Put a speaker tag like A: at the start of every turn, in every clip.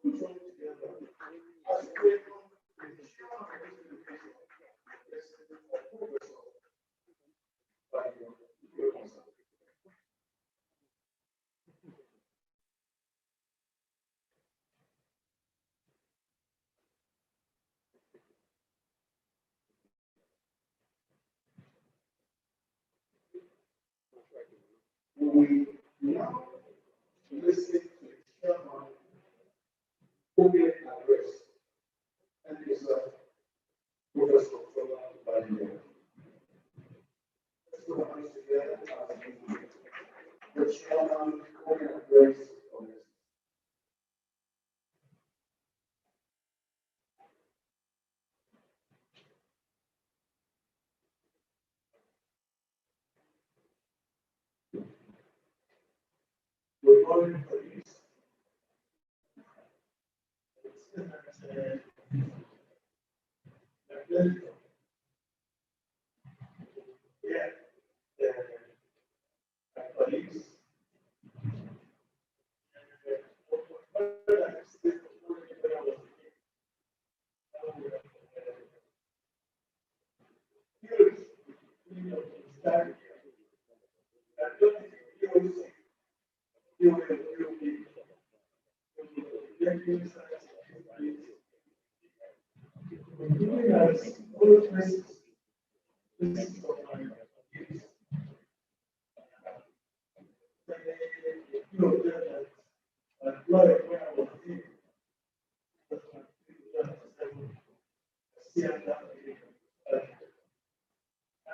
A: We now listen to the chairman open address and his Professor Obafemi Awolowo. So once together as the chairman open address of this. Good morning, police. Yeah, police.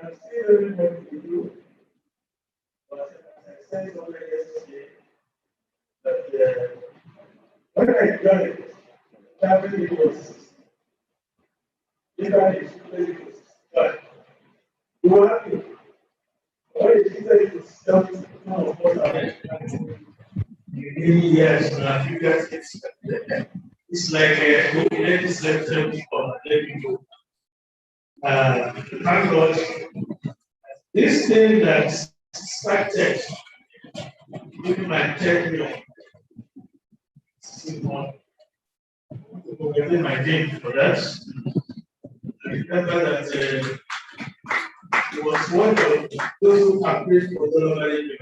A: I'm still everybody to do, but as I said already yesterday, that when I joined, traveling was literally but you were happy. When you literally was self, none of us are yes, you guys, it's like okay, let this lecture people let me go. Thank God, this thing that started during my tenure, getting my name for that. I remember that it was one of those who appeared for the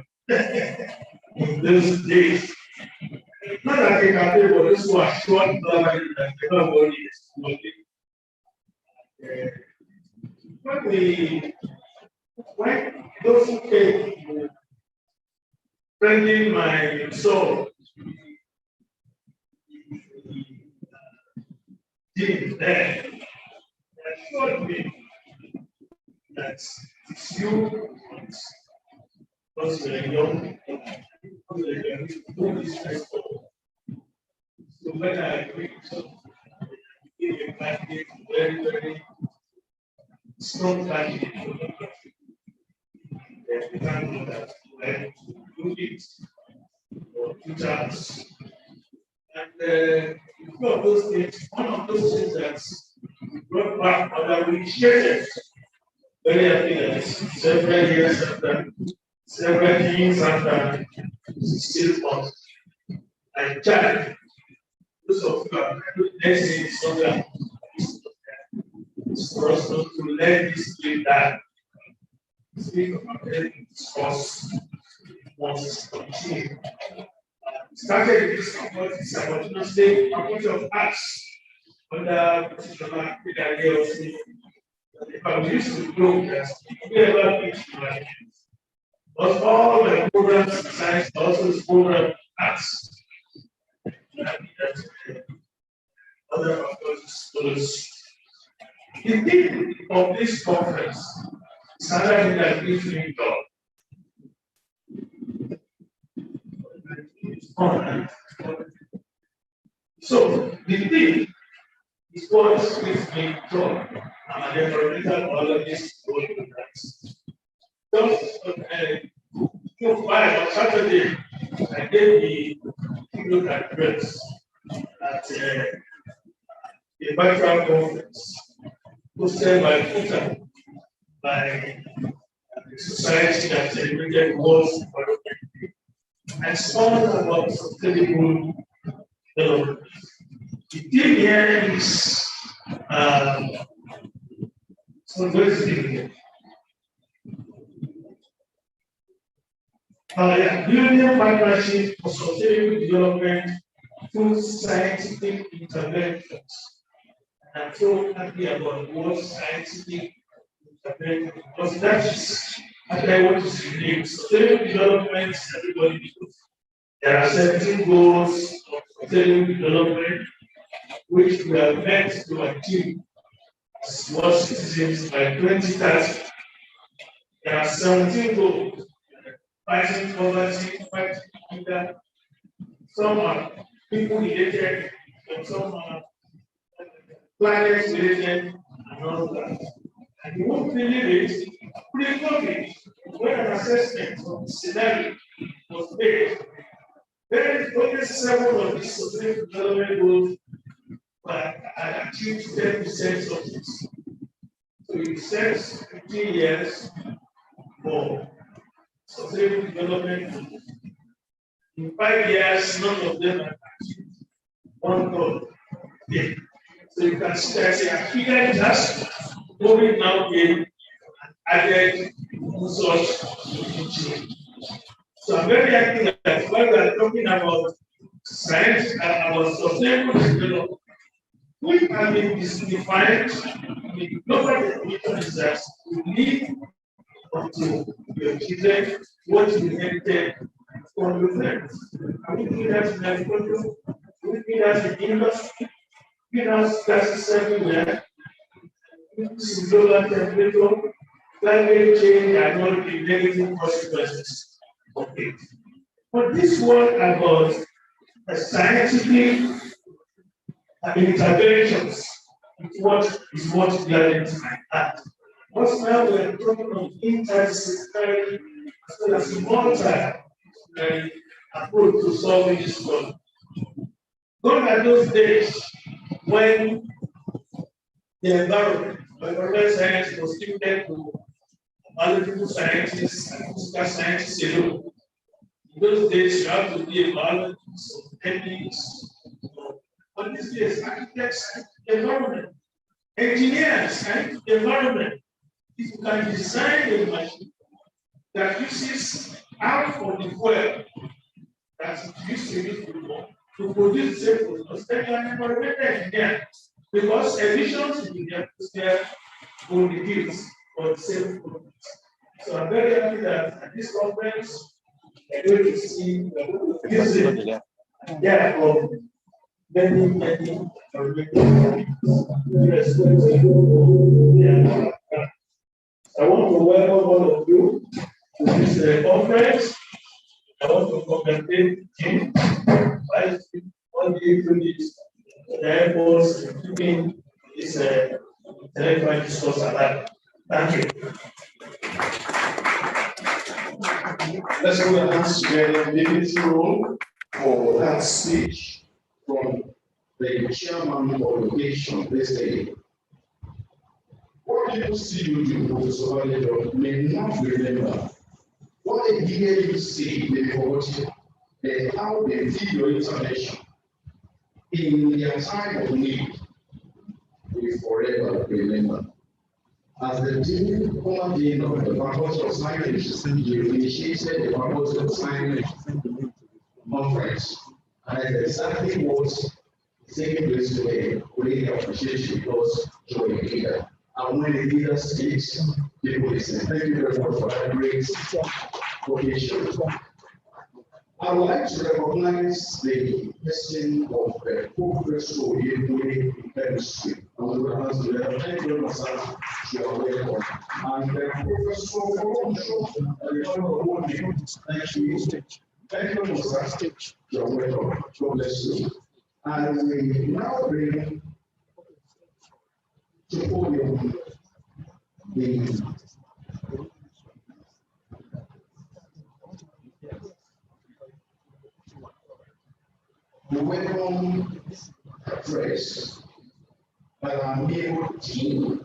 A: in those days. Not that they can pay, but those who are short that they don't worry when those who came bringing my soul deep there, assured me that it's you because you are young, so when I agree to give a candidate, very, very strong candidate, we can do that when do it for 2 times. And one of those things that brought back or that we initiated very happy that several years after, several years after, still on. And child, those of you are let's say it's not that it's for us not to let this play that speak about this course must continue. Started this simultaneously a bunch of acts under particular PDA. If I used to know that if we ever reach my but all my programs besides also this program acts. Other factors. The theme of this conference is another thing that gives me joy. So the thing is what gives me joy. I'm an environmental biologist going to that. Just on Saturday, I gave the look at address at a virtual conference hosted by Peter by the society that celebrated World Environment Day. I saw about sustainable development. here is so where's the here? Building partnership for sustainable development through scientific interventions. I'm so happy about what scientific intervention, because that is actually what is unique. Sustainable development, everybody knows. There are 17 goals of sustainable development which we are meant to achieve as world citizens by 2030. There are 17 goals: fighting poverty, fighting hunger. Some are people related, and some are planet related, and all that. And you won't believe it, pre-COVID, when an assessment of the scenario was made, there is only 7 of these sustainable development goals, but I achieved 10% of this. So it says 15 years for sustainable development. In 5 years, none of them have achieved 1 goal. So you can see that they are figured just moving now in and added such. So I'm very happy that when we are talking about science and about sustainable development, which have been defined, the global definition is that you need to your children what you inherited from your friends. Are we doing that in agriculture? Are we doing that in industry? Greenhouse gases everywhere, increasing global temperature, climate change, and all the negative consequences of it. But this one about scientific interventions is what we are into my heart. But now we're talking of interdisciplinary as well as multi-disciplinary approach to solving this problem. Gone are those days when the environmental science was limited to biological scientists and physical scientists alone. In those days, you have to be a biologist, chemist, but these days, architects, environment, engineers, and environment. If you can design a machine that uses half of the fuel that is used to use before to produce the same product, then you are an environmental engineer, because emissions in the atmosphere will reduce for the same product. So I'm very happy that at this conference, we're going to see using of many I want to welcome all of you to this conference. I want to congratulate Jim by all the activities that help us in keeping this intellectual discourse alive. Thank you.
B: Let's go and ask together the role for that speech from the chairman of the nation this day. What people see you do, Professor Awolowo, may not remember. What they hear you say, they forget. Then how they see your intervention in their time of need, we forever remember. As the Dean, former Dean of the Faculty of Science, you initiated the Faculty of Science conference, and that's exactly what's taking place today. We really appreciate you because you're a leader. And when a leader speaks, people listen. Thank you very much for that great occasion. I would like to recognize the person of Professor in chemistry. I will recognize the thank you very much, sir. You are welcome. And Professor thank you. Thank you very much, sir. You are welcome. God bless you. And we now bring to podium the welcome address by our new team,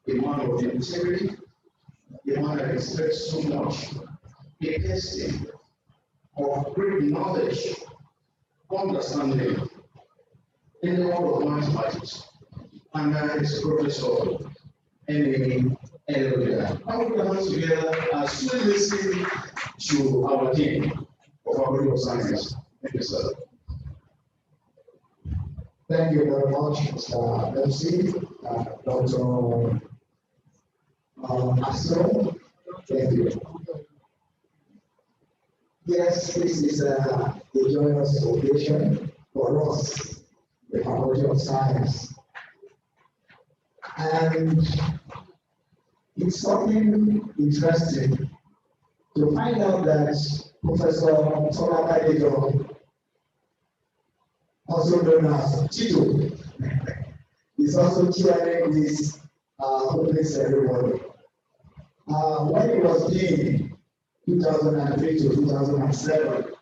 B: a man of integrity, a man that expects so much, a person of great knowledge, understanding, in the world of mathematics, and is Professor Emily Elodia. I will come together as we listen to our team of Faculty of Science. Thank you, sir.
C: Thank you very much, Mr. MC, Dr. Astro. Thank you. Yes, this is a joyous occasion for us, the Faculty of Science. And it's something interesting to find out that Professor Tolabadejo, also known as Tito, is also chairing this opening ceremony. When it was in 2003 to 2007,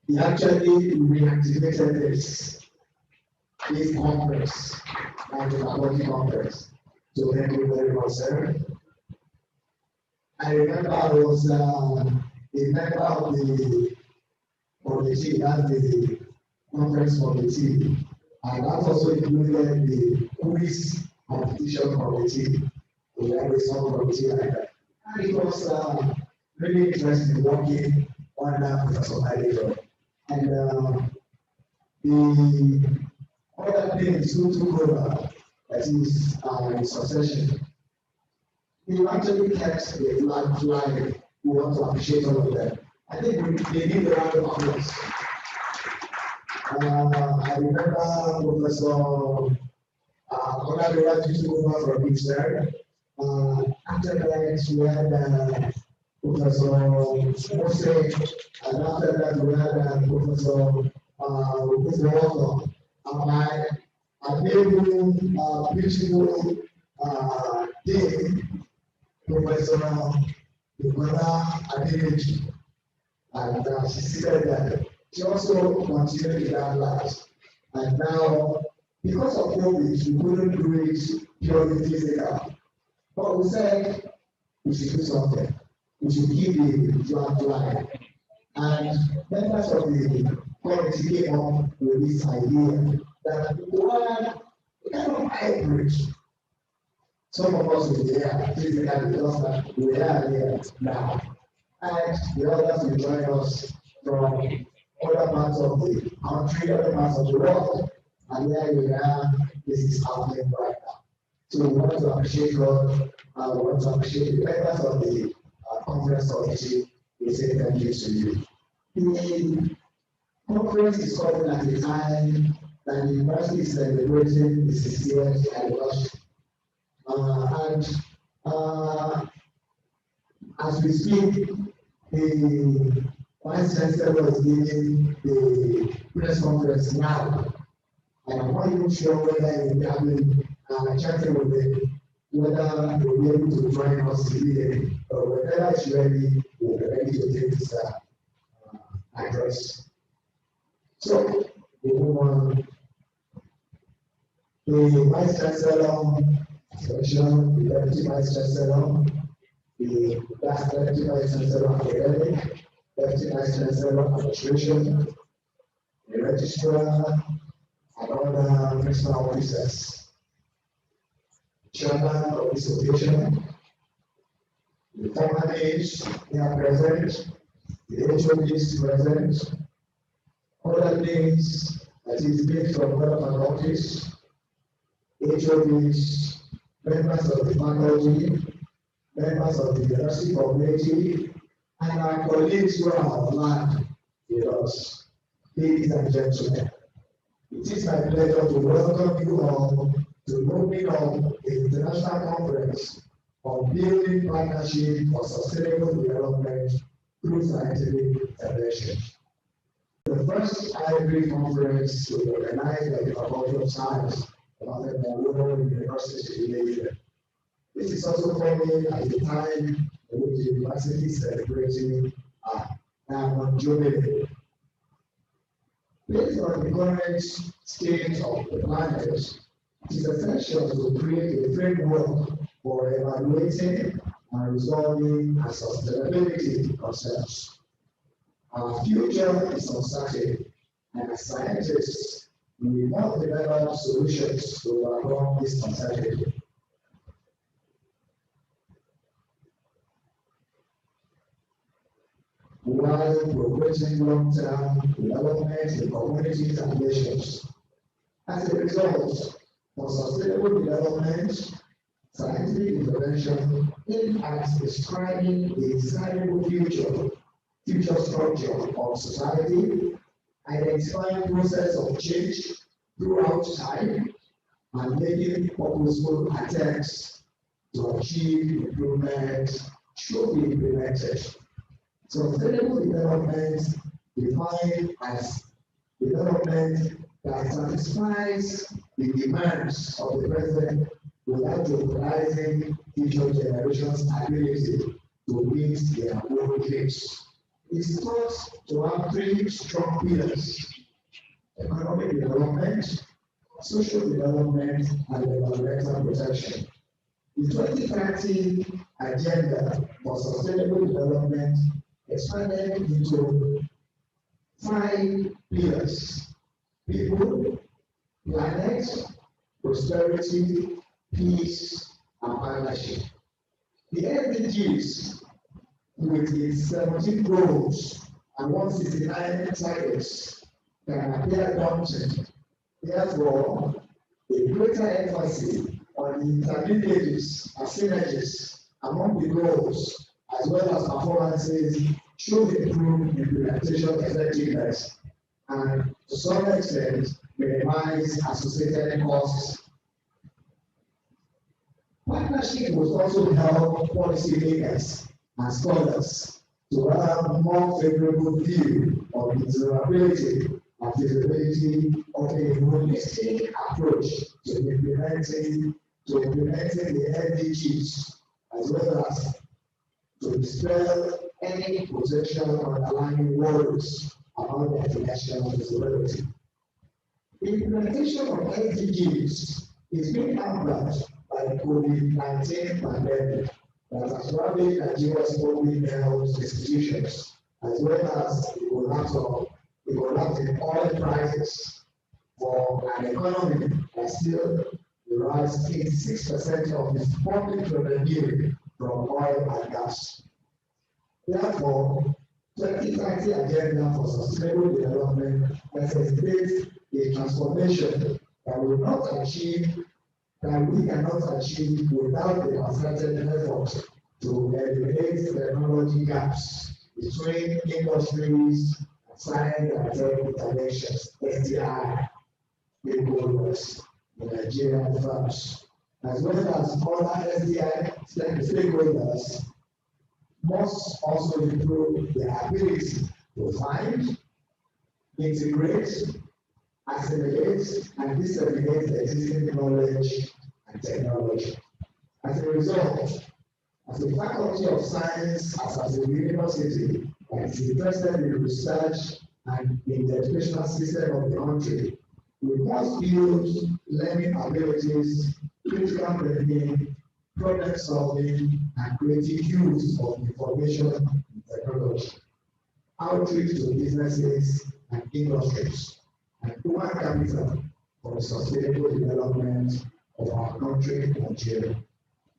C: he actually reactivated this conference, and the faculty conference. So thank you very much, sir. I remember I was a member of the committee, that's the conference committee, and that also included the quiz competition committee. We had a small committee like that. And it was really interesting working under Professor Awolowo. And the other things who took over, that is in succession, we actually kept the flag flying. We want to appreciate all of them. I think they need a round of applause. I remember Professor Awolowo took over from his side. After that, we had Professor Mose, and after that, we had Professor Walker. I made a beautiful day, Professor Nicola Ademeji, and she said that she also continued in that class. And now, because of COVID, we couldn't do it purely physical. But we said we should do something. We should keep the flag flying. And members of the committee came up with this idea that we were kind of hybrid. Some of us will be here physically because we are here now. And the others will join us from other parts of the country, other parts of the world. And there we are, this is happening right now. So we want to appreciate God, we want to appreciate the members of the conference committee. We say thank you to you. The conference is coming at a time that the university is celebrating the 60th anniversary. As we speak, the Vice Chancellor is giving the press conference now. And I'm not even sure whether we have been chatting with them, whether we'll be able to join us immediately, or whenever it's ready, we'll be ready to take this address. So, we move on. The Vice Chancellor, the Deputy Vice Chancellor, the last Deputy Vice Chancellor Academic, Deputy Vice Chancellor Administration, the Registrar, and other personal officers. Chairman of this occasion, the former aides, they are present, the HODs present, other things that is based from other faculties, HODs, members of the faculty, members of the university community, and our colleagues who are online with us. Ladies and gentlemen, it is my pleasure to welcome you all to the opening of the International Conference on Building Partnership for Sustainable Development through Scientific Intervention. The first hybrid conference was organized by the Faculty of Science of Obafemi Awolowo University in Ile-Ife. This is also coming at the time in which the university is celebrating Diamond Jubilee. Based on the current state of the planet, it is essential to create a framework for evaluating and resolving sustainability concerns. Our future is uncertain, and as scientists, We must develop solutions to overcome this uncertainty. While progressing long-term development in communities and nations. As a result, for sustainable development, scientific intervention aimed at describing the desirable future structure of society, identifying process of change throughout time, and making purposeful attempts to achieve improvement should be implemented. Sustainable development defined as development that satisfies the demands of the present without jeopardizing future generations' ability to meet their own needs. It's thought to have three strong pillars: economic development, social development, and environmental protection. The 2030 Agenda for Sustainable Development expanded into 5 pillars: people, planet, prosperity, peace, and partnership. The SDGs, with its 17 goals and 169 targets, can appear daunting. Therefore, a greater emphasis on the intermediaries and synergies among the goals, as well as performances, should improve implementation effectiveness and, to some extent, minimize associated costs. Partnership will also help policymakers and scholars to have a more favorable view of the durability and feasibility of a holistic approach to implementing the SDGs, as well as to dispel any potential underlying worries about their financial feasibility. The implementation of SDGs is being hampered by the COVID-19 pandemic that has ravaged Nigeria's public health institutions, as well as the collapse in oil prices for an economy that still derives 86% of its public revenue from oil and gas. Therefore, 2030 Agenda for Sustainable Development necessitates a transformation that we cannot achieve without the concerted effort to eliminate technology gaps between industries, science and tech interventions, STI, stakeholders, the Nigerian firms, as well as other STI stakeholders, must also improve their ability to find, integrate, assimilate, and disseminate the existing knowledge and technology. As a result, as a faculty of science, as a university that is interested in research and in the educational system of the country, we must build learning abilities, critical thinking, problem solving, and creative use of information and technology, outreach to businesses and industries, and human capital for the sustainable development of our country, Nigeria.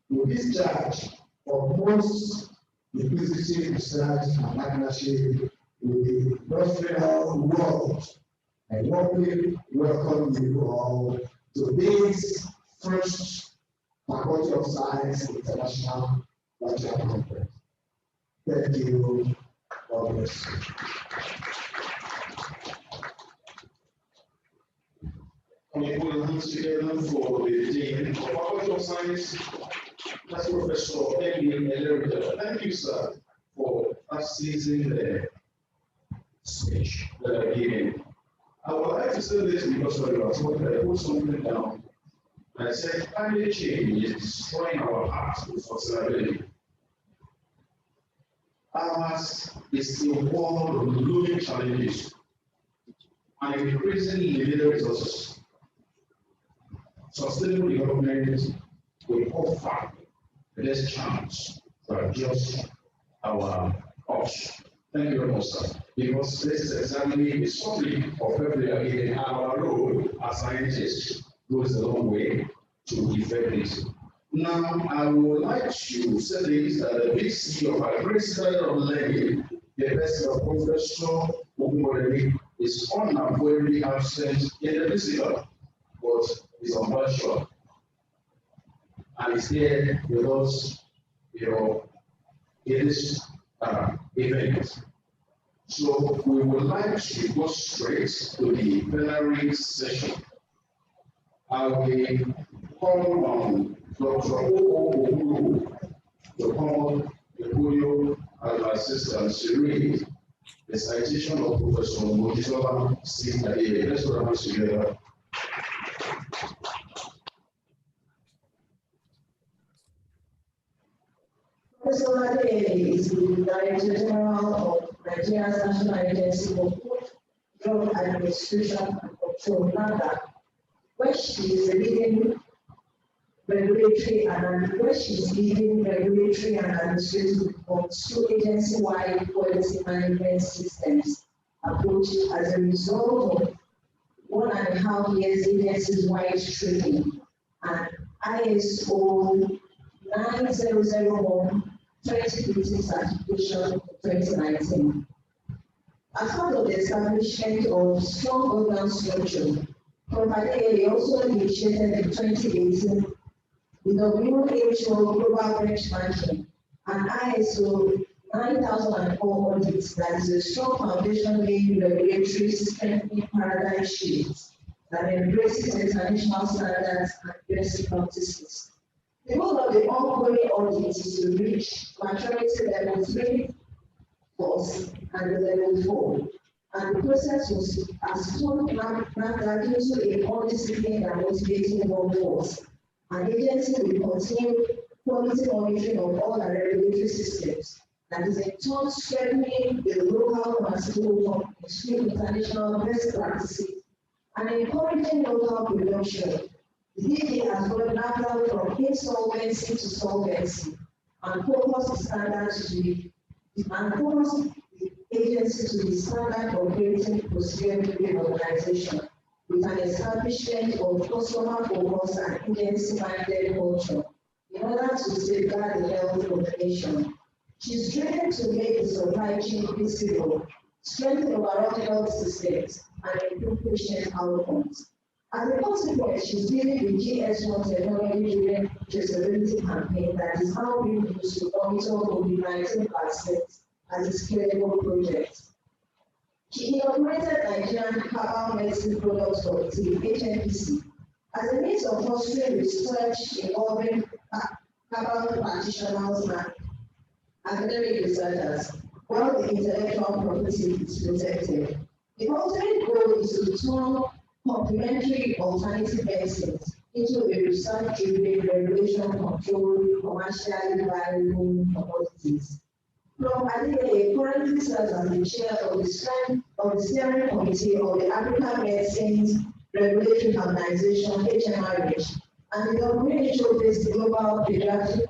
C: With this charge for most inquisitive research and partnership with the industrial world, I warmly welcome you all to this first Faculty of Science International Virtual Conference. Thank you. God bless you.
B: We will hands together for the Dean of Faculty of Science, that's Professor Ile-Ife. Thank you, sir, for seizing the speech that I gave. I would like to say this because I put something down. I said climate change is destroying our hearts with sustainability. Ours is a world of looming challenges and increasingly limited resources. Sustainable development will offer the best chance to adjust our course Thank you very much, sir. Because this is exactly the topic of every in our role as scientists goes a long way to effect it. Now, I would like to say this that the big city of our great study of learning, the best of Professor Ogunbodemi, is unavoidably absent in the physical, but is on virtual. And is here with us, in this event. So we would like to go straight to the plenary session. I will call on Dr. Obafemi to come on the podium as my assistant to read the citation of Professor Mojisola C. Adeyeye. Let's put our hands together.
D: Professor Adeyeye is the Director General of Nigeria's National Agency for Food, Drug Administration and Control, NAFDAC, where she is leading regulatory and administrative reforms through agency-wide quality management systems approach as a result of 1.5 years agency-wide training and ISO 9001 2015 certification for 2019. As part of the establishment of strong governance structure, Prof. Adeyeye also initiated in 2018 the WHO Global Benchmarking and ISO 9004 audits that is a strong foundation laying regulatory strengthening paradigm shift that embraces international standards and best practices. The goal of the ongoing audit is to reach maturity level 3 course and level 4. And the process was as told NAFDAC into a undisciplined and motivating workforce. An agency will continue quality monitoring of all our regulatory systems that is in turn strengthening the local pharmaceutical companies through international best practices and encouraging local production. The DG has brought NAFDAC from insolvency to solvency and focus the standards to the agency to the standard operating procedure organization with an establishment of customer focus and agency-minded culture in order to safeguard the health of the nation. She is driven to make the supply chain visible, strengthen overall health systems, and improve patient outcomes. As a consequence, she's leading the GS1 technology-driven traceability campaign that is now being used to monitor COVID-19 vaccines as a scalable project. She inaugurated Nigerian Herbal Medicine Products Committee, HMPC, as a means of fostering research involving herbal practitioners and academic researchers, while the intellectual property is protected. The ultimate goal is to turn complementary alternative medicines into a research-driven regulation controlled commercially viable commodities. Prof. Adeyeye currently serves as the chair of the steering committee of the African Medicines Regulatory Organization (HMRH) and the WHO-based Global Pediatric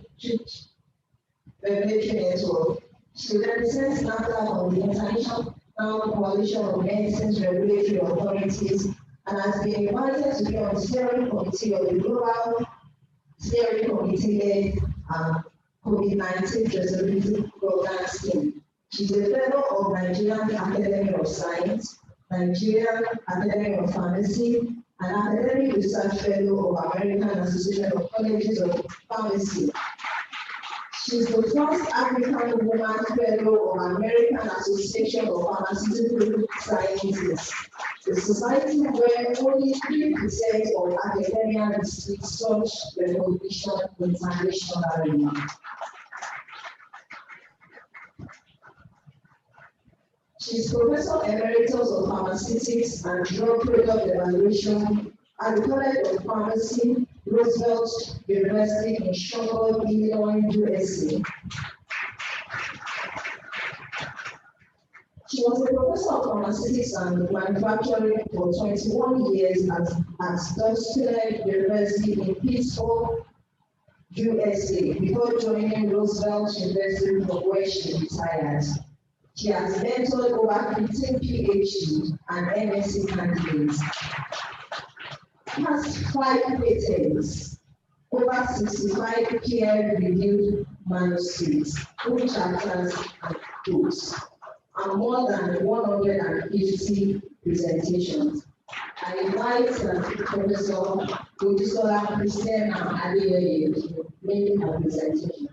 D: Regulatory Network. She represents NAFDAC on the International Coalition of Medicines Regulatory Authorities and has been invited to be on the steering committee of the Global Steering Committee led COVID-19 Traceability Program Scheme. She's a fellow of Nigerian Academy of Science, Nigerian Academy of Pharmacy, and Academic Research Fellow of American Association of Colleges of Pharmacy. She's the first African woman fellow of American Association of Pharmaceutical Scientists, a society where only 3% of academia receive such recognition internationally. She is Professor Emeritus of Pharmaceutics and Drug Product Evaluation at the College of Pharmacy, Roosevelt University in Chicago, Illinois, USA. She was a professor of pharmaceutics and manufacturing for 21 years at Tuskegee University in Pittsburgh, USA, before joining Roosevelt University from where she retired. She has mentored over 15 PhD and MSc candidates, has 5 patents, over 65 peer-reviewed manuscripts, book chapters and books, and more than 150 presentations. I invite Professor Ojisola Christina Adeyeye to make her presentation.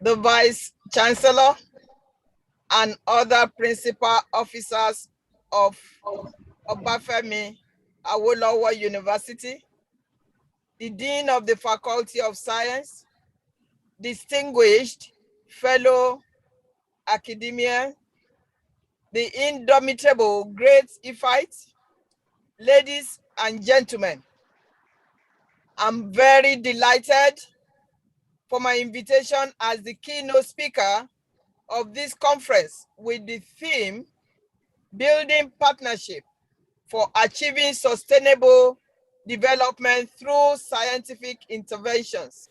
E: The Vice Chancellor and other principal officers of Obafemi Awolowo University, the Dean of the Faculty of Science, distinguished fellow academia, the indomitable great Ifite, ladies and gentlemen, I'm very delighted for my invitation as the keynote speaker of this conference with the theme, Building Partnership for Achieving Sustainable Development Through Scientific Interventions.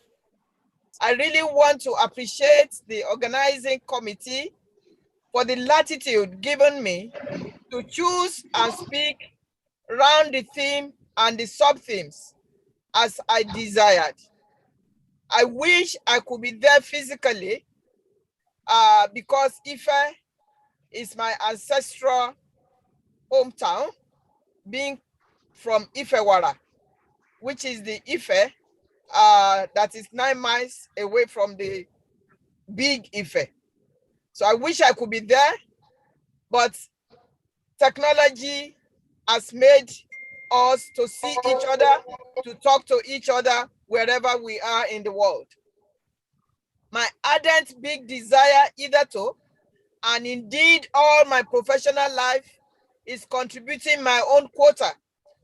E: I really want to appreciate the organizing committee for the latitude given me to choose and speak around the theme and the sub-themes as I desired. I wish I could be there physically because Ife is my ancestral hometown, being from Ifewara, which is the Ife that is 9 miles away from the big Ife. So I wish I could be there, but technology has made us to see each other, to talk to each other wherever we are in the world. My ardent big desire hitherto, and indeed all my professional life, is contributing my own quota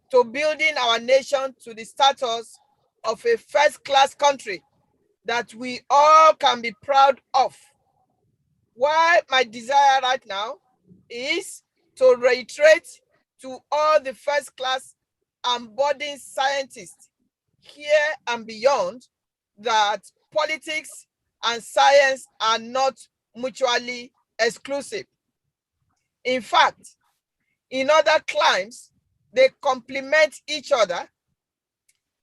E: to building our nation to the status of a first-class country that we all can be proud of. While my desire right now is to reiterate to all the first-class and budding scientists here and beyond that politics and science are not mutually exclusive. In fact, in other climes, they complement each other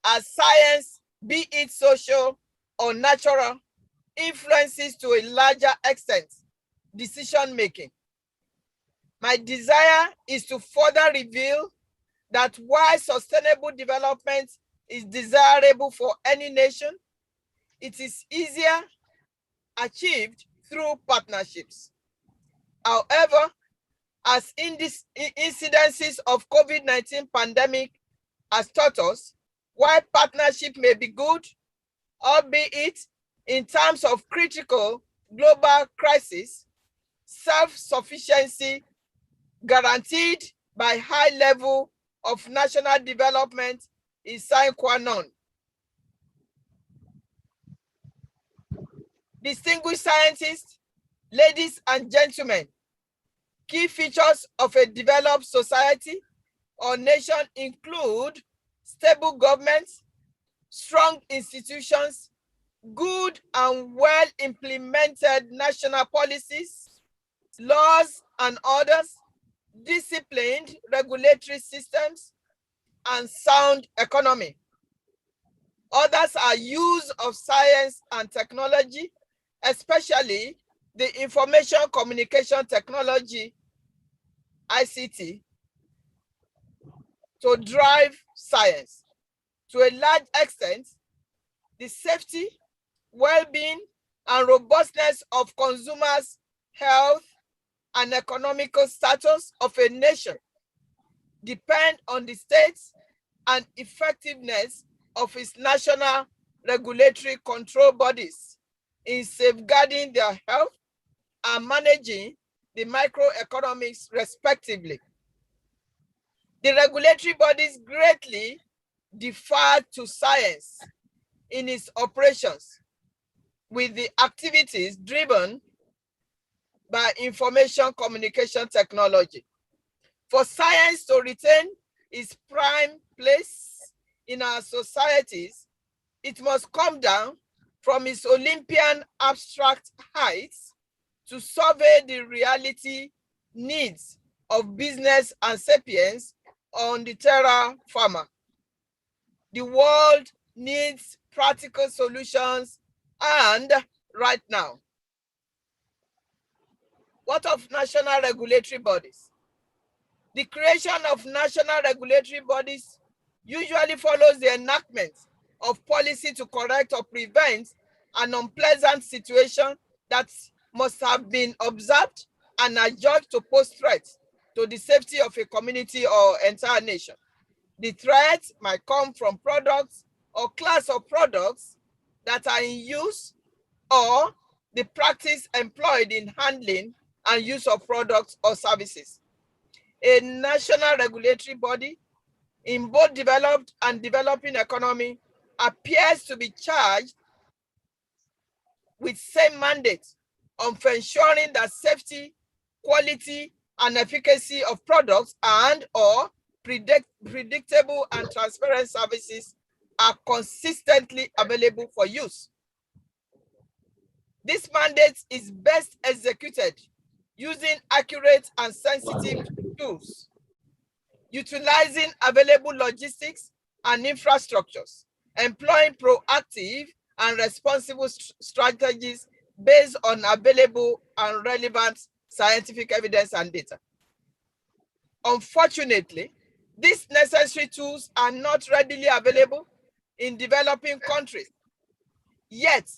E: as science, be it social or natural, influences to a larger extent decision-making. My desire is to further reveal that while sustainable development is desirable for any nation, it is easier achieved through partnerships. However, as incidences of COVID-19 pandemic has taught us, while partnership may be good, albeit in terms of critical global crisis, self-sufficiency guaranteed by high level of national development is sine qua non. Distinguished scientists, ladies and gentlemen, key features of a developed society or nation include stable governments, strong institutions, good and well-implemented national policies, laws and orders, disciplined regulatory systems, and sound economy. Others are use of science and technology, especially the information communication technology, ICT, to drive science. To a large extent, the safety, well-being, and robustness of consumers' health and economical status of a nation depend on the states and effectiveness of its national regulatory control bodies in safeguarding their health and managing the microeconomics respectively. The regulatory bodies greatly defer to science in its operations, with the activities driven by information communication technology. For science to retain its prime place in our societies it must come down from its Olympian abstract heights to survey the reality needs of business and sapiens on the terra firma. The world needs practical solutions, and right now. What of national regulatory bodies? The creation of national regulatory bodies usually follows the enactment of policy to correct or prevent an unpleasant situation that must have been observed and adjudged to pose threats to the safety of a community or entire nation. The threat might come from products or class of products that are in use, or the practice employed in handling and use of products or services. A national regulatory body in both developed and developing economy appears to be charged with same mandate of ensuring that safety, quality, and efficacy of products and or predictable and transparent services are consistently available for use. This mandate is best executed using accurate and sensitive tools, utilizing available logistics and infrastructures, employing proactive and responsible strategies based on available and relevant scientific evidence and data. Unfortunately, these necessary tools are not readily available in developing countries. Yet,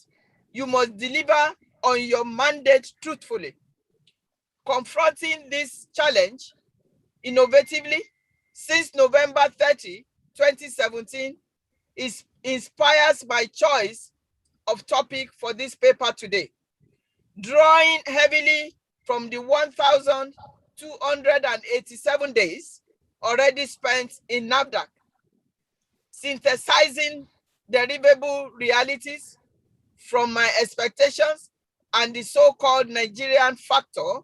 E: you must deliver on your mandate truthfully. Confronting this challenge innovatively since November 30, 2017 inspires my choice of topic for this paper today, drawing heavily from the 1,287 days already spent in NAFDAC, synthesizing derivable realities from my expectations and the so-called Nigerian factor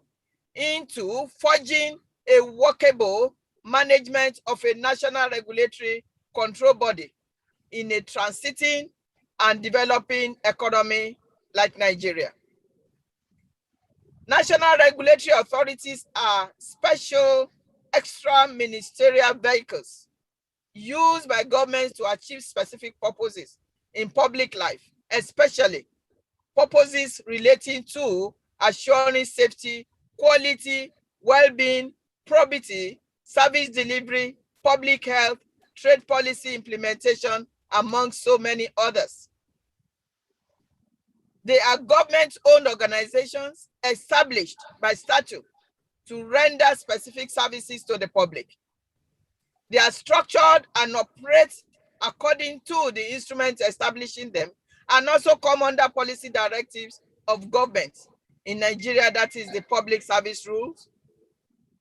E: into forging a workable management of a national regulatory control body in a transiting and developing economy like Nigeria. National regulatory authorities are special extra ministerial vehicles used by governments to achieve specific purposes in public life, especially purposes relating to assuring safety, quality, well-being, probity, service delivery, public health, trade policy implementation, among so many others. They are government-owned organizations established by statute to render specific services to the public. They are structured and operate according to the instruments establishing them, and also come under policy directives of government in Nigeria, that is the Public Service Rules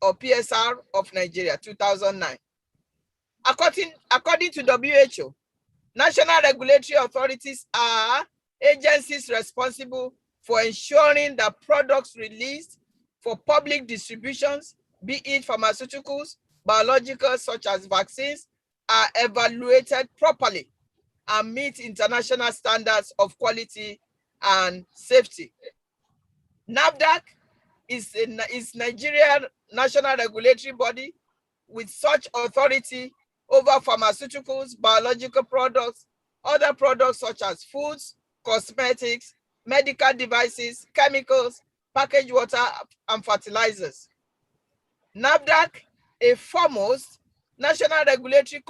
E: or PSR of Nigeria, 2009. According to WHO, national regulatory authorities are agencies responsible for ensuring that products released for public distributions, be it pharmaceuticals, biologicals such as vaccines, are evaluated properly and meet international standards of quality and safety. NAFDAC is Nigerian national regulatory body with such authority over pharmaceuticals, biological products, other products such as foods, cosmetics, medical devices, chemicals, packaged water, and fertilizers. NAFDAC, a foremost national regulatory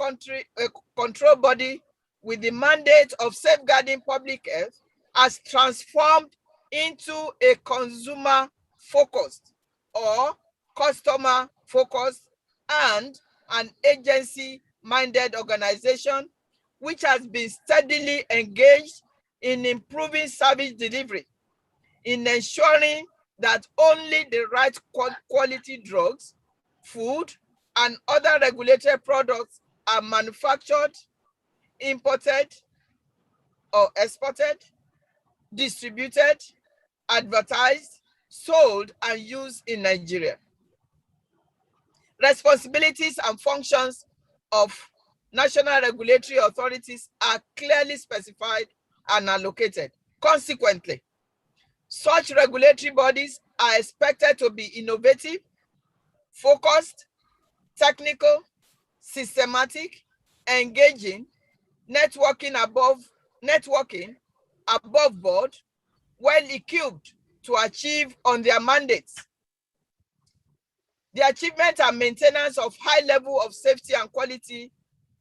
E: control body with the mandate of safeguarding public health, has transformed into a consumer-focused or customer-focused and an agency-minded organization which has been steadily engaged in improving service delivery, in ensuring that only the right quality drugs, food, and other regulated products are manufactured, imported, or exported, distributed, advertised, sold, and used in Nigeria. Responsibilities and functions of national regulatory authorities are clearly specified and allocated. Consequently, such regulatory bodies are expected to be innovative, focused, technical, systematic, engaging, networking above board, well equipped to achieve on their mandates. The achievement and maintenance of high level of safety and quality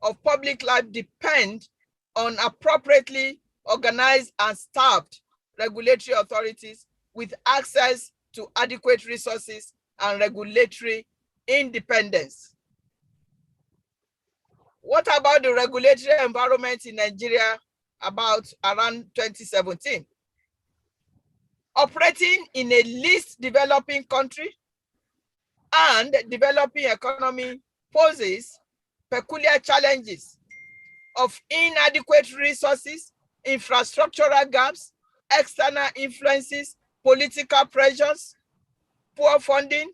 E: of public life depend on appropriately organized and staffed regulatory authorities with access to adequate resources and regulatory independence. What about the regulatory environment in Nigeria about around 2017? Operating in a least developing country and developing economy poses peculiar challenges of inadequate resources, infrastructural gaps, external influences, political pressures, poor funding,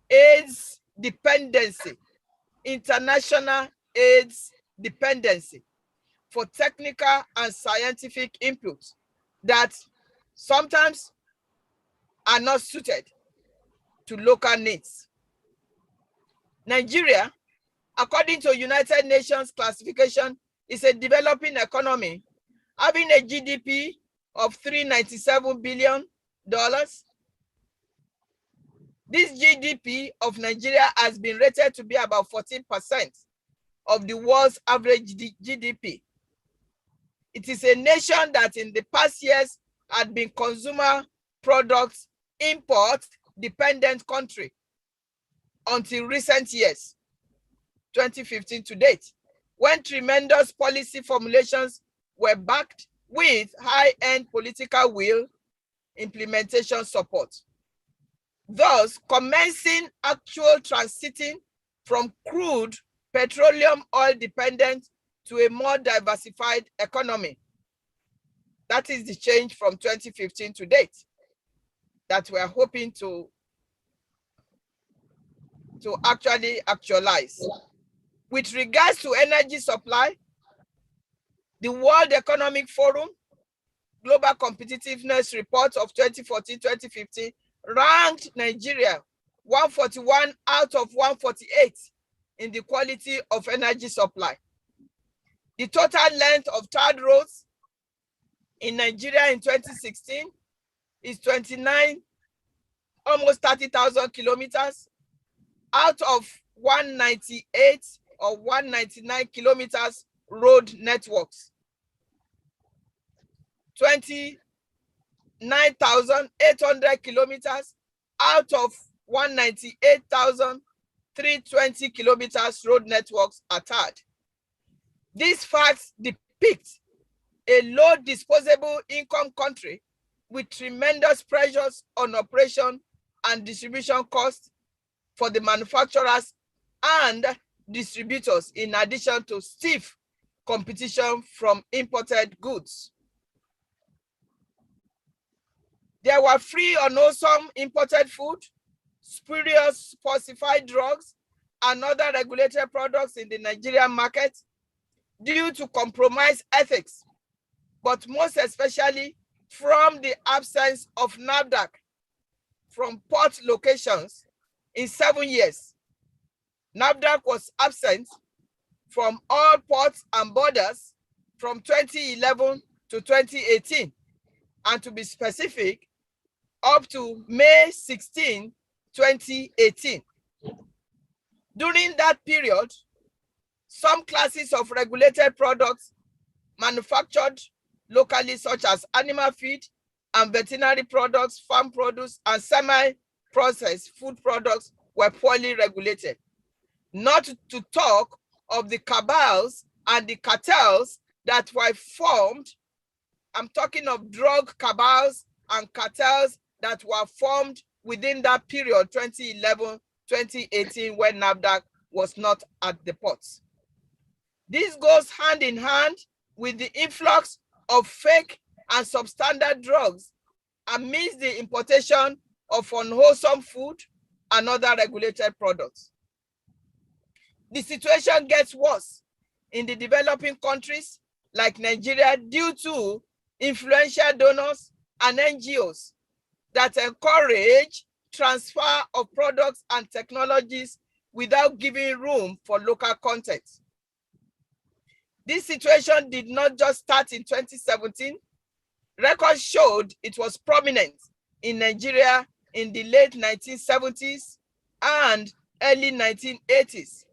E: AIDS dependency, international AIDS dependency for technical and scientific inputs that sometimes are not suited to local needs. Nigeria, according to United Nations classification, is a developing economy having a GDP of $397 billion. This GDP of Nigeria has been rated to be about 14% of the world's average GDP. It is a nation that in the past years had been consumer products import dependent country until recent years, 2015 to date, when tremendous policy formulations were backed with high-end political will, implementation support. Thus, commencing actual transiting from crude petroleum oil dependent to a more diversified economy. That is the change from 2015 to date that we are hoping to actually actualize. With regards to energy supply, the World Economic Forum Global Competitiveness Report of 2014-2015 ranked Nigeria 141 out of 148 in the quality of energy supply. The total length of tarred roads in Nigeria in 2016 is 29, almost 30,000 kilometers out of 198 or 199 kilometers road networks. 29,800 kilometers out of 198,320 kilometers road networks are tarred. These facts depict a low disposable income country with tremendous pressures on operation and distribution costs for the manufacturers and distributors, in addition to stiff competition from imported goods. There were free or unwholesome imported food, spurious falsified drugs, and other regulated products in the Nigerian market due to compromised ethics, but most especially from the absence of NAFDAC from port locations in 7 years. NAFDAC was absent from all ports and borders from 2011 to 2018, and to be specific, up to May 16, 2018. During that period, some classes of regulated products manufactured locally, such as animal feed and veterinary products, farm produce, and semi-processed food products, were poorly regulated. Not to talk of the cabals and the cartels that were formed. I'm talking of drug cabals and cartels that were formed within that period, 2011-2018, when NAFDAC was not at the ports. This goes hand in hand with the influx of fake and substandard drugs amidst the importation of unwholesome food and other regulated products. The situation gets worse in the developing countries like Nigeria due to influential donors and NGOs that encourage transfer of products and technologies without giving room for local content. This situation did not just start in 2017. Records showed it was prominent in Nigeria in the late 1970s and early 1980s,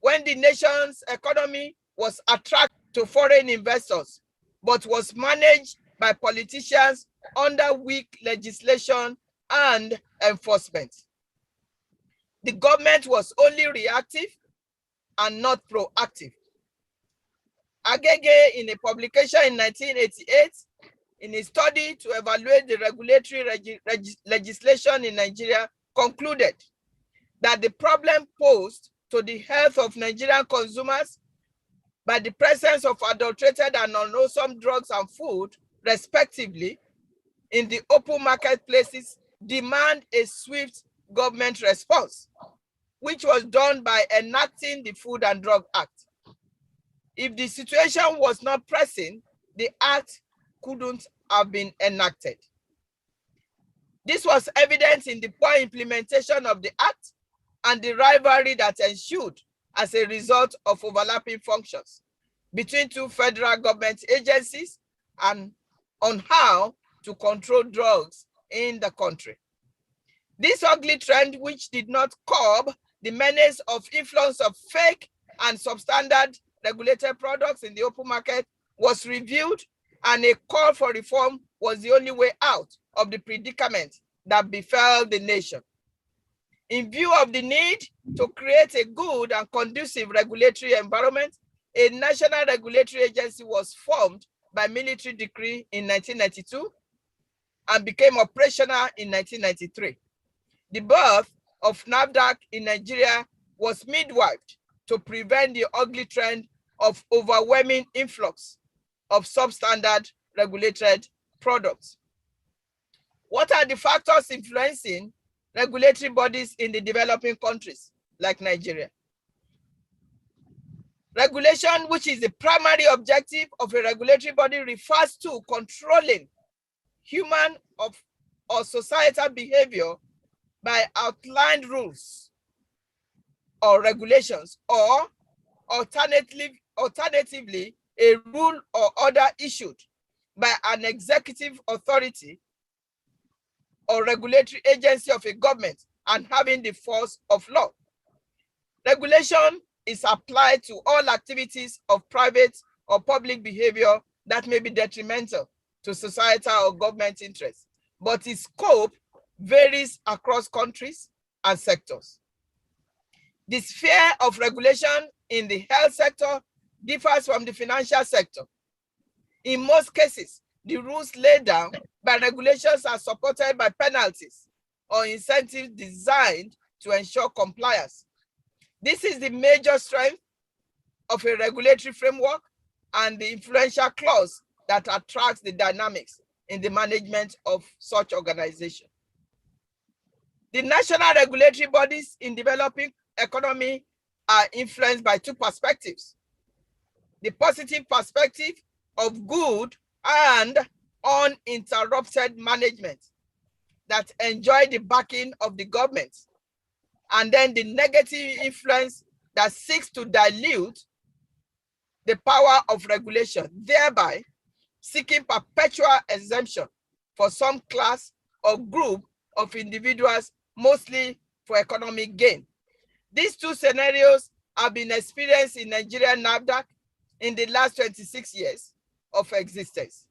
E: when the nation's economy was attracted to foreign investors, but was managed by politicians under weak legislation and enforcement. The government was only reactive and not proactive. Agege, in a publication in 1988, in a study to evaluate the regulatory legislation in Nigeria, concluded that the problem posed to the health of Nigerian consumers by the presence of adulterated and unwholesome drugs and food, respectively, in the open marketplaces demand a swift government response, which was done by enacting the Food and Drug Act. If the situation was not pressing, the act couldn't have been enacted. This was evident in the poor implementation of the act and the rivalry that ensued as a result of overlapping functions between two federal government agencies and on how to control drugs in the country. This ugly trend, which did not curb the menace of influence of fake and substandard regulated products in the open market, was reviewed, and a call for reform was the only way out of the predicament that befell the nation. In view of the need to create a good and conducive regulatory environment, a national regulatory agency was formed by military decree in 1992 and became operational in 1993. The birth of NAFDAC in Nigeria was midwifed to prevent the ugly trend of overwhelming influx of substandard regulated products. What are the factors influencing regulatory bodies in the developing countries like Nigeria? Regulation, which is the primary objective of a regulatory body, refers to controlling human or societal behavior by outlined rules or regulations, or alternatively, a rule or order issued by an executive authority or regulatory agency of a government and having the force of law. Regulation is applied to all activities of private or public behavior that may be detrimental to societal or government interests, but its scope varies across countries and sectors. The sphere of regulation in the health sector differs from the financial sector. In most cases, the rules laid down by regulations are supported by penalties or incentives designed to ensure compliance. This is the major strength of a regulatory framework and the influential clause that attracts the dynamics in the management of such organization. The national regulatory bodies in developing economy are influenced by two perspectives: the positive perspective of good and uninterrupted management that enjoy the backing of the government, and then the negative influence that seeks to dilute the power of regulation, thereby seeking perpetual exemption for some class or group of individuals, mostly for economic gain. These two scenarios have been experienced in Nigerian NAFDAC in the last 26 years of existence.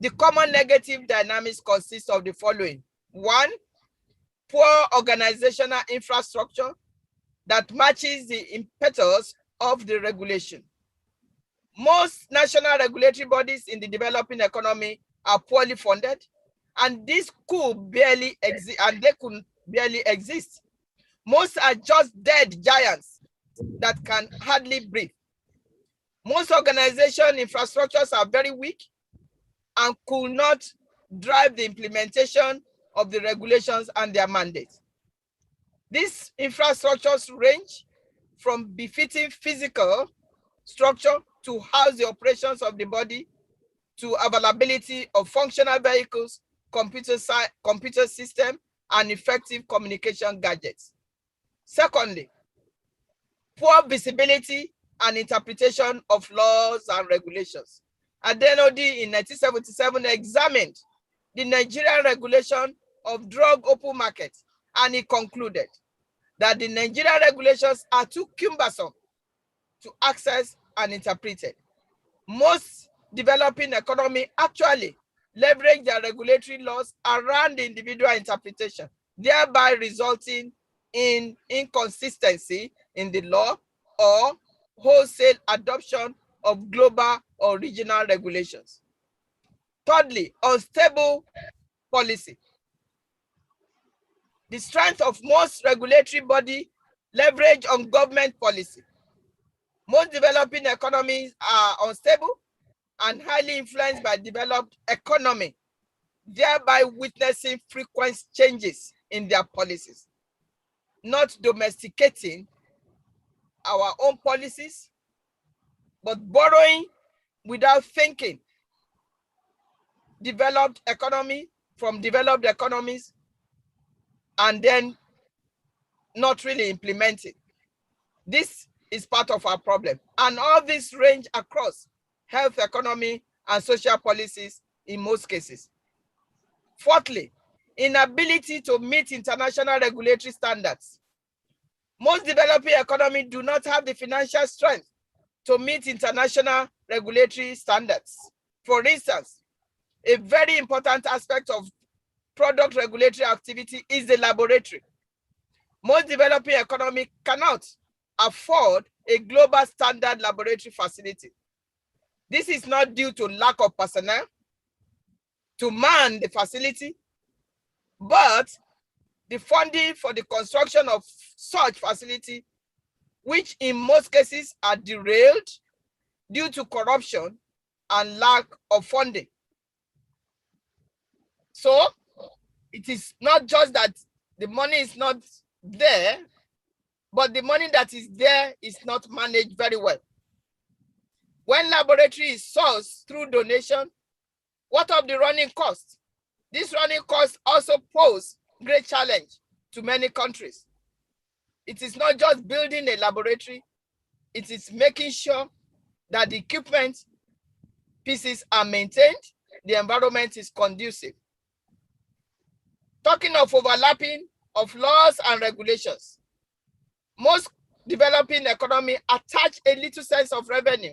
E: The common negative dynamics consist of the following: 1, poor organizational infrastructure that matches the impetus of the regulation. Most national regulatory bodies in the developing economy are poorly funded, and this could barely exist, and they could barely exist. Most are just dead giants that can hardly breathe. Most organization infrastructures are very weak and could not drive the implementation of the regulations and their mandates. These infrastructures range from befitting physical structure to house the operations of the body, to availability of functional vehicles, computer system, and effective communication gadgets. Secondly, poor visibility and interpretation of laws and regulations. Adenodi in 1977 examined the Nigerian regulation of drug open market, and he concluded that the Nigerian regulations are too cumbersome to access and interpreted. Most developing economies actually leverage their regulatory laws around the individual interpretation, thereby resulting in inconsistency in the law or wholesale adoption of global or regional regulations. Thirdly, unstable policy. The strength of most regulatory body leverage on government policy. Most developing economies are unstable and highly influenced by developed economy, thereby witnessing frequent changes in their policies, not domesticating our own policies, but borrowing without thinking developed economy from developed economies and then not really implementing. This is part of our problem. And all this range across health, economy, and social policies in most cases. Fourthly, inability to meet international regulatory standards. Most developing economies do not have the financial strength to meet international regulatory standards. For instance, a very important aspect of product regulatory activity is the laboratory. Most developing economies cannot afford a global standard laboratory facility. This is not due to lack of personnel to man the facility, but the funding for the construction of such facility, which in most cases are derailed due to corruption and lack of funding. So it is not just that the money is not there, but the money that is there is not managed very well. When laboratory is sourced through donation, what of the running costs? This running costs also pose great challenge to many countries. It is not just building a laboratory, it is making sure that the equipment pieces are maintained, the environment is conducive. Talking of overlapping of laws and regulations, most developing economies attach a little sense of revenue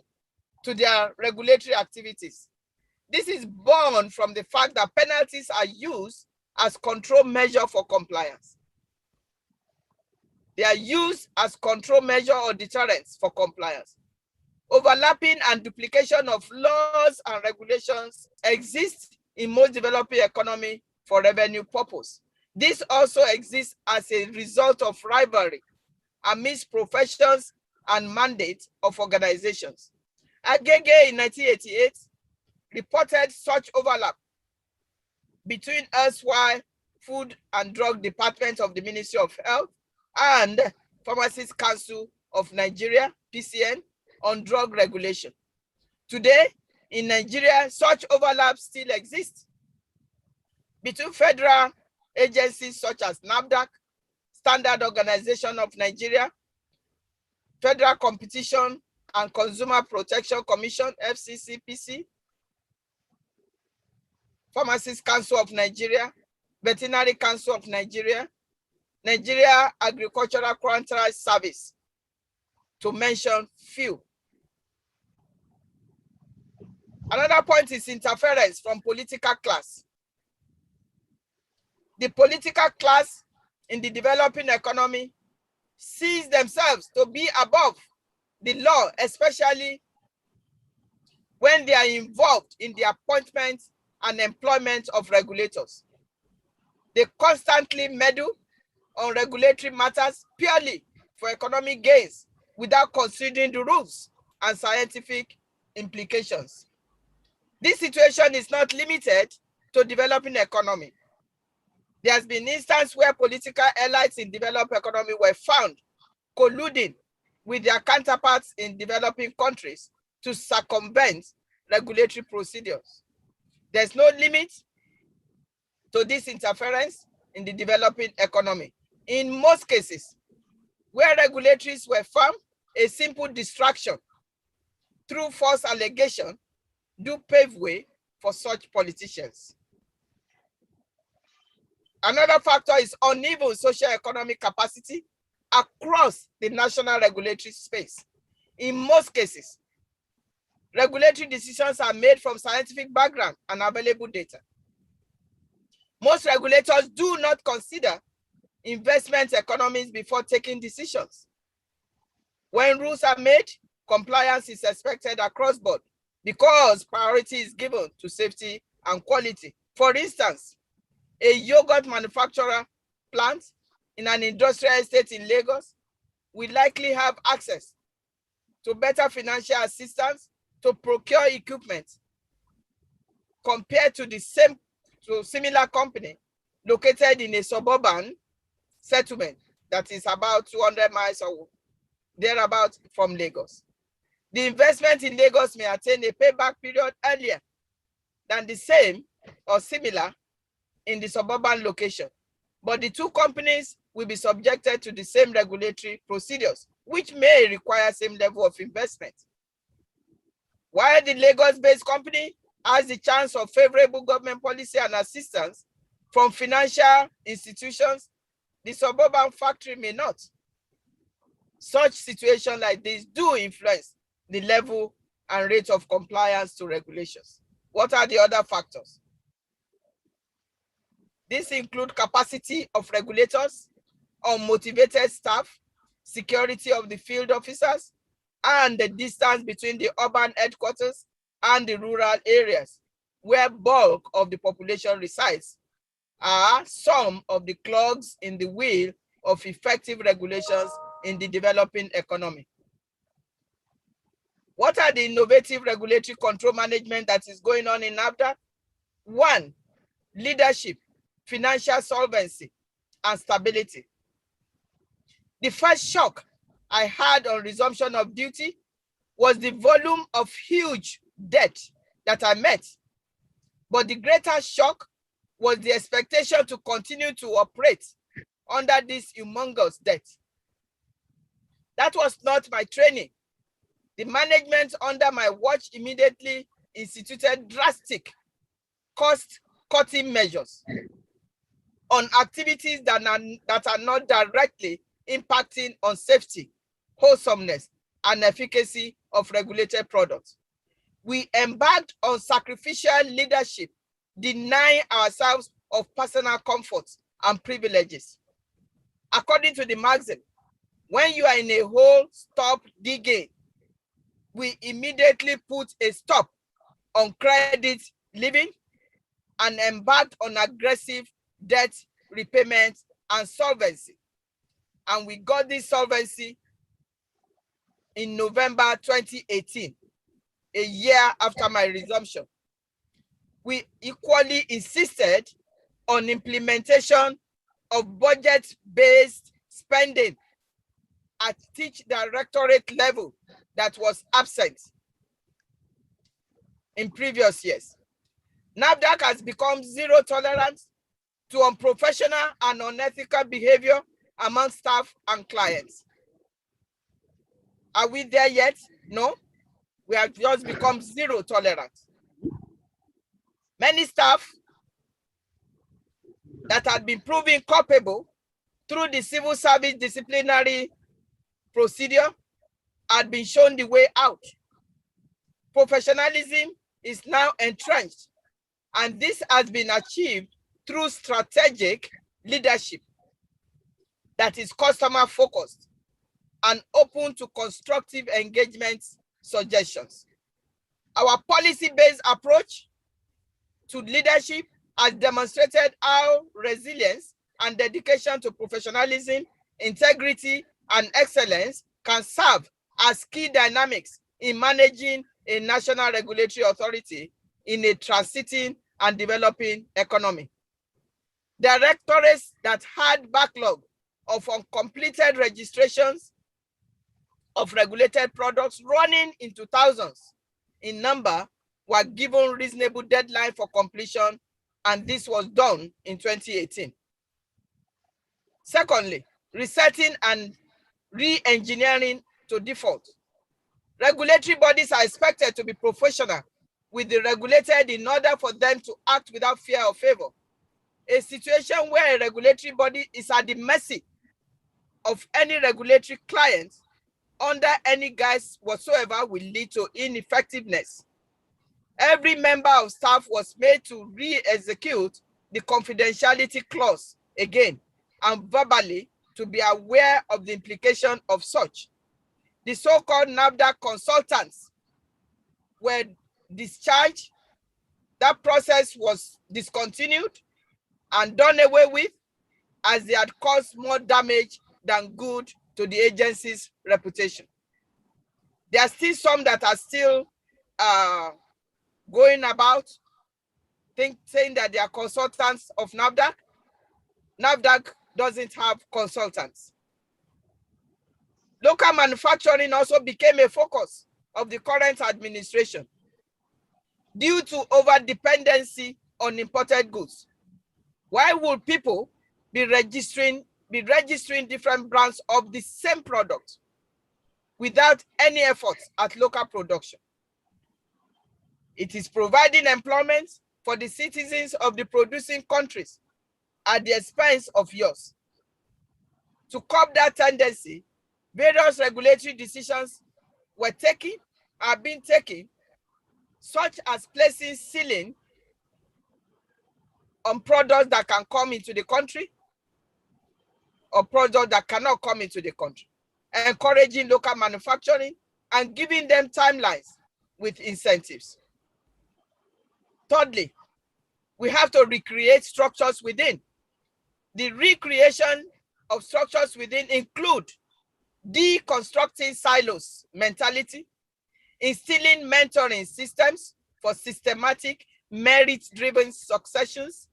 E: to their regulatory activities. This is born from the fact that penalties are used as control measure for compliance. They are used as control measure or deterrence for compliance. Overlapping and duplication of laws and regulations exist in most developing economies for revenue purpose. This also exists as a result of rivalry amidst professions and mandates of organizations. Agege in 1988 reported such overlap between erstwhile Food and Drug Department of the Ministry of Health and Pharmacists Council of Nigeria, PCN, on drug regulation. Today, in Nigeria, such overlaps still exist between federal agencies such as NAFDAC, Standard Organization of Nigeria, Federal Competition and Consumer Protection Commission, FCCPC, Pharmacists Council of Nigeria, Veterinary Council of Nigeria, Nigeria Agricultural Quarantine Service, to mention few. Another point is interference from political class. The political class in the developing economy sees themselves to be above the law, especially when they are involved in the appointment and employment of regulators. They constantly meddle on regulatory matters purely for economic gains without considering the rules and scientific implications. This situation is not limited to developing economy. There has been instances where political elites in developed economy were found colluding with their counterparts in developing countries to circumvent regulatory procedures. There's no limit to this interference in the developing economy. In most cases, where regulatories were found, a simple distraction through false allegation do pave way for such politicians. Another factor is uneven socio-economic capacity across the national regulatory space. In most cases, regulatory decisions are made from scientific background and available data. Most regulators do not consider investment economies before taking decisions. When rules are made, compliance is expected across board because priority is given to safety and quality. For instance, a yogurt manufacturer plant in an industrial estate in Lagos will likely have access to better financial assistance to procure equipment compared to similar company located in a suburban settlement that is about 200 miles or thereabout from Lagos. The investment in Lagos may attain a payback period earlier than the same or similar in the suburban location, but the two companies will be subjected to the same regulatory procedures, which may require same level of investment. While the Lagos-based company has the chance of favorable government policy and assistance from financial institutions, the suburban factory may not. Such situations like this do influence the level and rate of compliance to regulations. What are the other factors? These include capacity of regulators, unmotivated staff, security of the field officers, and the distance between the urban headquarters and the rural areas where bulk of the population resides are some of the clogs in the wheel of effective regulations in the developing economy. What are the innovative regulatory control management that is going on in NAFDAC? 1, leadership, financial solvency, and stability. The first shock I had on resumption of duty was the volume of huge debt that I met. But the greater shock was the expectation to continue to operate under this humongous debt. That was not my training. The management under my watch immediately instituted drastic cost-cutting measures on activities that are not directly impacting on safety, wholesomeness, and efficacy of regulated products. We embarked on sacrificial leadership, denying ourselves of personal comforts and privileges. According to the maxim, when you are in a hole, stop digging. We immediately put a stop on credit living and embarked on aggressive debt repayment and solvency. And we got this solvency in November 2018, a year after my resumption. We equally insisted on implementation of budget-based spending at each directorate level that was absent in previous years. NAFDAC has become zero tolerance to unprofessional and unethical behavior among staff and clients. Are we there yet? No, we have just become zero tolerance. Many staff that had been proven culpable through the civil service disciplinary procedure had been shown the way out. Professionalism is now entrenched, and this has been achieved through strategic leadership that is customer focused and open to constructive engagement suggestions. Our policy-based approach to leadership has demonstrated how resilience and dedication to professionalism, integrity, and excellence can serve as key dynamics in managing a national regulatory authority in a transiting and developing economy. Directorates that had backlog of uncompleted registrations of regulated products running into thousands in number were given reasonable deadline for completion, and this was done in 2018. Secondly, resetting and re-engineering to default. Regulatory bodies are expected to be professional with the regulated in order for them to act without fear or favor. A situation where a regulatory body is at the mercy of any regulatory client under any guise whatsoever will lead to ineffectiveness. Every member of staff was made to re-execute the confidentiality clause again and verbally to be aware of the implication of such. The so-called NAFDAC consultants were discharged. That process was discontinued and done away with as they had caused more damage than good to the agency's reputation. There are still some that are still going about saying that they are consultants of NAFDAC. NAFDAC doesn't have consultants. Local manufacturing also became a focus of the current administration due to over-dependency on imported goods. Why would people be registering different brands of the same product without any effort at local production? It is providing employment for the citizens of the producing countries at the expense of yours. To curb that tendency, various regulatory decisions are being taken, such as placing ceiling on products that can come into the country or products that cannot come into the country, encouraging local manufacturing and giving them timelines with incentives. Thirdly, we have to recreate structures within. The recreation of structures within include deconstructing silos mentality, instilling mentoring systems for systematic, merit-driven successions,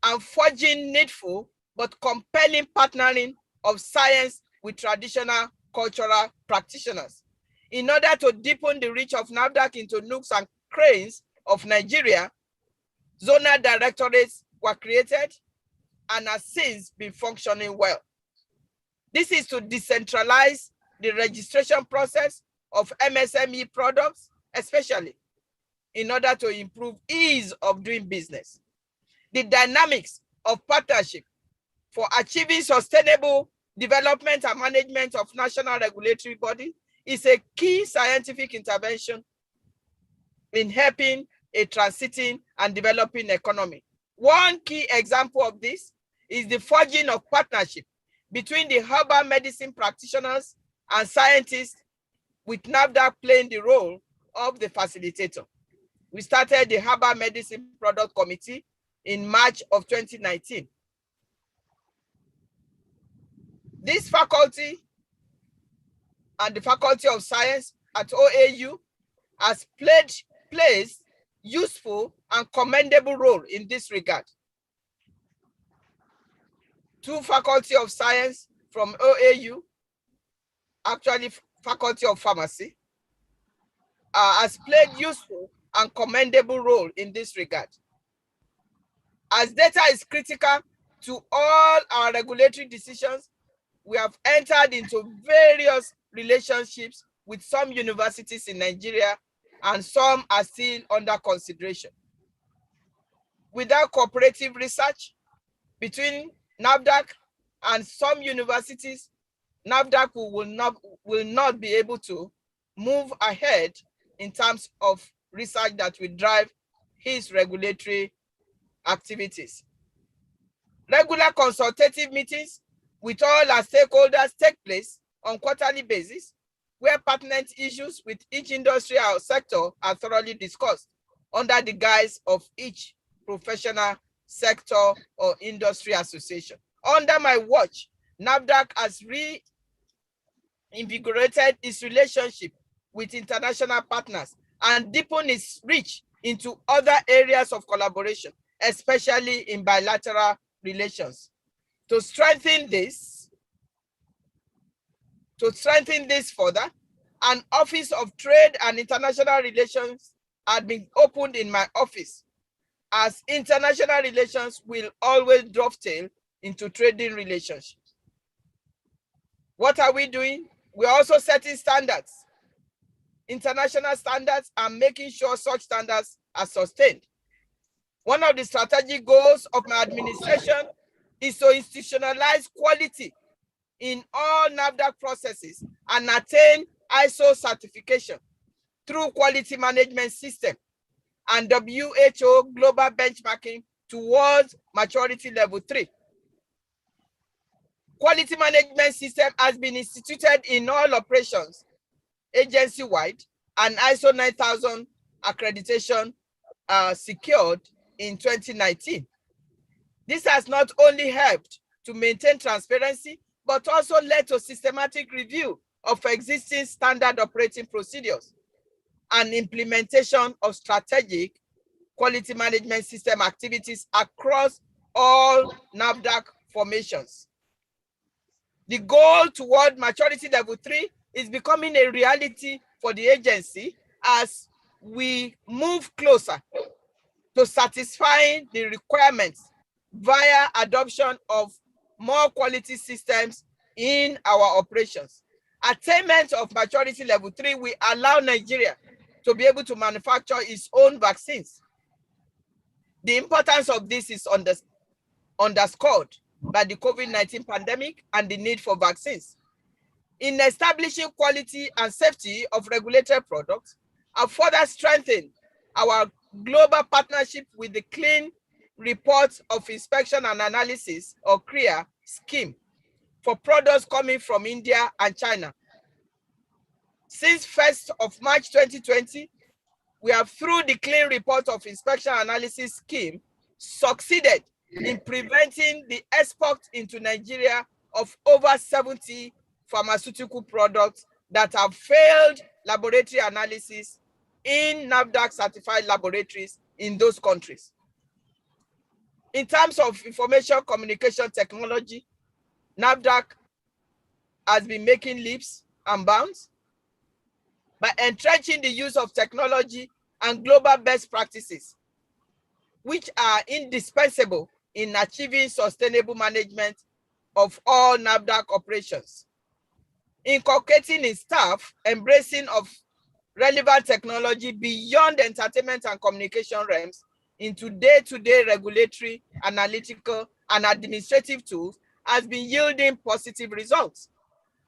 E: and forging needful but compelling partnering of science with traditional cultural practitioners. In order to deepen the reach of NAFDAC into nooks and crannies of Nigeria, zonal directorates were created and have since been functioning well. This is to decentralize the registration process of MSME products, especially in order to improve ease of doing business. The dynamics of partnership for achieving sustainable development and management of national regulatory body is a key scientific intervention in helping a transiting and developing economy. One key example of this is the forging of partnership between the herbal medicine practitioners and scientists, with NAFDAC playing the role of the facilitator. We started the Herbal Medicine Product Committee in March of 2019. This faculty and the Faculty of Science at OAU has plays useful and commendable role in this regard. Two Faculty of Science from OAU, actually Faculty of Pharmacy, has played useful and commendable role in this regard. As data is critical to all our regulatory decisions, we have entered into various relationships with some universities in Nigeria, and some are still under consideration. Without cooperative research between NAFDAC and some universities, NAFDAC will not be able to move ahead in terms of research that will drive his regulatory activities. Regular consultative meetings with all our stakeholders take place on quarterly basis, where pertinent issues with each industry or sector are thoroughly discussed under the guise of each professional sector or industry association. Under my watch, NAFDAC has reinvigorated its relationship with international partners and deepened its reach into other areas of collaboration, especially in bilateral relations. To strengthen this further, An Office of Trade and International Relations had been opened in my office, as international relations will always dovetail into trading relationships. What are we doing? We're also setting standards, international standards, and making sure such standards are sustained. One of the strategic goals of my administration is to institutionalize quality in all NAFDAC processes and attain ISO certification through quality management system and WHO global benchmarking towards maturity level 3. Quality management system has been instituted in all operations agency-wide, and ISO 9000 accreditation secured in 2019. This has not only helped to maintain transparency, but also led to systematic review of existing standard operating procedures and implementation of strategic quality management system activities across all NAFDAC formations. The goal toward maturity level 3 is becoming a reality for the agency as we move closer to satisfying the requirements via adoption of more quality systems in our operations. Attainment of maturity level 3 will allow Nigeria to be able to manufacture its own vaccines. The importance of this is underscored by the COVID-19 pandemic and the need for vaccines. In establishing quality and safety of regulated products, I further strengthened our global partnership with the Clean Reports of Inspection and Analysis, or CRIA, scheme for products coming from India and China. Since 1st of March 2020, we have, through the Clean Report of Inspection and Analysis scheme, succeeded in preventing the export into Nigeria of over 70 pharmaceutical products that have failed laboratory analysis in NAFDAC certified laboratories in those countries. In terms of information communication technology, NAFDAC has been making leaps and bounds by entrenching the use of technology and global best practices, which are indispensable in achieving sustainable management of all NAFDAC operations. Inculcating its staff, embracing of relevant technology beyond entertainment and communication realms into day-to-day regulatory, analytical, and administrative tools has been yielding positive results.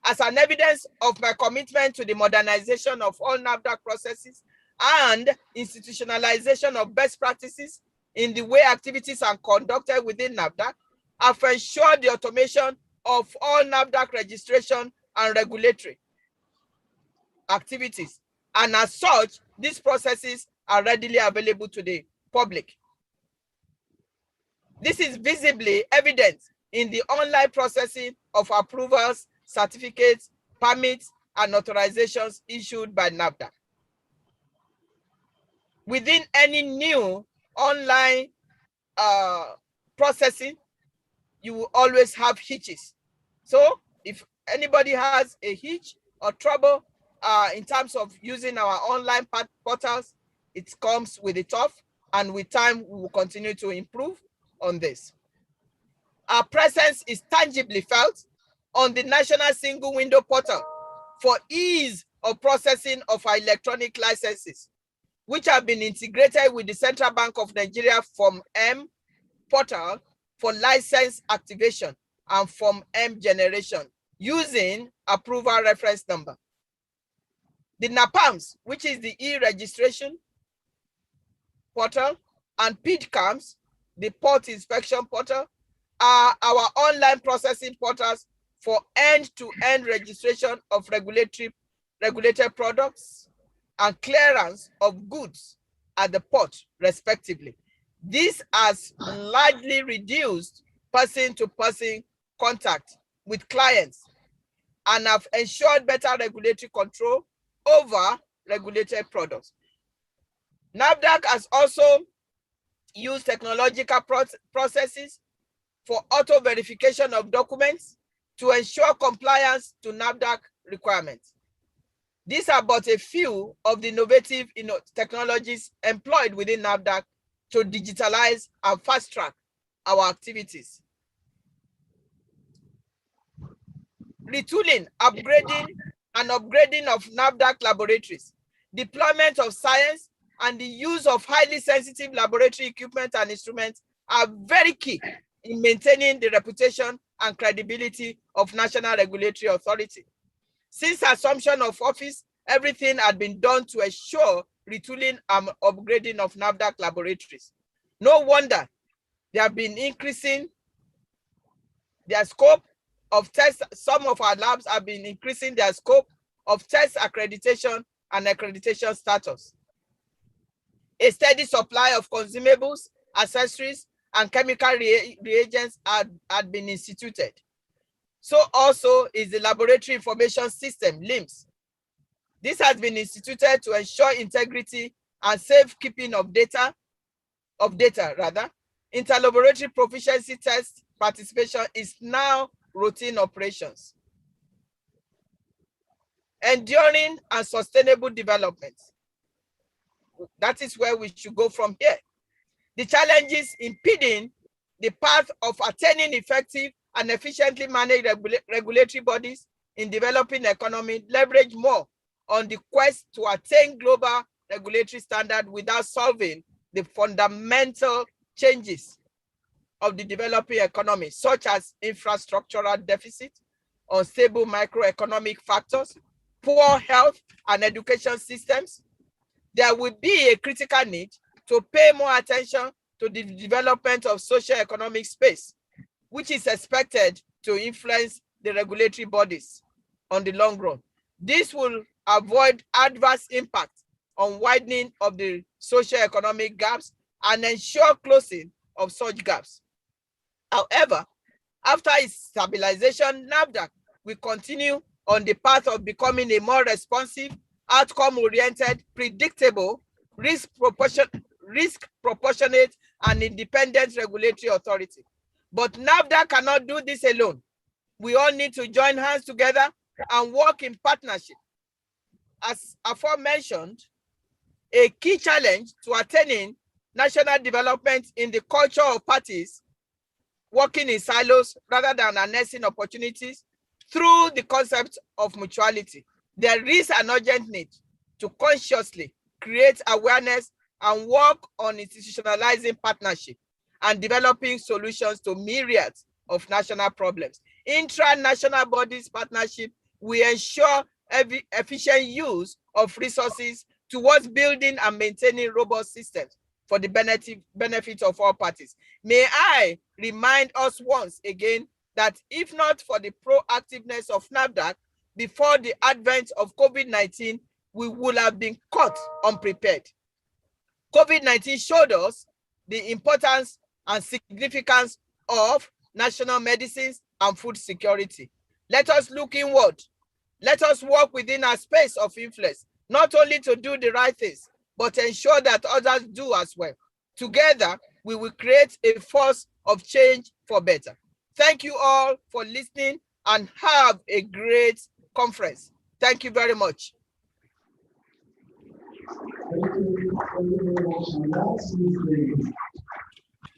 E: As an evidence of my commitment to the modernization of all NAFDAC processes and institutionalization of best practices in the way activities are conducted within NAFDAC, I've ensured the automation of all NAFDAC registration and regulatory activities. And as such, these processes are readily available to the public. This is visibly evident in the online processing of approvals, certificates, permits, and authorizations issued by NAFDAC. Within any new online processing, you will always have hitches. So if anybody has a hitch or trouble in terms of using our online portals, it comes with it off, and with time, we will continue to improve on this. Our presence is tangibly felt on the National Single Window Portal for ease of processing of our electronic licenses, which have been integrated with the Central Bank of Nigeria Form M portal for license activation and Form M generation using approval reference number. The NAPAMS, which is the e-registration portal, and PIDCAMS, the port inspection portal, are our online processing portals for end-to-end registration of regulated products and clearance of goods at the port, respectively. This has largely reduced person-to-person contact with clients and have ensured better regulatory control over regulated products. NAFDAC has also used technological processes for auto verification of documents to ensure compliance to NAFDAC requirements. These are but a few of the innovative technologies employed within NAFDAC to digitalize and fast-track our activities. Retooling, upgrading, and upgrading of NAFDAC laboratories, deployment of science, and the use of highly sensitive laboratory equipment and instruments are very key in maintaining the reputation and credibility of National Regulatory Authority. Since assumption of office, everything had been done to ensure retooling and upgrading of NAFDAC laboratories. No wonder they have been increasing their scope of tests. Some of our labs have been increasing their scope of test accreditation and accreditation status. A steady supply of consumables, accessories, and chemical reagents had been instituted. So also is the Laboratory Information System, LIMS. This has been instituted to ensure integrity and safekeeping of data. Interlaboratory proficiency test participation is now routine operations. Enduring and sustainable development. That is where we should go from here. The challenges impeding the path of attaining effective and efficiently managed regulatory bodies in developing economy leverage more on the quest to attain global regulatory standard without solving the fundamental changes of the developing economy, such as infrastructural deficit, unstable microeconomic factors, poor health and education systems. There will be a critical need to pay more attention to the development of socio-economic space, which is expected to influence the regulatory bodies on the long run. This will avoid adverse impact on widening of the socio-economic gaps and ensure closing of such gaps. However, after its stabilization, NAFDAC will continue on the path of becoming a more responsive, outcome-oriented, predictable, risk proportionate, and independent regulatory authority. But NAFDAC cannot do this alone. We all need to join hands together and work in partnership. As aforementioned, a key challenge to attaining national development in the culture of parties working in silos rather than harnessing opportunities through the concept of mutuality. There is an urgent need to consciously create awareness and work on institutionalizing partnership and developing solutions to myriads of national problems. Intra-national bodies partnership will ensure efficient use of resources towards building and maintaining robust systems for the benefit of all parties. May I remind us once again that if not for the proactiveness of NAFDAC before the advent of COVID-19, we would have been caught unprepared. COVID-19 showed us the importance and significance of national medicines and food security. Let us look inward. Let us work within our space of influence, not only to do the right things, but ensure that others do as well. Together, we will create a force of change for better. Thank you all for listening and have a great conference. Thank you very much.
B: Thank you very much. And that is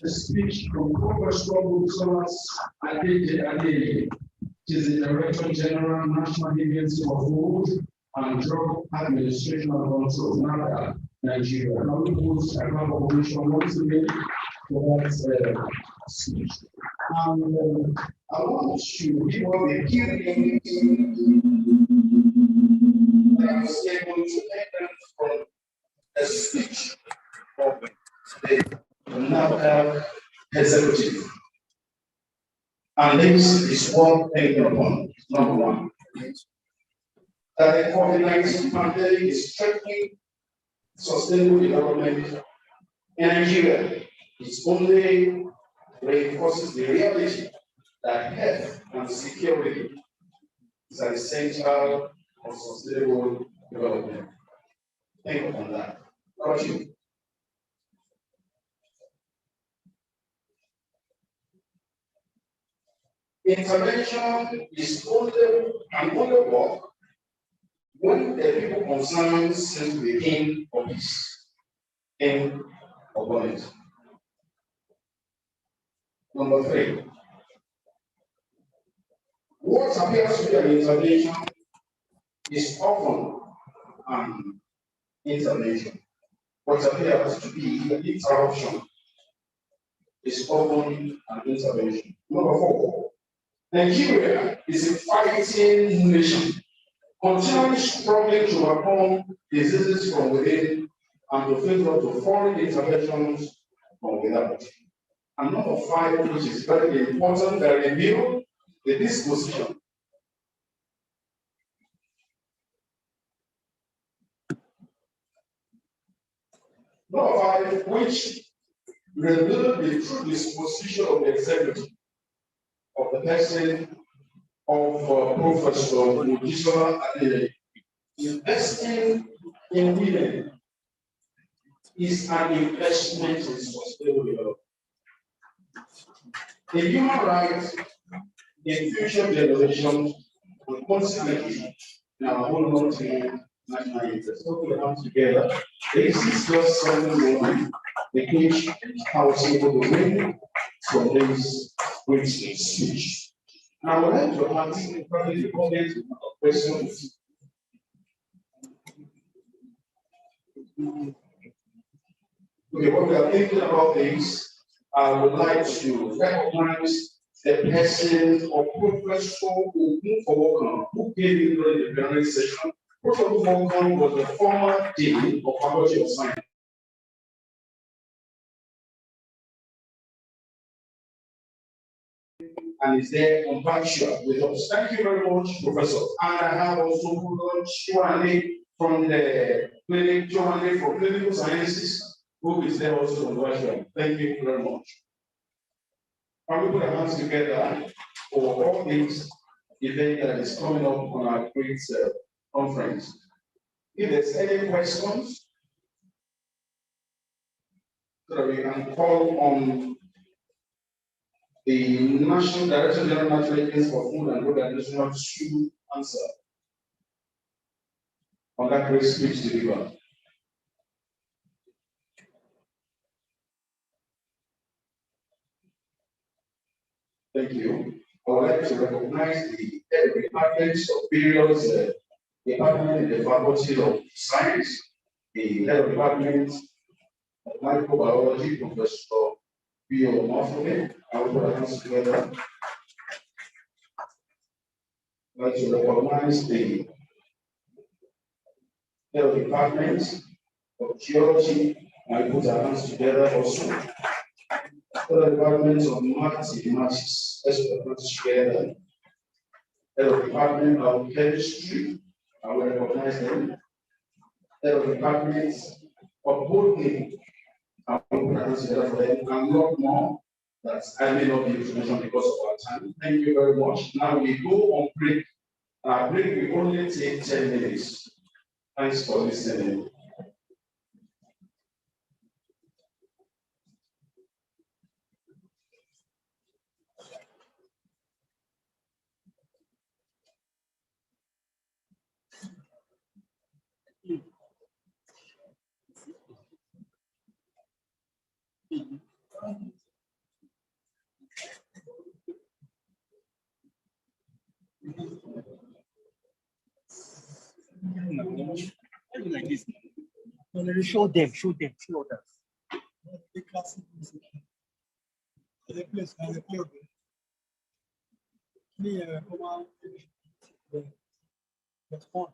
B: the speech from Professor Thomas Adeyeye. She is the Director General, National Agency for Food and Drug Administration and Control, NAFDAC, Nigeria. Now we put a round of applause once again for that speech. And I want to give us a key thing that I was able to take them from a speech of the NAFDAC executive. And this is what taken upon. Number one, that the COVID-19 pandemic is threatening sustainable development in Nigeria. It only reinforces the reality that health and security is at the center of sustainable development. Think on that. Got you. Intervention is only work when the people concerned seem to be in office in or government. Number 3, what appears to be an intervention is often an intervention. What appears to be an interruption is often an intervention. Number 4, Nigeria is a fighting nation, continually struggling to overcome diseases from within and to face up to foreign interventions from without. And number 5, which is very important, that reveal the disposition number 5, which reveal the true disposition of the executive of the person of Professor Mojisola Adele. Investing in women is an investment in sustainable development. The human rights in future generations will consequently now hold on to national interest. So we come together. This is just something moment the which house able to win from this great speech. Now I would like to ask probably the comments or questions. Okay, what we are thinking about is I would like to recognize the person or Professor Awolowo who gave me during the plenary session. Professor Awolowo was the former dean of Faculty of Science. And is there on virtual with us. Thank you very much, Professor. And I have also Chuane from the clinic, Chuane from Clinical Sciences, who is there also on virtual. Thank you very much. Can we put our hands together for all things event that is coming up on our great conference? If there's any questions, so that we can call on the National Director General National Agency for Food and Drug Administration to answer on that great speech delivered. Thank you. I would like to recognize the head departments of various departments in the Faculty of Science, the head of department of microbiology, Professor Bio Mafone. I will put our hands together. I'd like to recognize the head of department of geology. I put our hands together also. The department of mathematics, let's put our hands together. Head of department of chemistry, I will recognize them. Head of department of botany, I will put our hands together for them, and a lot more that I may not be able to mention because of our time. Thank you very much. Now we go on break. Our break will only take 10 minutes. Thanks for listening.
F: Like this. No, show them.
C: The classic music. The place and the play. Me, come on. That's fun.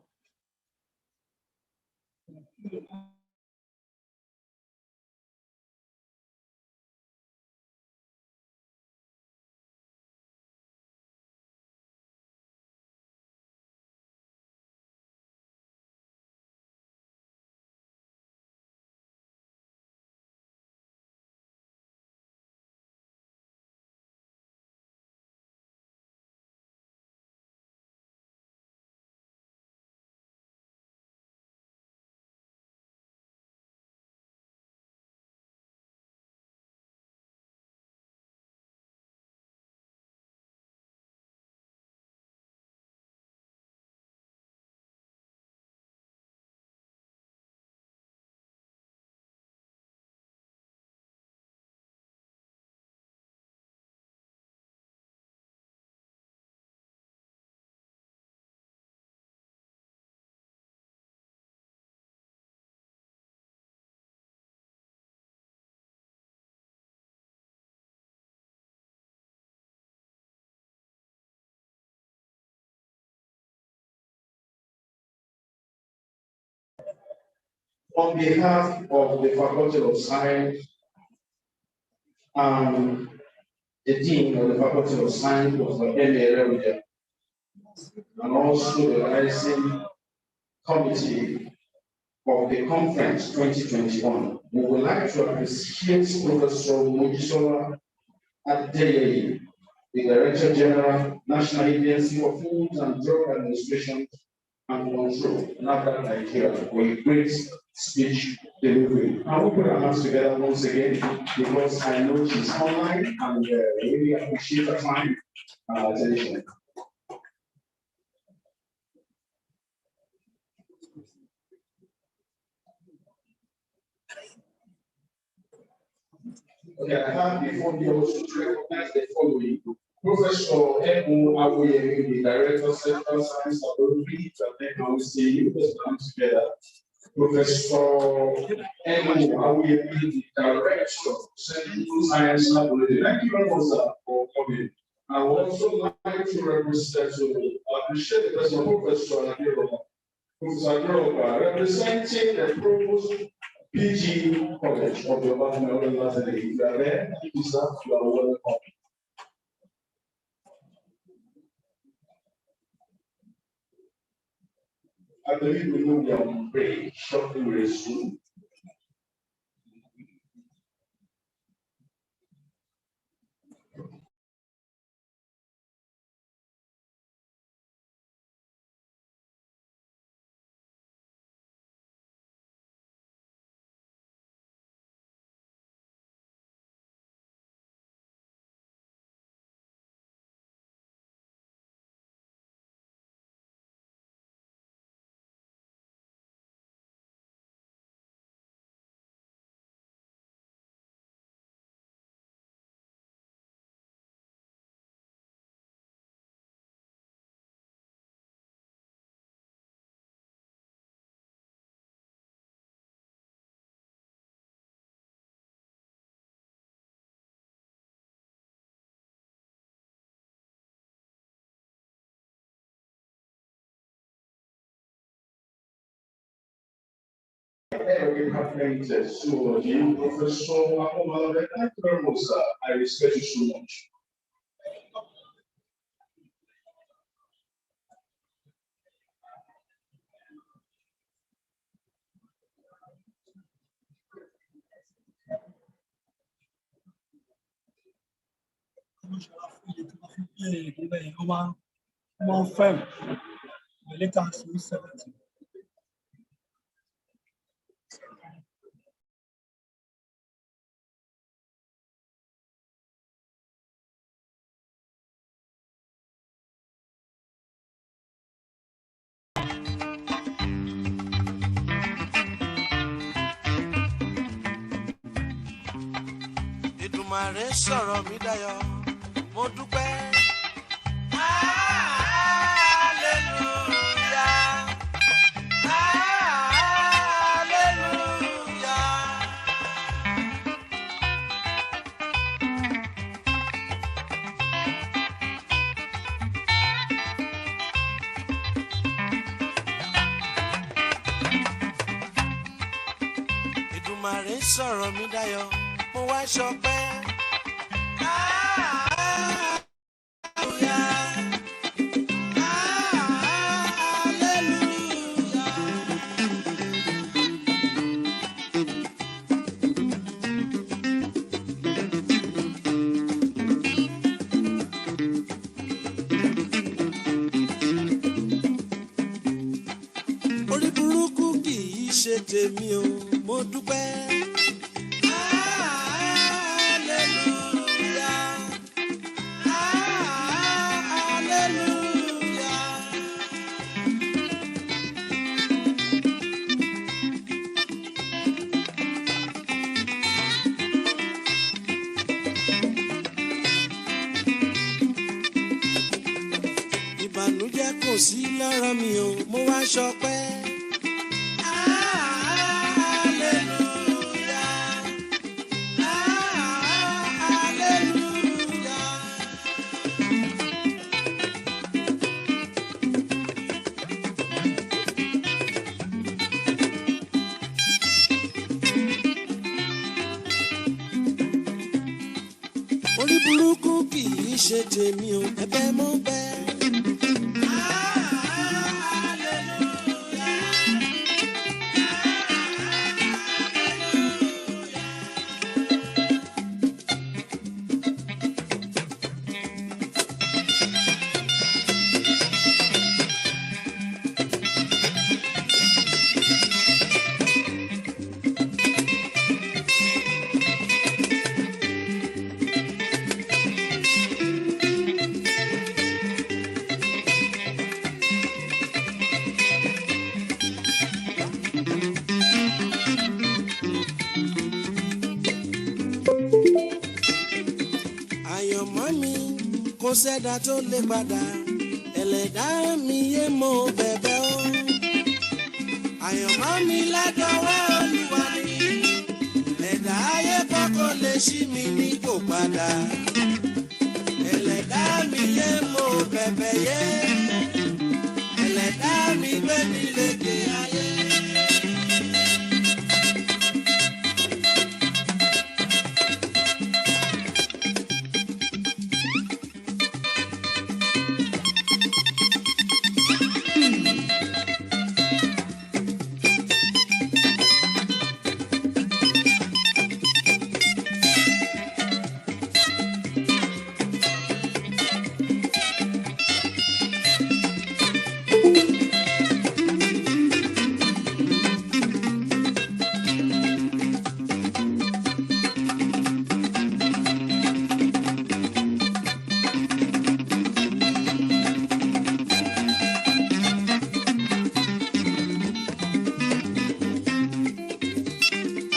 B: On behalf of the Faculty of Science and the Dean of the Faculty of Science, Dr. Emi, and also the organizing committee of the conference 2021, we would like to appreciate Professor Mojisola Adeyeye, the Director General, National Agency for Food and Drug Administration and Control, NAFDAC Nigeria, for a great speech delivery. I will put our hands together once again because I know she's online and really appreciate her time and attention. Okay, I have before me also to recognize the following. Professor Obafemi Awolowo, the Director of Central Science Laboratory, and then I will say you just come together. Professor Obafemi Awolowo, the Director of Central Science Laboratory. Thank you very much, sir, for coming. I would also like to represent, appreciate the person of Professor Adeyeye. Professor Adeyeye, representing the provost PG College of the Obafemi Awolowo today. If you are there, sir, you are welcome. I believe we will be on break shortly very soon. We have painted so you, Professor Awolowo, thank you very much, sir. I respect you so much.
G: Èdùmàrè sọ̀rọ̀ mi dayọ̀, mo dúpẹ́. Èdùmàrè sọ̀rọ̀ mi dayọ̀, mo wá ṣọpẹ́. Orí burúkú kì í ṣe tèmi o, mo dúpẹ́. Ìbànújẹ́ kò sí lára mi o, mo wá ṣọpẹ́. ṣe tèmi o ẹ̀bẹ̀ mo bẹ̀. Àyànmọ́ mi kò sẹ́dá tó lè padà ẹlẹ́dá mi yé mo bẹ̀bẹ̀ o. Àyànmọ́ mi ládọ́wọ́ Olúwa ni ẹ̀dá ayé kọ́kọ́ lè ṣí mi ní kò padà ẹlẹ́dá mi yé mo bẹ̀bẹ̀ yé ẹlẹ́dá mi gbé mi lékè ayé.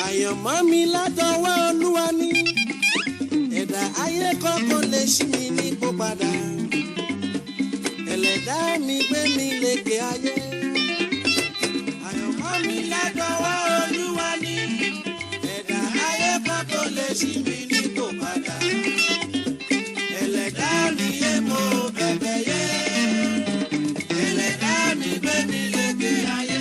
G: Àyànmọ́ mi ládọ́wọ́ Olúwa ni ẹ̀dá ayé kọ́kọ́ lè ṣí mi ní kó padà ẹlẹ́dá mi gbé mi lékè ayé. Àyànmọ́ mi ládọ́wọ́ Olúwa ni ẹ̀dá ayé kọ́kọ́ lè ṣí mi ní kó padà ẹlẹ́dá mi yé mo bẹ̀bẹ̀ yé ẹlẹ́dá mi gbé mi lékè ayé.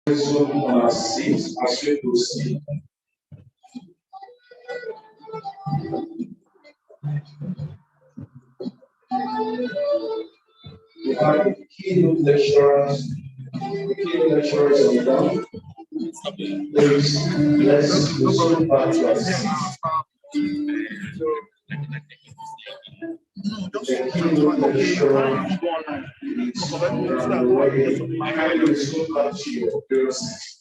B: resume on our seats as we proceed. We have keynote lecturers on down. Please, let's resume back to our seats. The keynote lecturer is on the way. Kindly resume back to your seats.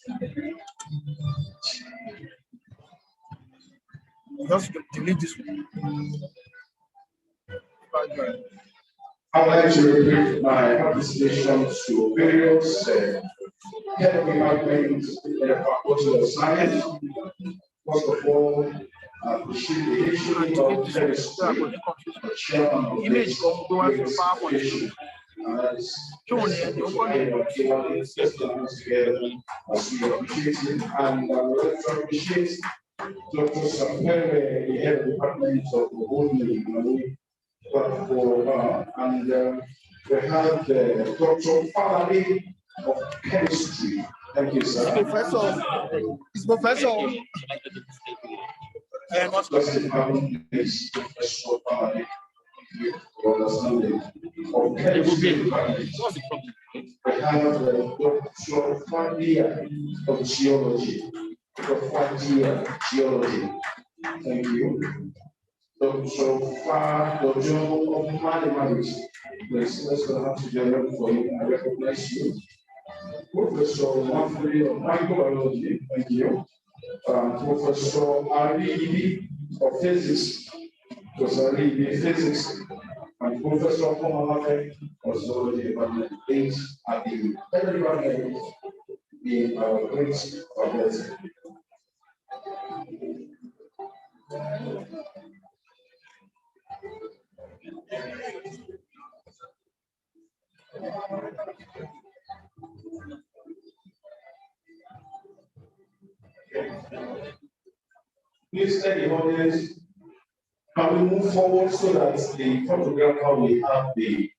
F: Just delete this one.
B: I'd like to repeat my participation to various head of departments in the Faculty of Science. First of all, I appreciate the history of chemistry, the chairman of this great institution. Together as we appreciate it, and I would like to appreciate Dr. Sapere, the head of department of Obafemi Awolowo, and we have Dr. Falabi of chemistry. Thank you, sir.
F: It's Professor.
B: Professor Falabi for understanding of chemistry.
F: What's the problem?
B: We have Dr. Fadia of geology. Dr. Fadia, geology. Thank you. Dr. Fadojo of mathematics. Please, let's go have to generate for you. I recognize you. Professor Manfredi of microbiology. Thank you. Professor Ari of physics. Professor Ari physics. And Professor Komalafe of zoology department. These are the everybody in our great faculty. Please tell the audience, can we move forward so that the photographer will have the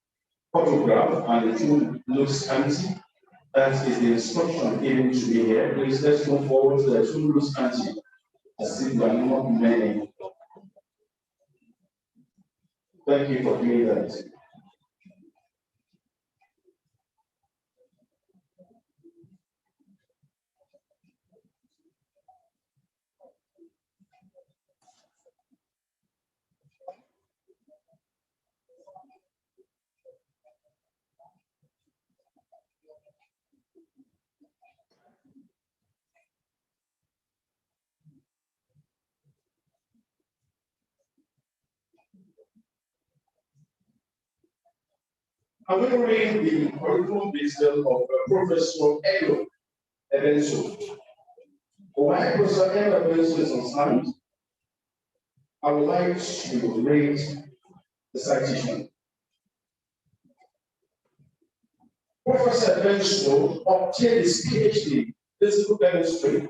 B: photograph and the two looks empty? That is the instruction given to me here. Please let's move forward so that the two looks empty. I see there are not many. Thank you for doing that. I'm going to read the curriculum wisdom of Professor Elo Ebenso. While Professor Elo Ebenso is on stand, I would like to read the citation. Professor Ebenso obtained his PhD in physical chemistry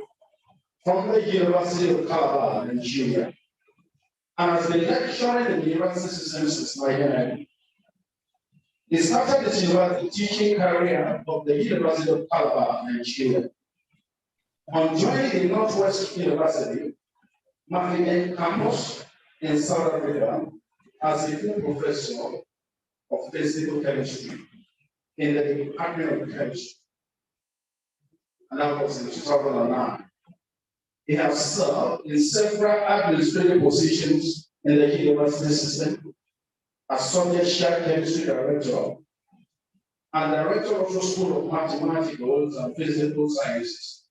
B: from the University of Calabar, Nigeria, and has been lecturing in the university system since 1990. He started his university teaching career of the University of Calabar, Nigeria. On joining the Northwest University, Mafingen campus in South Africa, as a full professor of physical chemistry in the Department of Chemistry. And that was in 2009. He has served in several administrative positions in the university system as subject chair chemistry director and director of the School of Mathematical and Physical Sciences.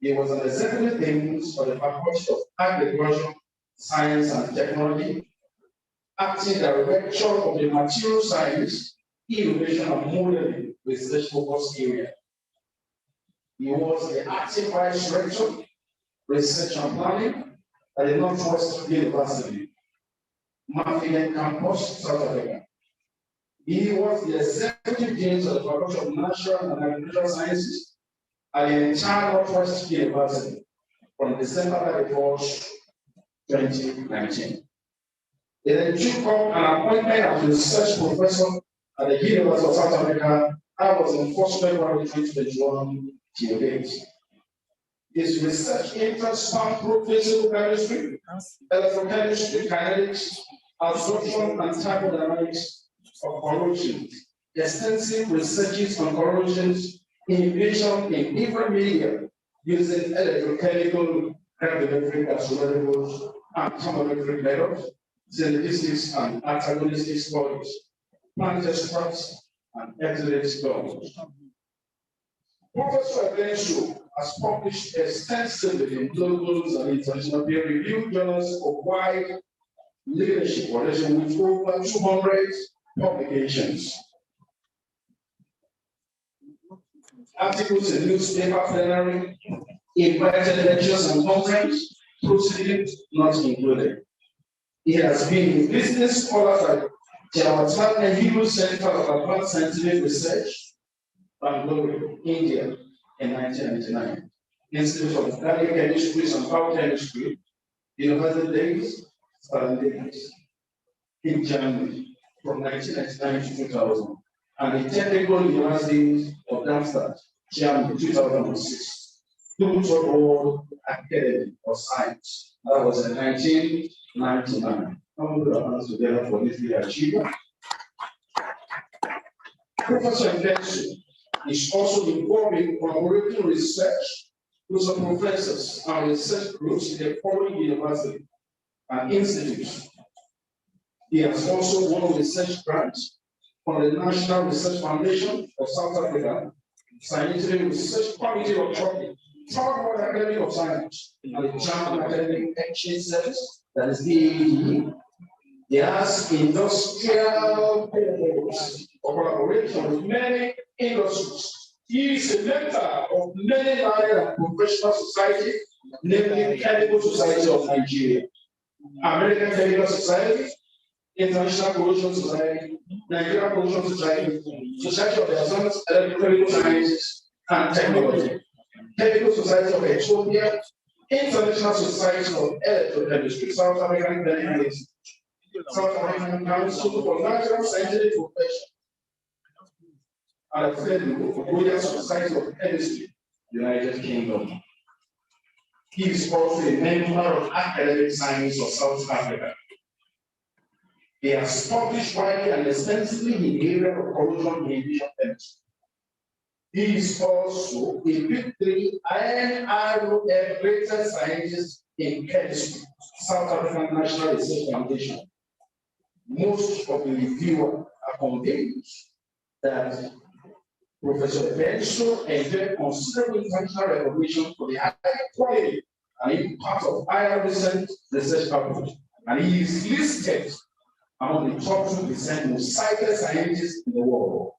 B: He was an executive dean for the Faculty of Agriculture, Science and Technology, acting director of the Material Science, Innovation and Modeling Research Focus Area. He was the acting vice rector, Research and Planning at the Northwest University, Mafingen Campus, South Africa. He was the executive dean of the Faculty of Natural and Agricultural Sciences at the entire Northwest University from December 31st, 2019. He then took up an appointment as a research professor at the University of South Africa. That was on 1st February 2021 till date. His research interests span physical chemistry, electrochemistry, kinetics, absorption and thermodynamics of corrosion. Extensive researches on corrosions, innovation in different media using electrochemical, gravimetric, astrometric, and thermometric methods, synergistic and antagonistic studies, plant extracts, and X-ray studies. Professor Awolowo has published extensively in global and international peer-reviewed journals of wide leadership relation with over 200 publications. Articles in newspaper, plenary, invited lectures and conference proceedings not included. He has been a business scholar at the Jawahirlal Nehru Center of Advanced Scientific Research, Bangalore, India, in 1999. Institute of Organic Chemistry and Biochemistry, University Days, in Germany from 1999 to 2000, and the Technical University of Darmstadt, Germany, 2006. Total World Academy of Science. That was in 1999. How many of us together for this achievement? Professor Awolowo is also involved in collaborating research with some professors and research groups in the foreign university and institutes. He has also won research grants from the National Research Foundation of South Africa, Scientific Research Committee of Turkey, World Academy of Science, and the German Academic Exchange Service, that is DAED. He has industrial collaboration with many industries. He is a member of many line and professional societies, namely Chemical Society of Nigeria, American Chemical Society, International Corrosion Society, Nigerian Corrosion Society, Society of the Advanced Electrical Sciences and Technology, Chemical Society of Ethiopia, International Society of Electrochemistry, South African Chemical Institute, South African Council for Natural Scientific Profession, and the Royal Society of Chemistry, United Kingdom. He is also a member of Academic Science of South Africa. He has published widely and extensively in the area of corrosion inhibition chemistry. He is also a Big 3 NRF rated scientist in chemistry, South African National Research Foundation. Most of the reviewers are convinced that Professor Awolowo enjoyed considerable international recognition for the high quality and impact of higher recent research output, and he is listed among the top 2% most cited scientists in the world.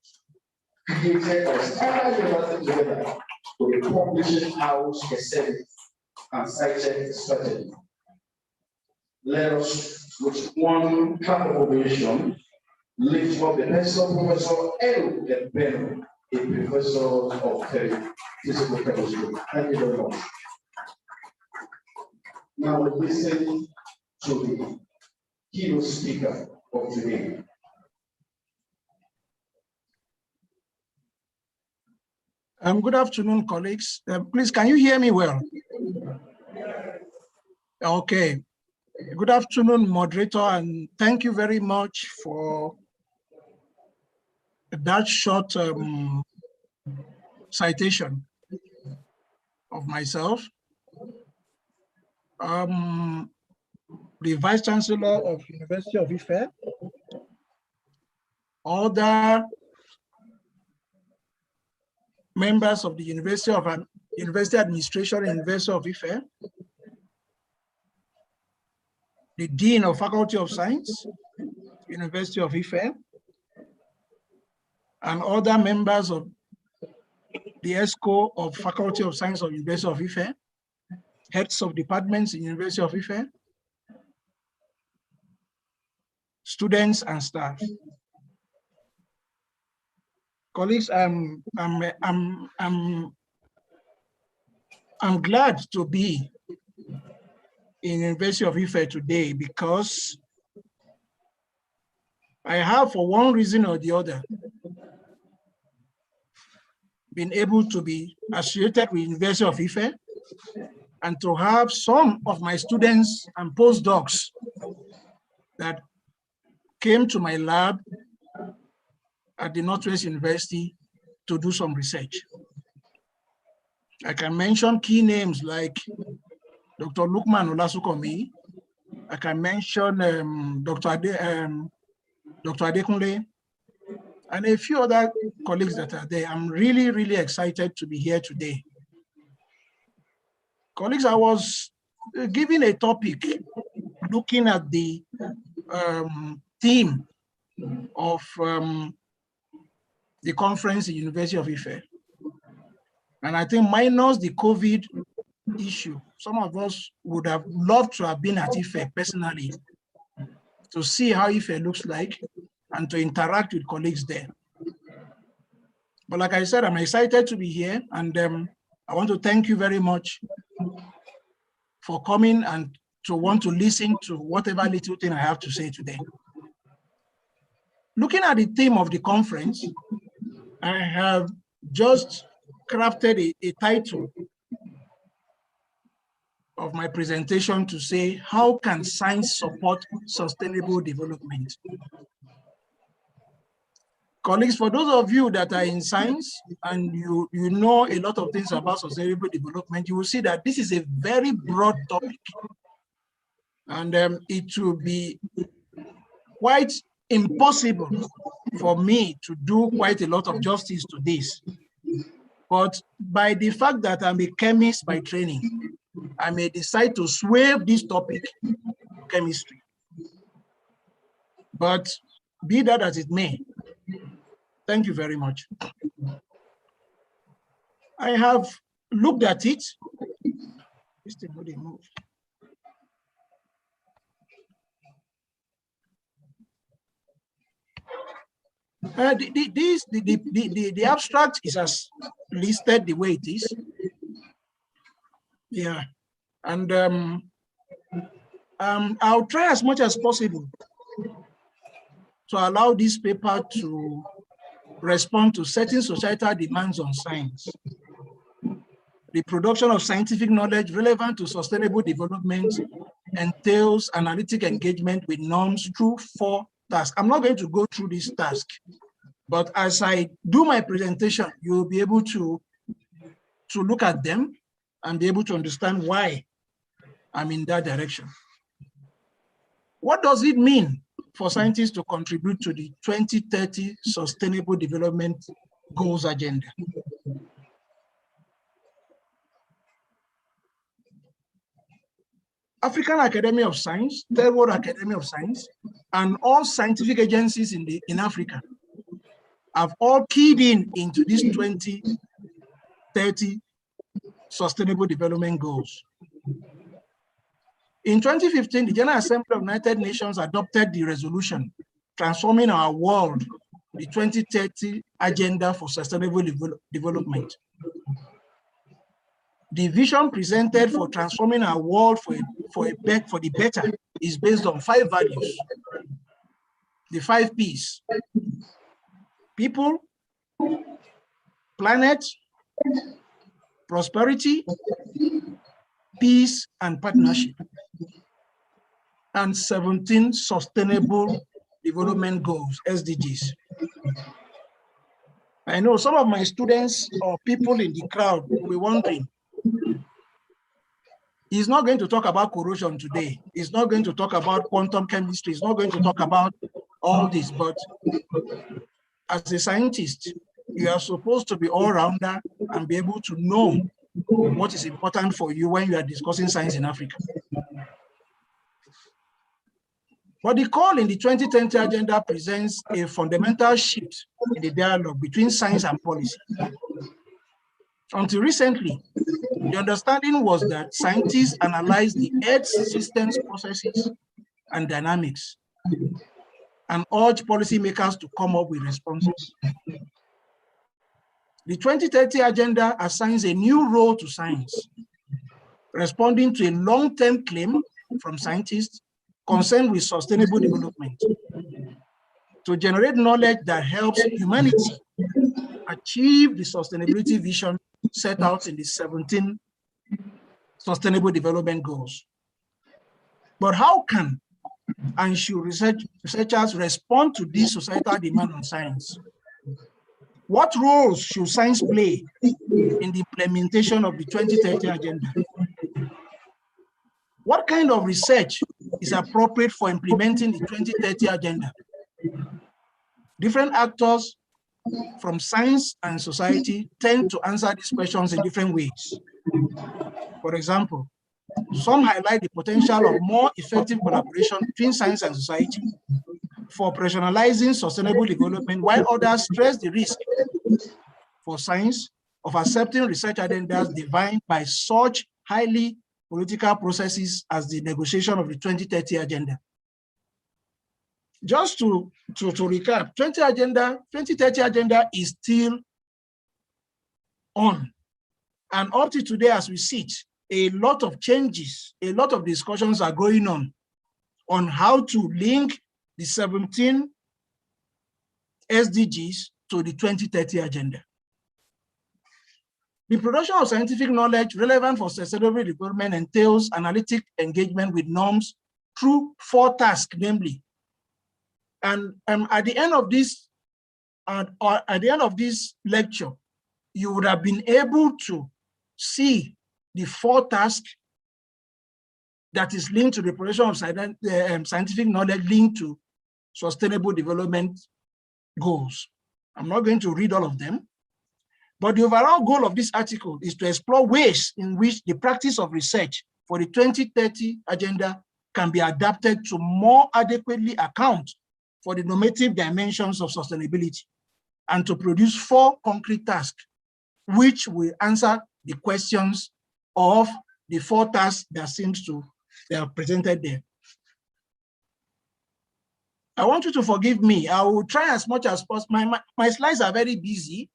B: Created by Standard University together with a publishing house executive and cited strategy. Let us, with one clap of ovation, lift up the next Professor Ile-Ife, a professor of physical chemistry. Thank you very much. Now we listen to the keynote speaker of today.
H: Good afternoon, colleagues. Please, can you hear me well? Okay. Good afternoon, moderator, and thank you very much for that short citation of myself. The Vice Chancellor of University of Ife, other members of the University Administration, University of Ife, the Dean of Faculty of Science, University of Ife, and other members of the ESCO of Faculty of Science of University of Ife, heads of departments in University of Ife, students and staff. Colleagues, I'm glad to be in University of Ife today because I have, for one reason or the other, been able to be associated with University of Ife and to have some of my students and postdocs that came to my lab at the Northwest University to do some research. I can mention key names like Dr. Lukman Olasukomi. I can mention Dr. Adekunle and a few other colleagues that are there. I'm really, really excited to be here today. Colleagues, I was given a topic looking at the theme of the conference in University of Ife. And I think minus the COVID issue, some of us would have loved to have been at Ife personally to see how Ife looks like and to interact with colleagues there. But like I said, I'm excited to be here, and I want to thank you very much for coming and to want to listen to whatever little thing I have to say today. Looking at the theme of the conference, I have just crafted a title of my presentation to say, how can science support sustainable development? Colleagues, for those of you that are in science and you know a lot of things about sustainable development, you will see that this is a very broad topic. And it will be quite impossible for me to do quite a lot of justice to this. But by the fact that I'm a chemist by training, I may decide to swerve this topic, chemistry. But be that as it may, thank you very much. I have looked at it. The abstract is as listed the way it is. Yeah, and I'll try as much as possible to allow this paper to respond to certain societal demands on science. The production of scientific knowledge relevant to sustainable development entails analytic engagement with norms through 4 tasks. I'm not going to go through this task, but as I do my presentation, you'll be able to look at them and be able to understand why I'm in that direction. What does it mean for scientists to contribute to the 2030 Sustainable Development Goals agenda? African Academy of Science, Third World Academy of Science, and all scientific agencies in Africa have all keyed into these 2030 Sustainable Development Goals. In 2015, the General Assembly of the United Nations adopted the resolution transforming our world, the 2030 Agenda for Sustainable Development. The vision presented for transforming our world for the better is based on 5 values. The 5 P's: people, planet, prosperity, peace, and partnership, and 17 Sustainable Development Goals, SDGs. I know some of my students or people in the crowd will be wondering, he's not going to talk about corrosion today. He's not going to talk about quantum chemistry. He's not going to talk about all this, but as a scientist, you are supposed to be all-rounder and be able to know what is important for you when you are discussing science in Africa. But the call in the 2030 Agenda presents a fundamental shift in the dialogue between science and policy. Until recently, the understanding was that scientists analyze the Earth's systems, processes, and dynamics, and urge policymakers to come up with responses. The 2030 Agenda assigns a new role to science, responding to a long-term claim from scientists concerned with sustainable development, to generate knowledge that helps humanity achieve the sustainability vision set out in the 17 Sustainable Development Goals. But how can and should researchers respond to this societal demand on science? What roles should science play in the implementation of the 2030 agenda? What kind of research is appropriate for implementing the 2030 agenda? Different actors from science and society tend to answer these questions in different ways. For example, some highlight the potential of more effective collaboration between science and society for operationalizing sustainable development, while others stress the risk for science of accepting research agendas defined by such highly political processes as the negotiation of the 2030 agenda. Just to recap, 2030 agenda is still on. And up to today, as we sit, a lot of changes, a lot of discussions are going on how to link the 17 SDGs to the 2030 agenda. The production of scientific knowledge relevant for sustainable development entails analytic engagement with norms through 4 tasks, namely. And at the end of this lecture, you would have been able to see the 4 tasks that is linked to the production of scientific knowledge linked to sustainable development goals. I'm not going to read all of them, but the overall goal of this article is to explore ways in which the practice of research for the 2030 agenda can be adapted to more adequately account for the normative dimensions of sustainability, and to produce 4 concrete tasks, which will answer the questions of the 4 tasks that they are presented there. I want you to forgive me. I will try as much as possible. My slides are very busy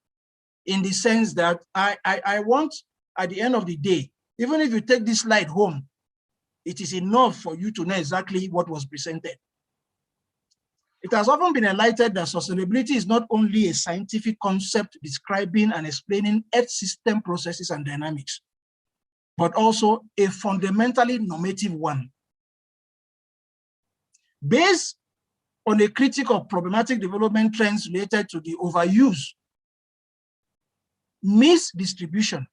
H: in the sense that I want, at the end of the day, even if you take this slide home, it is enough for you to know exactly what was presented. It has often been highlighted that sustainability is not only a scientific concept describing and explaining Earth system processes and dynamics, but also a fundamentally normative one. Based on a critique of problematic development trends related to the overuse, misdistribution,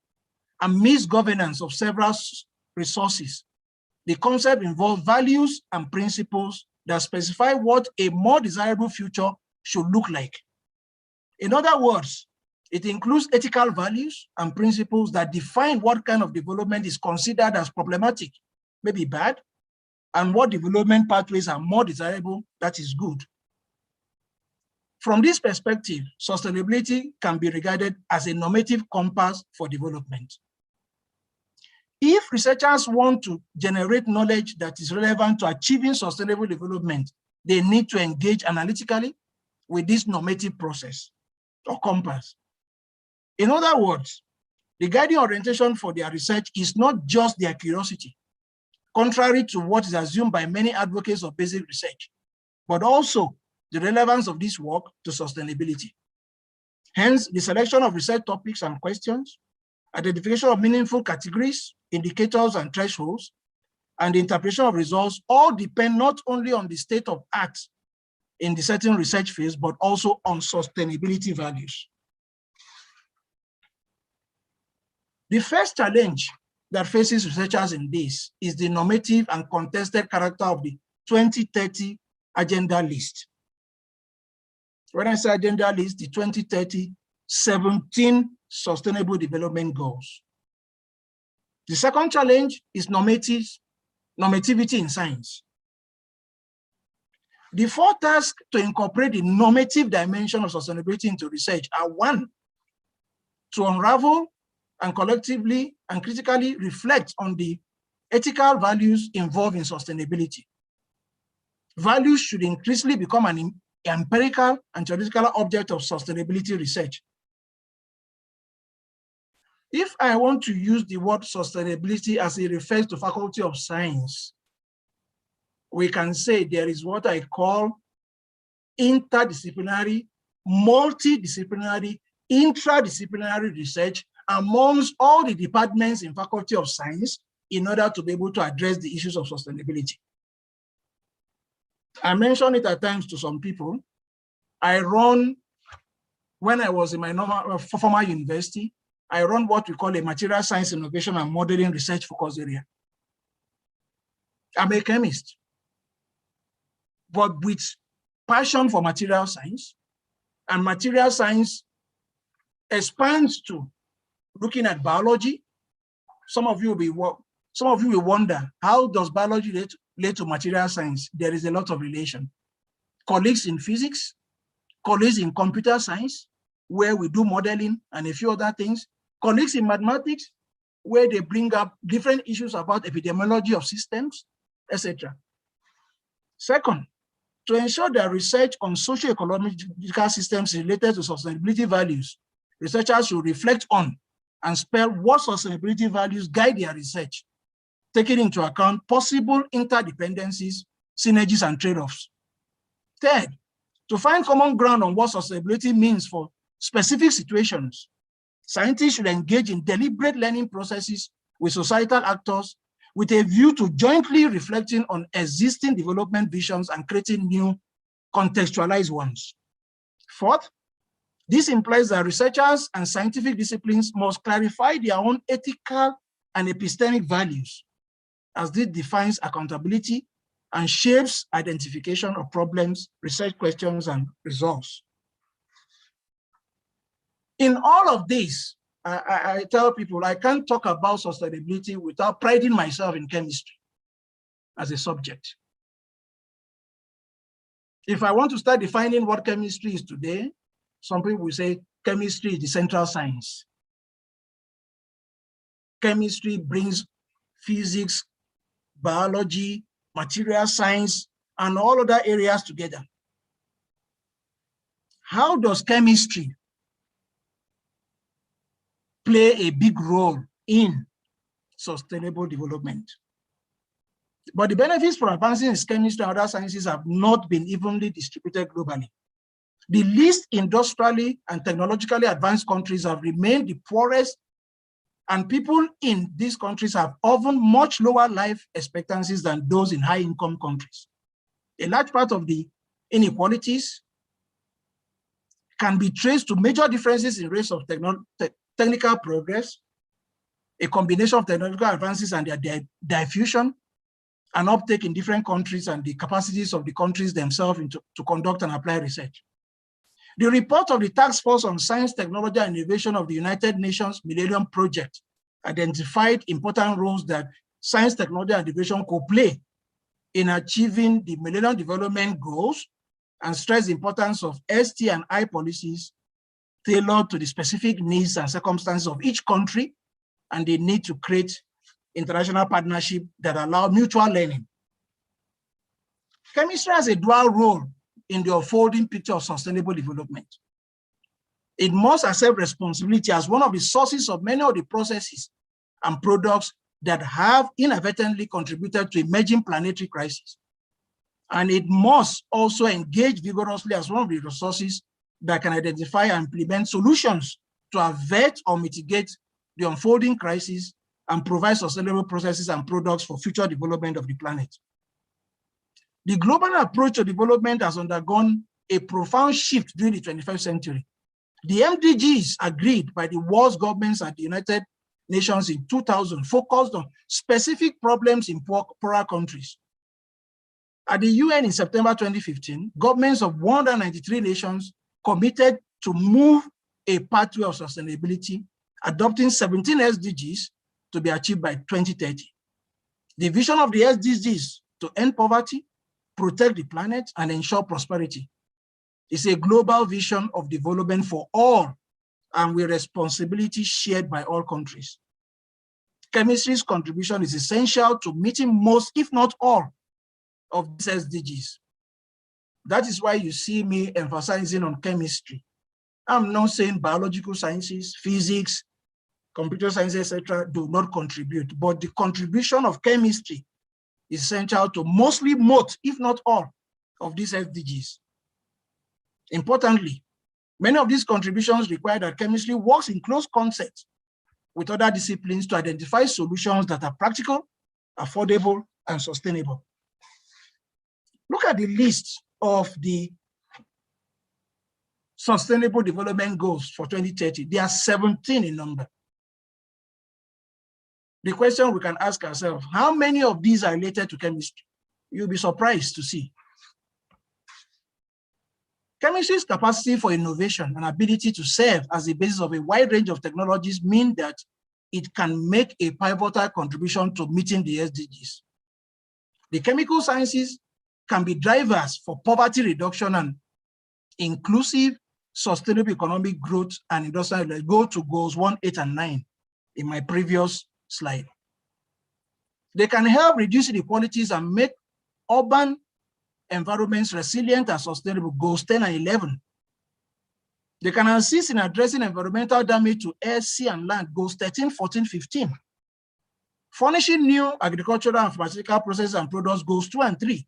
H: and misgovernance of several resources, the concept involves values and principles that specify what a more desirable future should look like. In other words, it includes ethical values and principles that define what kind of development is considered as problematic, maybe bad, and what development pathways are more desirable, that is good. From this perspective, sustainability can be regarded as a normative compass for development. If researchers want to generate knowledge that is relevant to achieving sustainable development, they need to engage analytically with this normative process or compass. In other words, the guiding orientation for their research is not just their curiosity, contrary to what is assumed by many advocates of basic research, but also the relevance of this work to sustainability. Hence, the selection of research topics and questions, identification of meaningful categories, indicators and thresholds, and the interpretation of results all depend not only on the state of art in the certain research phase, but also on sustainability values. The first challenge that faces researchers in this is the normative and contested character of the 2030 agenda list. When I say agenda list, the 2030 17 Sustainable Development Goals. The second challenge is normativity in science. The 4 tasks to incorporate the normative dimension of sustainability into research are: 1, to unravel and collectively and critically reflect on the ethical values involved in sustainability. Values should increasingly become an empirical and theoretical object of sustainability research. If I want to use the word sustainability as it refers to faculty of science, we can say there is what I call interdisciplinary, multidisciplinary, intradisciplinary research amongst all the departments in Faculty of Science in order to be able to address the issues of sustainability. I mentioned it at times to some people. I run, when I was in my former university, I run what we call a material science innovation and modeling research focus area. I'm a chemist, but with passion for material science, and material science expands to looking at biology. Some of you will wonder, how does biology relate to material science? There is a lot of relation. Colleagues in physics, colleagues in computer science, where we do modeling and a few other things, colleagues in mathematics, where they bring up different issues about epidemiology of systems, etc. Second, to ensure that research on socio-ecological systems related to sustainability values, researchers should reflect on and spell what sustainability values guide their research, taking into account possible interdependencies, synergies, and trade-offs. Third, to find common ground on what sustainability means for specific situations, scientists should engage in deliberate learning processes with societal actors with a view to jointly reflecting on existing development visions and creating new contextualized ones. Fourth, this implies that researchers and scientific disciplines must clarify their own ethical and epistemic values, as this defines accountability and shapes identification of problems, research questions, and results. In all of this, I tell people I can't talk about sustainability without priding myself in chemistry as a subject. If I want to start defining what chemistry is today, some people will say chemistry is the central science. Chemistry brings physics, biology, material science, and all other areas together. How does chemistry play a big role in sustainable development? But the benefits for advancing in chemistry and other sciences have not been evenly distributed globally. The least industrially and technologically advanced countries have remained the poorest, and people in these countries have often much lower life expectancies than those in high-income countries. A large part of the inequalities can be traced to major differences in rates of technical progress, a combination of technological advances and their diffusion and uptake in different countries, and the capacities of the countries themselves to conduct and apply research. The report of the Task Force on Science, Technology, and Innovation of the United Nations Millennium Project identified important roles that science, technology, and innovation could play in achieving the Millennium Development Goals, and stressed the importance of ST and I policies tailored to the specific needs and circumstances of each country, and the need to create international partnerships that allow mutual learning. Chemistry has a dual role in the unfolding picture of sustainable development. It must accept responsibility as one of the sources of many of the processes and products that have inadvertently contributed to emerging planetary crises. And it must also engage vigorously as one of the resources that can identify and implement solutions to avert or mitigate the unfolding crisis and provide sustainable processes and products for future development of the planet. The global approach to development has undergone a profound shift during the 21st century. The MDGs agreed by the world's governments at the United Nations in 2000 focused on specific problems in poorer countries. At the UN in September 2015, governments of 193 nations committed to move a pathway of sustainability, adopting 17 SDGs to be achieved by 2030. The vision of the SDGs to end poverty, protect the planet, and ensure prosperity is a global vision of development for all, and with responsibility shared by all countries. Chemistry's contribution is essential to meeting most, if not all, of these SDGs. That is why you see me emphasizing on chemistry. I'm not saying biological sciences, physics, computer science, etc., do not contribute, but the contribution of chemistry is essential to mostly most, if not all, of these SDGs. Importantly, Many of these contributions require that chemistry works in close concert with other disciplines to identify solutions that are practical, affordable, and sustainable. Look at the list of the Sustainable Development Goals for 2030. There are 17 in number. The question we can ask ourselves, how many of these are related to chemistry? You'll be surprised to see. Chemistry's capacity for innovation and ability to serve as the basis of a wide range of technologies mean that it can make a pivotal contribution to meeting the SDGs. The chemical sciences can be drivers for poverty reduction and inclusive, sustainable economic growth and industrial. Go to goals 1, 8, and 9 in my previous slide. They can help reduce inequalities and make urban environments resilient and sustainable, goals 10 and 11. They can assist in addressing environmental damage to air, sea, and land, goals 13, 14, 15. Furnishing new agricultural and pharmaceutical processes and products, goals 2 and 3.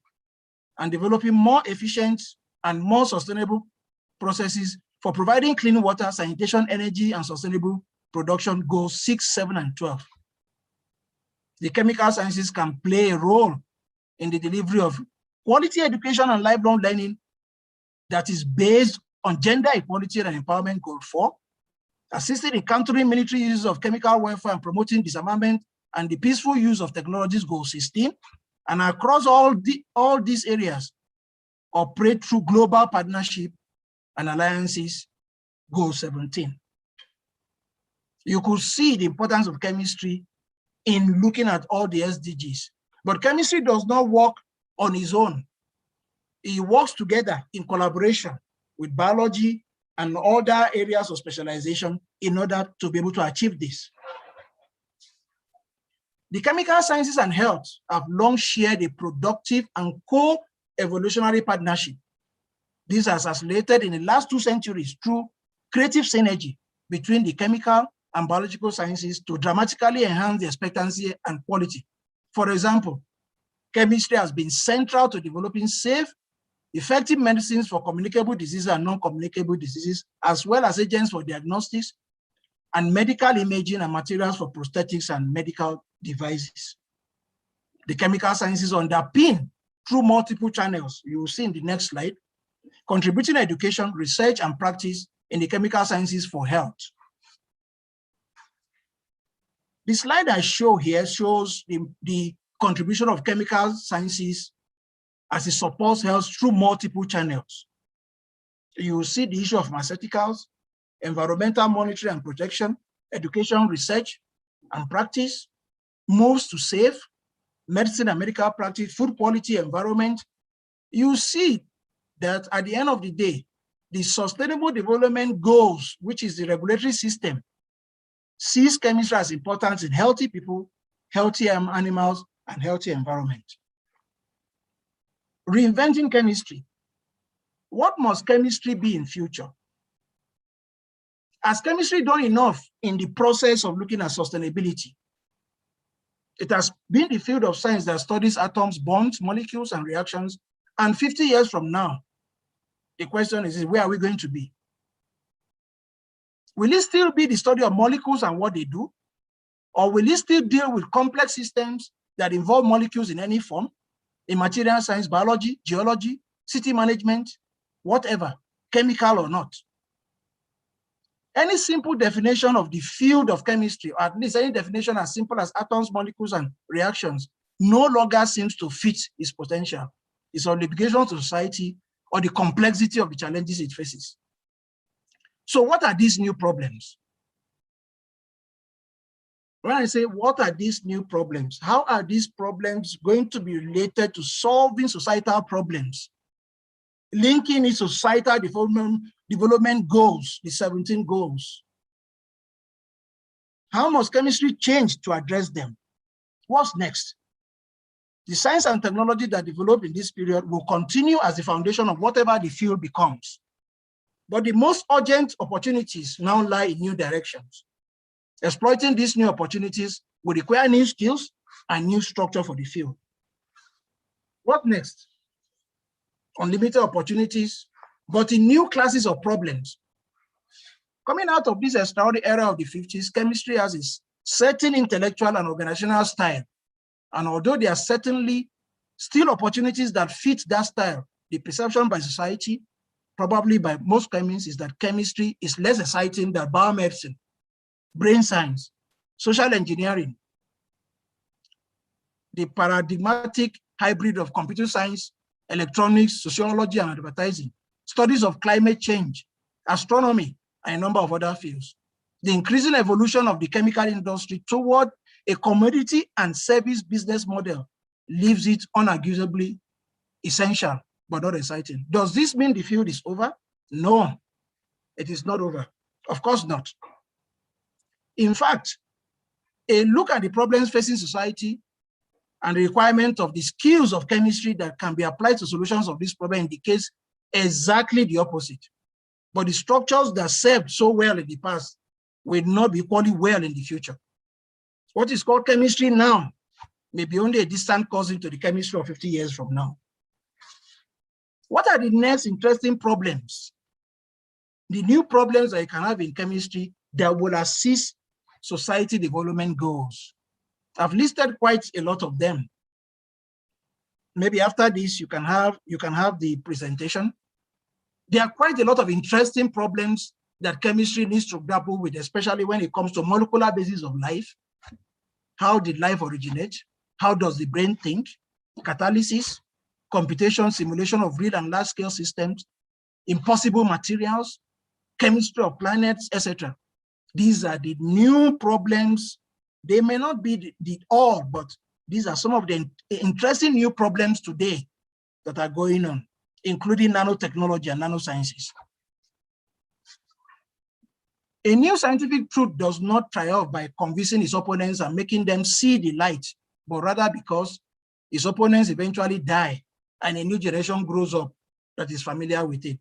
H: And developing more efficient and more sustainable processes for providing clean water, sanitation, energy, and sustainable production, goals 6, 7, and 12. The chemical sciences can play a role in the delivery of quality education and lifelong learning that is based on gender equality and empowerment, goal 4, assisting in countering military use of chemical warfare and promoting disarmament and the peaceful use of technologies, goal 16, and across all these areas, operate through global partnership and alliances, goal 17. You could see the importance of chemistry in looking at all the SDGs, but chemistry does not work on its own. It works together in collaboration with biology and other areas of specialization in order to be able to achieve this. The chemical sciences and health have long shared a productive and co-evolutionary partnership. This has accelerated in the last 2 centuries through creative synergy between the chemical and biological sciences to dramatically enhance the expectancy and quality. For example, chemistry has been central to developing safe, effective medicines for communicable diseases and non-communicable diseases, as well as agents for diagnostics and medical imaging and materials for prosthetics and medical devices. The chemical sciences underpin through multiple channels, you will see in the next slide, contributing education, research, and practice in the chemical sciences for health. The slide I show here shows the contribution of chemical sciences as it supports health through multiple channels. You will see the issue of pharmaceuticals, environmental monitoring and protection, education, research, and practice, moves to safe, medicine and medical practice, food quality, environment. You see that at the end of the day, the Sustainable Development Goals, which is the regulatory system, sees chemistry as important in healthy people, healthy animals, and healthy environment. Reinventing chemistry. What must chemistry be in future? Has chemistry done enough in the process of looking at sustainability? It has been the field of science that studies atoms, bonds, molecules, and reactions. And 50 years from now, the question is, where are we going to be? Will it still be the study of molecules and what they do? Or will it still deal with complex systems that involve molecules in any form, in material science, biology, geology, city management, whatever, chemical or not? Any simple definition of the field of chemistry, or at least any definition as simple as atoms, molecules, and reactions, no longer seems to fit its potential, its obligation to society, or the complexity of the challenges it faces. So what are these new problems? When I say, what are these new problems? How are these problems going to be related to solving societal problems? Linking its societal development goals, the 17 goals. How must chemistry change to address them? What's next? The science and technology that develop in this period will continue as the foundation of whatever the field becomes. But the most urgent opportunities now lie in new directions. Exploiting these new opportunities will require new skills and new structure for the field. What next? Unlimited opportunities, but in new classes of problems Coming out of this extraordinary era of the 50s, chemistry has its certain intellectual and organizational style. And although there are certainly still opportunities that fit that style, the perception by society, probably by most chemists, is that chemistry is less exciting than biomedicine, brain science, social engineering, the paradigmatic hybrid of computer science, electronics, sociology, and advertising, studies of climate change, astronomy, and a number of other fields. The increasing evolution of the chemical industry toward a commodity and service business model leaves it unarguably essential, but not exciting. Does this mean the field is over? No, it is not over. Of course not. In fact, a look at the problems facing society and the requirement of the skills of chemistry that can be applied to solutions of this problem indicates exactly the opposite. But the structures that served so well in the past will not be equally well in the future. What is called chemistry now may be only a distant cousin to the chemistry of 50 years from now. What are the next interesting problems? The new problems that you can have in chemistry that will assist society development goals. I've listed quite a lot of them. Maybe after this, you can have the presentation. There are quite a lot of interesting problems that chemistry needs to grapple with, especially when it comes to molecular basis of life. How did life originate? How does the brain think? Catalysis, computation, simulation of real and large-scale systems, impossible materials, chemistry of planets, etc. These are the new problems. They may not be the all, but these are some of the interesting new problems today that are going on, including nanotechnology and nanosciences. A new scientific truth does not triumph by convincing its opponents and making them see the light, but rather because its opponents eventually die and a new generation grows up that is familiar with it.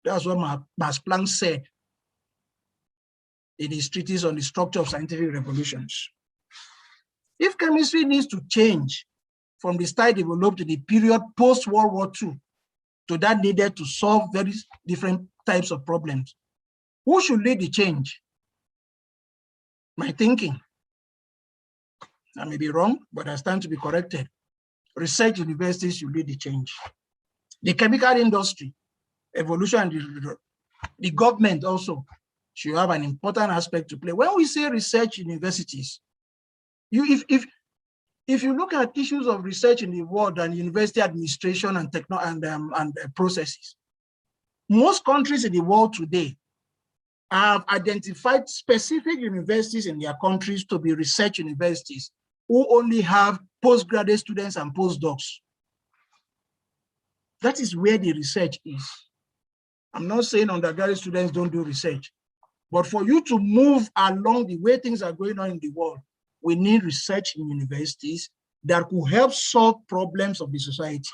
H: That's what Max Planck said in his treatise on the structure of scientific revolutions. If chemistry needs to change from the style developed in the period post-World War II to that needed to solve very different types of problems, who should lead the change? My thinking, I may be wrong, but I stand to be corrected. Research universities should lead the change. The chemical industry, evolution, and the government also should have an important aspect to play. When we say research universities, if you look at issues of research in the world and university administration and processes, most countries in the world today have identified specific universities in their countries to be research universities who only have postgraduate students and postdocs. That is where the research is. I'm not saying undergraduate students don't do research, but for you to move along the way things are going on in the world, we need research in universities that could help solve problems of the society.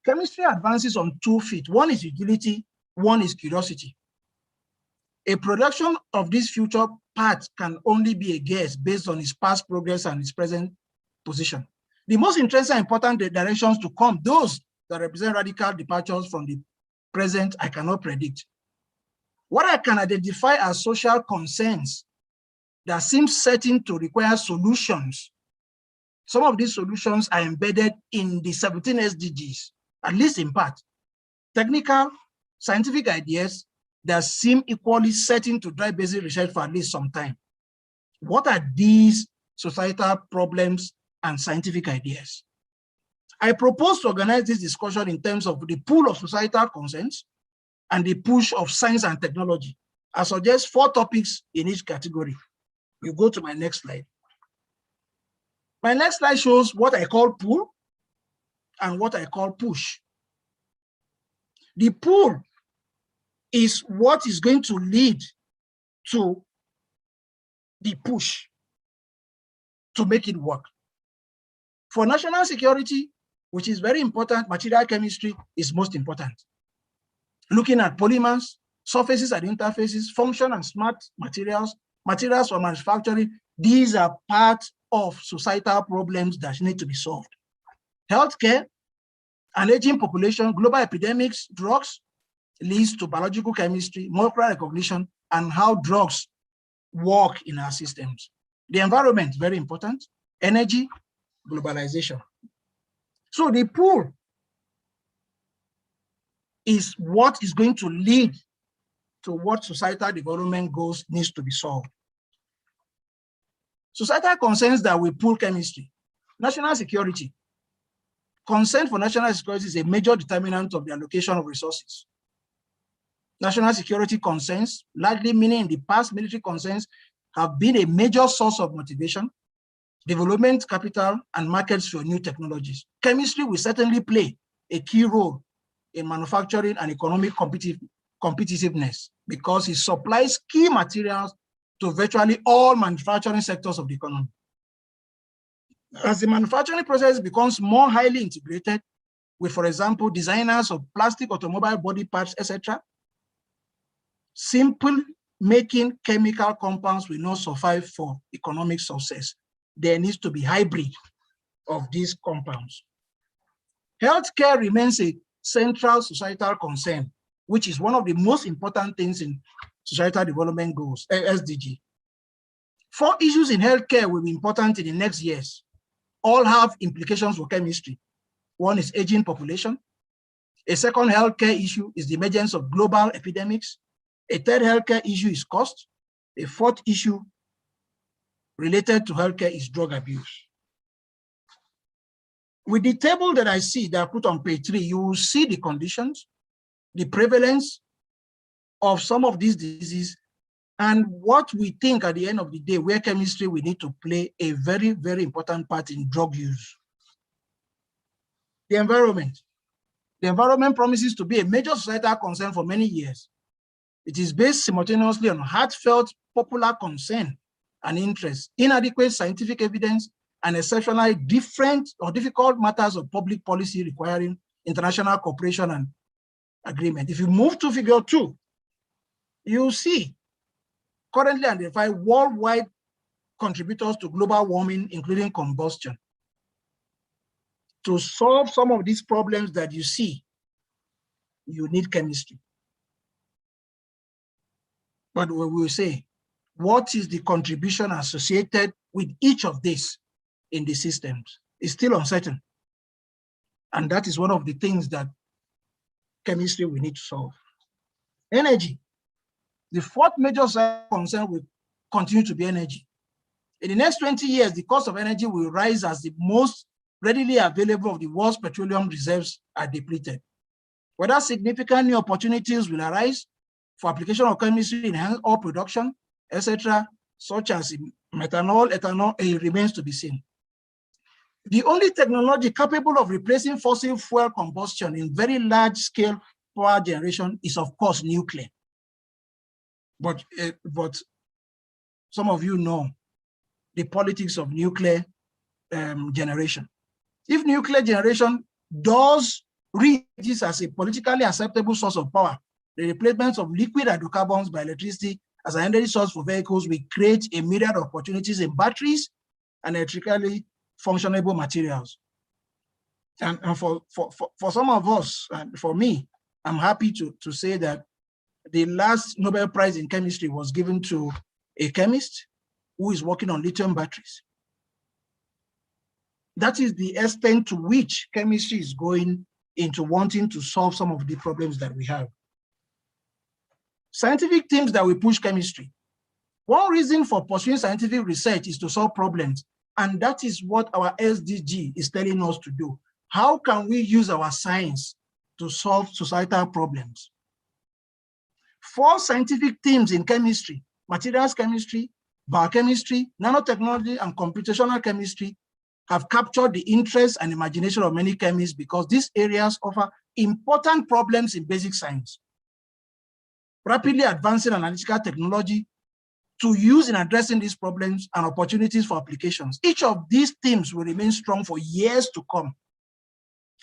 H: Chemistry advances on 2 feet. One is utility, one is curiosity. A production of this future part can only be a guess based on its past progress and its present position. The most interesting and important directions to come, those that represent radical departures from the present, I cannot predict. What I can identify as social concerns that seem certain to require solutions. Some of these solutions are embedded in the 17 SDGs, at least in part. Technical, scientific ideas that seem equally certain to drive basic research for at least some time. What are these societal problems and scientific ideas? I propose to organize this discussion in terms of the pool of societal concerns and the push of science and technology. I suggest 4 topics in each category. You go to my next slide. My next slide shows what I call pull and what I call push. The pull is what is going to lead to the push to make it work. For national security, which is very important, material chemistry is most important. Looking at polymers, surfaces and interfaces, function and smart materials, materials for manufacturing, these are part of societal problems that need to be solved. Healthcare, an aging population, global epidemics, drugs, leads to biological chemistry, molecular recognition, and how drugs work in our systems. The environment, very important, energy, globalization. So the pool is what is going to lead to what societal development goals needs to be solved. Societal concerns that we pool chemistry, national security. Concern for national security is a major determinant of the allocation of resources. National security concerns, largely meaning in the past, military concerns have been a major source of motivation, development capital, and markets for new technologies. Chemistry will certainly play a key role in manufacturing and economic competitiveness because it supplies key materials to virtually all manufacturing sectors of the economy. As the manufacturing process becomes more highly integrated with, for example, designers of plastic automobile body parts, etc., simple making chemical compounds will not suffice for economic success. There needs to be hybrid of these compounds. Healthcare remains a central societal concern, which is one of the most important things in societal development goals, SDG. 4 issues in healthcare will be important in the next years. All have implications for chemistry. One is aging population. A second healthcare issue is the emergence of global epidemics. A third healthcare issue is cost. A fourth issue related to healthcare is drug abuse. With the table that I see that I put on page 3, you will see the conditions, the prevalence of some of these diseases, and what we think at the end of the day, where chemistry will need to play a very, very important part in drug use. The environment. The environment promises to be a major societal concern for many years. It is based simultaneously on heartfelt popular concern and interest, inadequate scientific evidence, and exceptionally different or difficult matters of public policy requiring international cooperation and agreement. If you move to figure 2, you'll see currently identified worldwide contributors to global warming, including combustion. To solve some of these problems that you see, you need chemistry. But we will say, what is the contribution associated with each of these in the systems? It's still uncertain. And that is one of the things that chemistry will need to solve. Energy. The 4th major concern will continue to be energy. In the next 20 years, the cost of energy will rise as the most readily available of the world's petroleum reserves are depleted. Whether significant new opportunities will arise for application of chemistry in oil production, etc., such as methanol, ethanol, it remains to be seen. The only technology capable of replacing fossil fuel combustion in very large scale power generation is, of course, nuclear. But some of you know the politics of nuclear generation. If nuclear generation does reach as a politically acceptable source of power, the replacement of liquid hydrocarbons by electricity as an energy source for vehicles will create a myriad of opportunities in batteries and electrically functionable materials. And for some of us, and for me, I'm happy to say that the last Nobel Prize in chemistry was given to a chemist who is working on lithium batteries. That is the extent to which chemistry is going into wanting to solve some of the problems that we have. Scientific teams that will push chemistry. One reason for pursuing scientific research is to solve problems, and that is what our SDG is telling us to do. How can we use our science to solve societal problems? 4 scientific teams in chemistry: materials chemistry, biochemistry, nanotechnology, and computational chemistry have captured the interest and imagination of many chemists because these areas offer important problems in basic science. Rapidly advancing analytical technology to use in addressing these problems and opportunities for applications. Each of these themes will remain strong for years to come.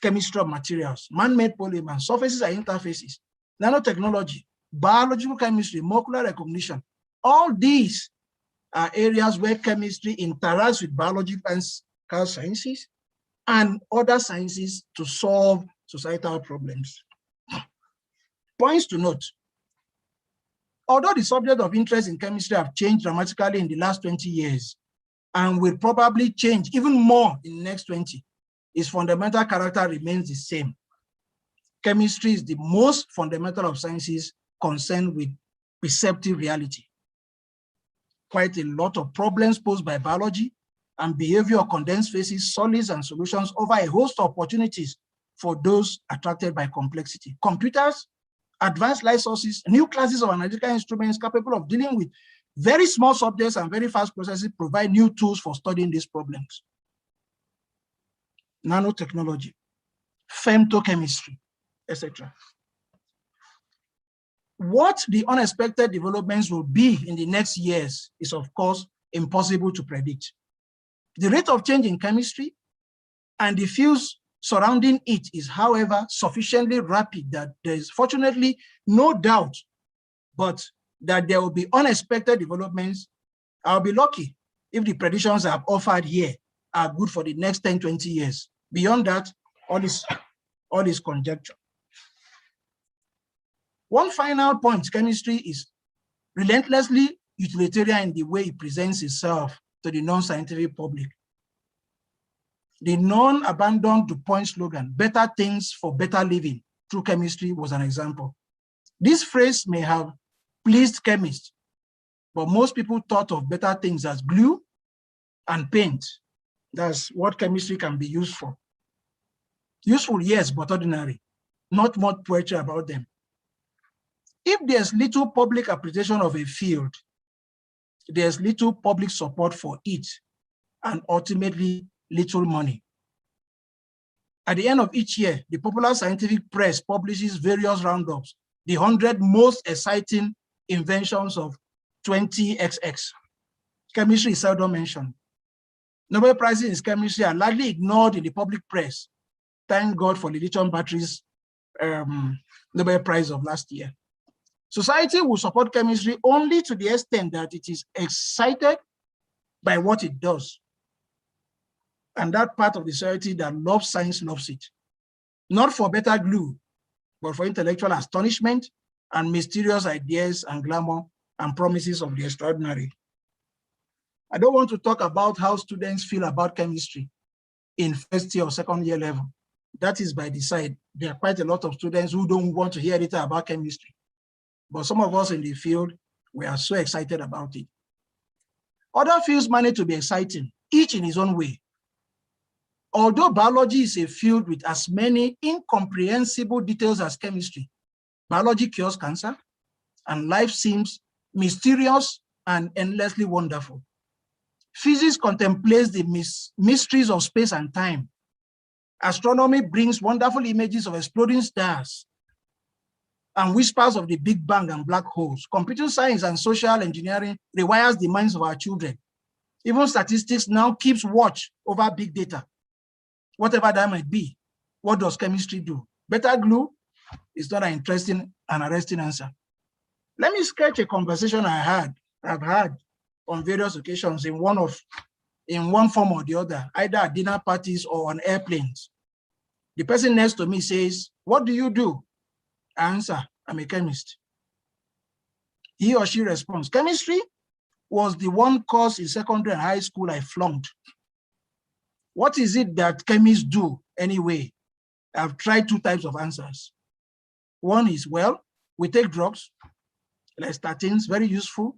H: Chemistry of materials, man-made polymers, surfaces and interfaces, nanotechnology, biological chemistry, molecular recognition. All these are areas where chemistry interacts with biological sciences and other sciences to solve societal problems. Points to note. Although the subject of interest in chemistry have changed dramatically in the last 20 years and will probably change even more in the next 20, its fundamental character remains the same. Chemistry is the most fundamental of sciences concerned with perceptive reality. Quite a lot of problems posed by biology and behavior of condensed phases, solids, and solutions offer a host of opportunities for those attracted by complexity. Computers, advanced light sources, new classes of analytical instruments capable of dealing with very small subjects and very fast processes provide new tools for studying these problems. Nanotechnology, femtochemistry, etc. What the unexpected developments will be in the next years is, of course, impossible to predict. The rate of change in chemistry and the fields surrounding it is, however, sufficiently rapid that there is fortunately no doubt but that there will be unexpected developments. I'll be lucky if the predictions I've offered here are good for the next 10, 20 years. Beyond that, all is conjecture. One final point, chemistry is relentlessly utilitarian in the way it presents itself to the non-scientific public. The non-abandoned DuPont slogan, better things for better living through chemistry, was an example. This phrase may have pleased chemists, but most people thought of better things as glue and paint. That's what chemistry can be used for. Useful, yes, but ordinary. Not much poetry about them. If there's little public appreciation of a field, there's little public support for it, and ultimately little money. At the end of each year, the popular scientific press publishes various roundups, the 100 most exciting inventions of 20XX. Chemistry is seldom mentioned. Nobel Prizes in chemistry are largely ignored in the public press. Thank God for the lithium batteries Nobel Prize of last year. Society will support chemistry only to the extent that it is excited by what it does. And that part of the society that loves science loves it. Not for better glue, but for intellectual astonishment and mysterious ideas and glamour and promises of the extraordinary. I don't want to talk about how students feel about chemistry in first year or second year level. That is by the side. There are quite a lot of students who don't want to hear anything about chemistry. But some of us in the field, we are so excited about it. Other fields manage to be exciting, each in its own way. Although biology is a field with as many incomprehensible details as chemistry, biology cures cancer, and life seems mysterious and endlessly wonderful. Physics contemplates the mysteries of space and time. Astronomy brings wonderful images of exploding stars and whispers of the Big Bang and black holes. Computer science and social engineering rewires the minds of our children. Even statistics now keeps watch over big data. Whatever that might be, what does chemistry do? Better glue is not an interesting and arresting answer. Let me sketch a conversation I've had on various occasions in one form or the other, either at dinner parties or on airplanes. The person next to me says, "What do you do?" I answer, "I'm a chemist." He or she responds, "Chemistry was the one course in secondary and high school I flunked. What is it that chemists do anyway?" I've tried two types of answers. One is, well, we take drugs, like statins, very useful.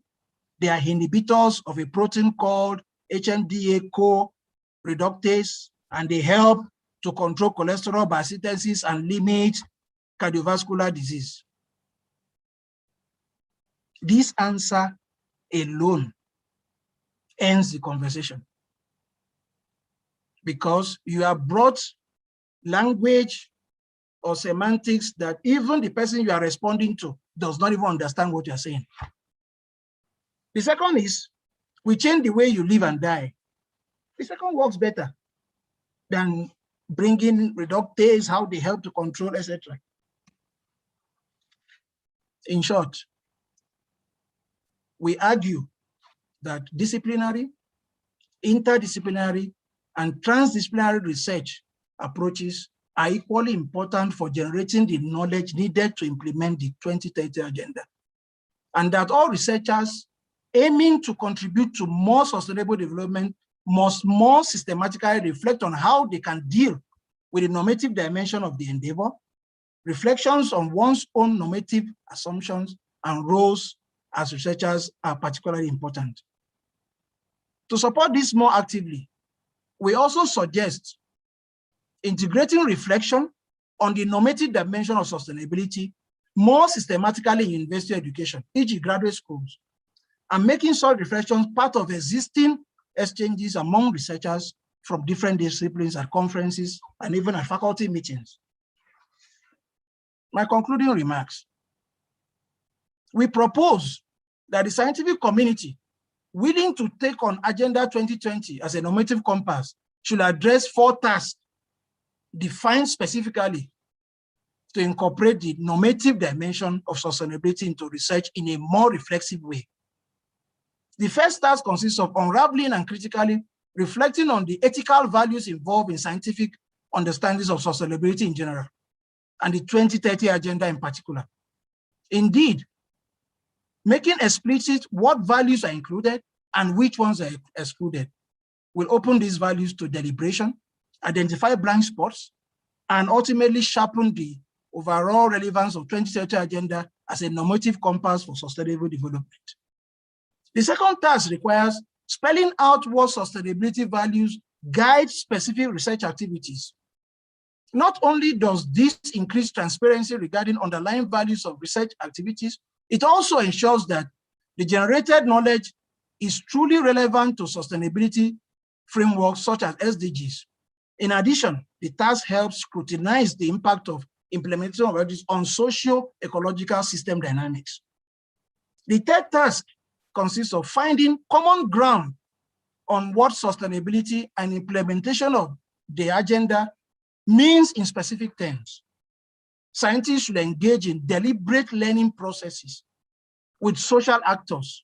H: They are inhibitors of a protein called HMDA co-reductase, and they help to control cholesterol biosynthesis and limit cardiovascular disease. This answer alone ends the conversation, because you have brought language or semantics that even the person you are responding to does not even understand what you're saying. The second is, we change the way you live and die. The second works better than bringing reductase, how they help to control, etc. In short, we argue that disciplinary, interdisciplinary, and transdisciplinary research approaches are equally important for generating the knowledge needed to implement the 2030 agenda. And that all researchers aiming to contribute to more sustainable development must more systematically reflect on how they can deal with the normative dimension of the endeavor. Reflections on one's own normative assumptions and roles as researchers are particularly important. To support this more actively, we also suggest integrating reflection on the normative dimension of sustainability more systematically in university education, e.g. graduate schools, and making such reflections part of existing exchanges among researchers from different disciplines at conferences and even at faculty meetings. My concluding remarks. We propose that the scientific community willing to take on Agenda 2020 as a normative compass should address 4 tasks defined specifically to incorporate the normative dimension of sustainability into research in a more reflexive way. The first task consists of unraveling and critically reflecting on the ethical values involved in scientific understandings of sustainability in general, and the 2030 agenda in particular. Indeed, making explicit what values are included and which ones are excluded will open these values to deliberation, identify blind spots, and ultimately sharpen the overall relevance of 2030 agenda as a normative compass for sustainable development. The second task requires spelling out what sustainability values guide specific research activities. Not only does this increase transparency regarding underlying values of research activities, it also ensures that the generated knowledge is truly relevant to sustainability frameworks such as SDGs. In addition, the task helps scrutinize the impact of implementation of SDGs on socio-ecological system dynamics. The third task consists of finding common ground on what sustainability and implementation of the agenda means in specific terms. Scientists should engage in deliberate learning processes with social actors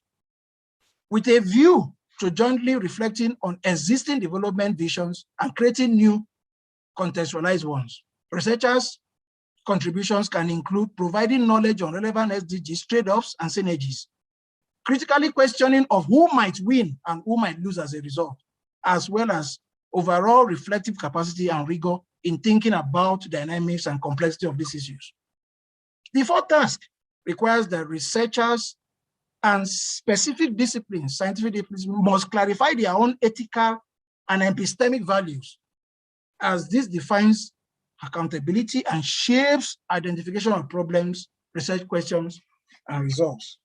H: with a view to jointly reflecting on existing development visions and creating new contextualized ones. Researchers' contributions can include providing knowledge on relevant SDGs, trade-offs, and synergies, critically questioning of who might win and who might lose as a result, as well as overall reflective capacity and rigor in thinking about dynamics and complexity of these issues. The fourth task requires that researchers and specific disciplines, scientific disciplines, must clarify their own ethical and epistemic values, as this defines accountability and shapes identification of problems, research questions, and results.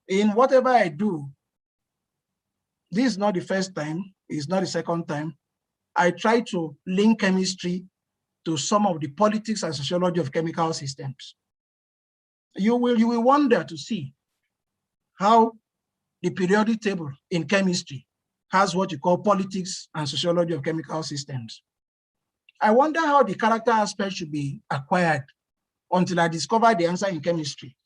H: In whatever I do, this is not the first time, it's not the second time, I try to link chemistry to some of the politics and sociology of chemical systems. You will wonder to see how the periodic table in chemistry has what you call politics and sociology of chemical systems. I wonder how the character aspect should be acquired until I discovered the answer in chemistry.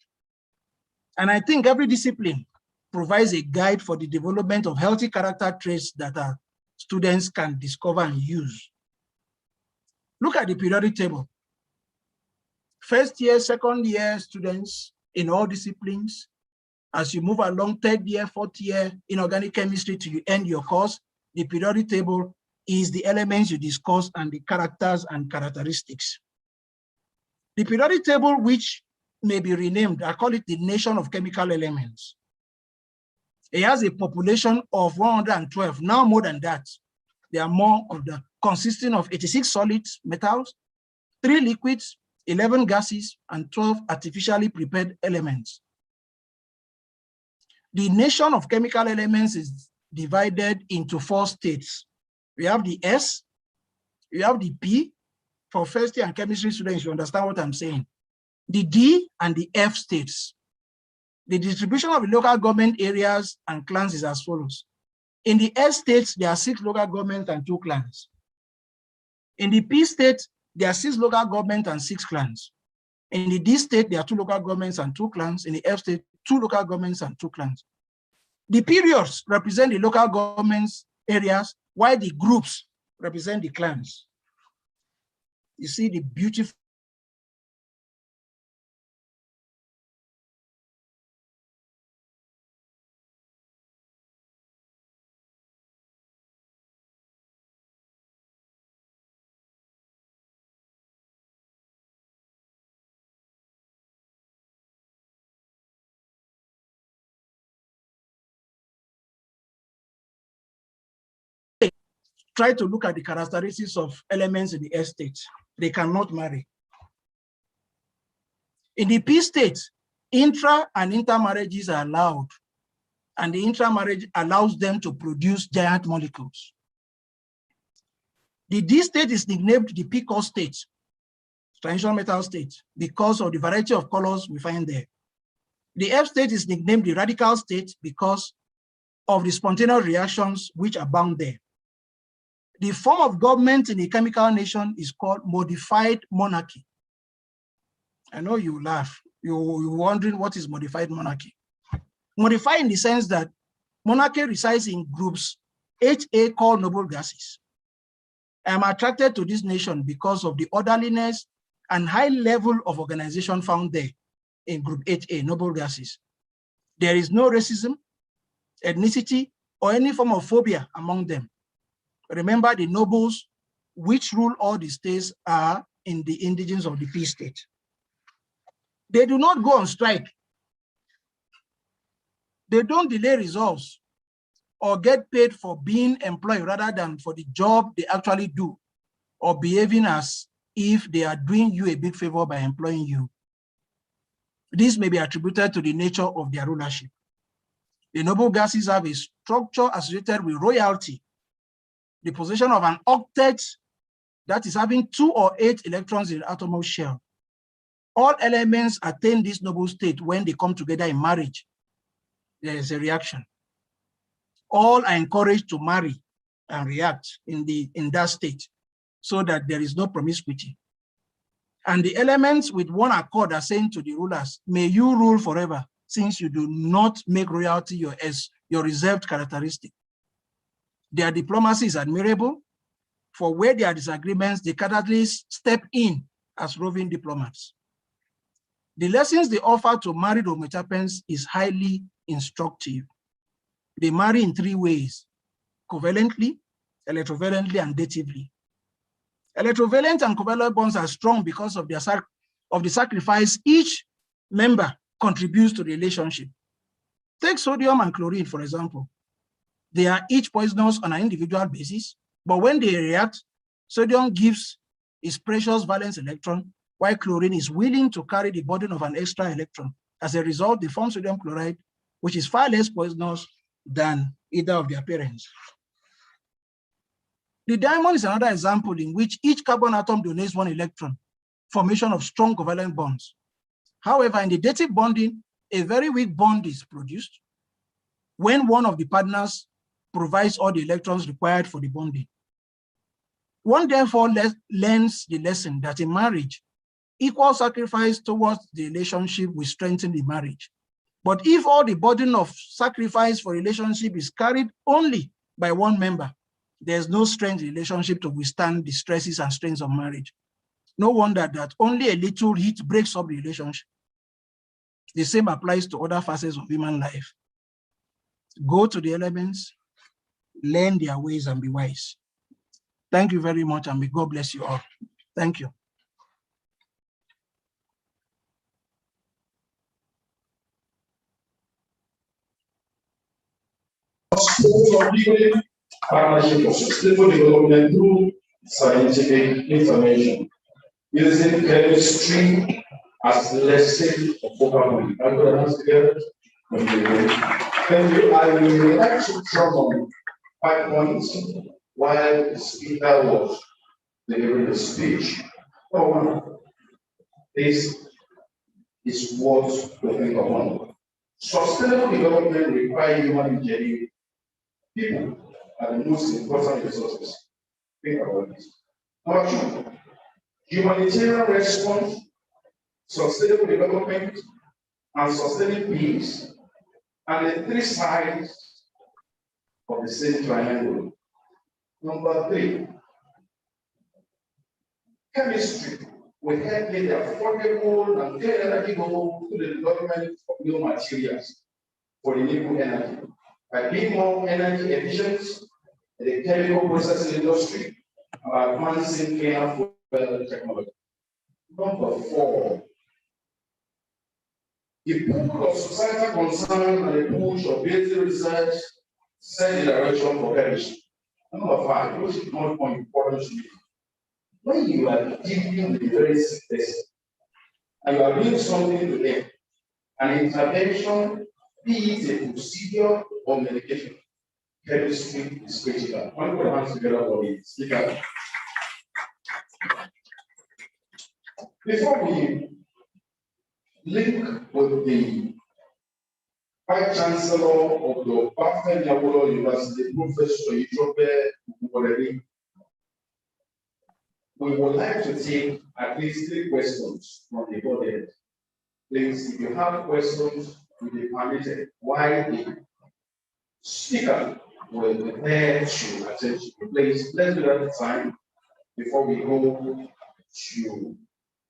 H: And I think every discipline provides a guide for the development of healthy character traits that our students can discover and use. Look at the periodic table. First year, second year students in all disciplines, as you move along third year, fourth year in organic chemistry till you end your course, the periodic table is the elements you discuss and the characters and characteristics. The periodic table, which may be renamed, I call it the nation of chemical elements. It has a population of 112, now more than that. There are more of the consisting of 86 solid metals, 3 liquids, 11 gases, and 12 artificially prepared elements. The nation of chemical elements is divided into 4 states. We have the S, we have the P. For first year and chemistry students, you understand what I'm saying. The D and the F states. The distribution of the local government areas and clans is as follows. In the S states, there are 6 local governments and 2 clans. In the P state, there are 6 local governments and 6 clans. In the D state, there are 2 local governments and 2 clans. In the F state, 2 local governments and 2 clans. The periods represent the local governments areas, while the groups represent the clans. You see the beautiful try to look at the characteristics of elements in the S state. They cannot marry. In the P state, intra and intermarriages are allowed, and the intramarriage allows them to produce giant molecules. The D state is nicknamed the PCOS state, transition metal state, because of the variety of colors we find there. The F state is nicknamed the radical state because of the spontaneous reactions which abound there. The form of government in a chemical nation is called modified monarchy. I know you laugh. You're wondering what is modified monarchy. Modified in the sense that monarchy resides in groups HA called noble gases. I am attracted to this nation because of the orderliness and high level of organization found there in group HA, noble gases. There is no racism, ethnicity, or any form of phobia among them. Remember, the nobles which rule all the states are in the indigenes of the P state. They do not go on strike. They don't delay results or get paid for being employed rather than for the job they actually do, or behaving as if they are doing you a big favor by employing you. This may be attributed to the nature of their rulership. The noble gases have a structure associated with royalty, the possession of an octet, that is having 2 or 8 electrons in the outermost shell. All elements attain this noble state when they come together in marriage. There is a reaction. All are encouraged to marry and react in that state so that there is no promiscuity. And the elements with one accord are saying to the rulers, may you rule forever, since you do not make royalty your reserved characteristic. Their diplomacy is admirable, for where there are disagreements, they can at least step in as roving diplomats. The lessons they offer to married homochappens is highly instructive. They marry in 3 ways: covalently, electrovalently, and datively. Electrovalent and covalent bonds are strong because of the sacrifice each member contributes to the relationship. Take sodium and chlorine, for example. They are each poisonous on an individual basis, but when they react, sodium gives its precious valence electron, while chlorine is willing to carry the burden of an extra electron. As a result, they form sodium chloride, which is far less poisonous than either of their parents. The diamond is another example in which each carbon atom donates 1 electron, formation of strong covalent bonds. However, in the dative bonding, a very weak bond is produced when one of the partners provides all the electrons required for the bonding. One therefore learns the lesson that in marriage, equal sacrifice towards the relationship will strengthen the marriage. But if all the burden of sacrifice for relationship is carried only by one member, there's no strength in relationship to withstand the stresses and strains of marriage. No wonder that only a little heat breaks up the relationship. The same applies to other facets of human life. Go to the elements, learn their ways, and be wise. Thank you very much, and may God bless you all. Thank you.
B: Partnership for sustainable development through scientific information, using chemistry as lesson of vocabulary. Are we going to together? Thank you. I would like to draw on 5 points while the speaker was delivering the speech. Number 1, this is what we think about. Sustainable development requires human ingenuity. People are the most important resources. Think about this. Number 2, humanitarian response, sustainable development, and sustaining peace are the 3 sides of the same triangle. Number 3, chemistry will help make the affordable and clean energy go to the development of new materials for renewable energy. By being more energy efficient in the chemical processing industry, and advancing cleaner fuel technology. Number 4, the pull of societal concern and the push of basic research set the direction for perish. Number 5, which is much more important to me. When you are dealing with a very sick person and you are doing something to them, an intervention, be it a procedure or medication, chemistry is critical. One put hands together for me. Speaker. Before we link with the Vice Chancellor of the Obafemi Awolowo University, Professor Ile-Ife, we would like to take at least 3 questions from the audience. Please, if you have questions, will be permitted. Why the speaker will prepare to attend to you. Please, let's do that at time before we go to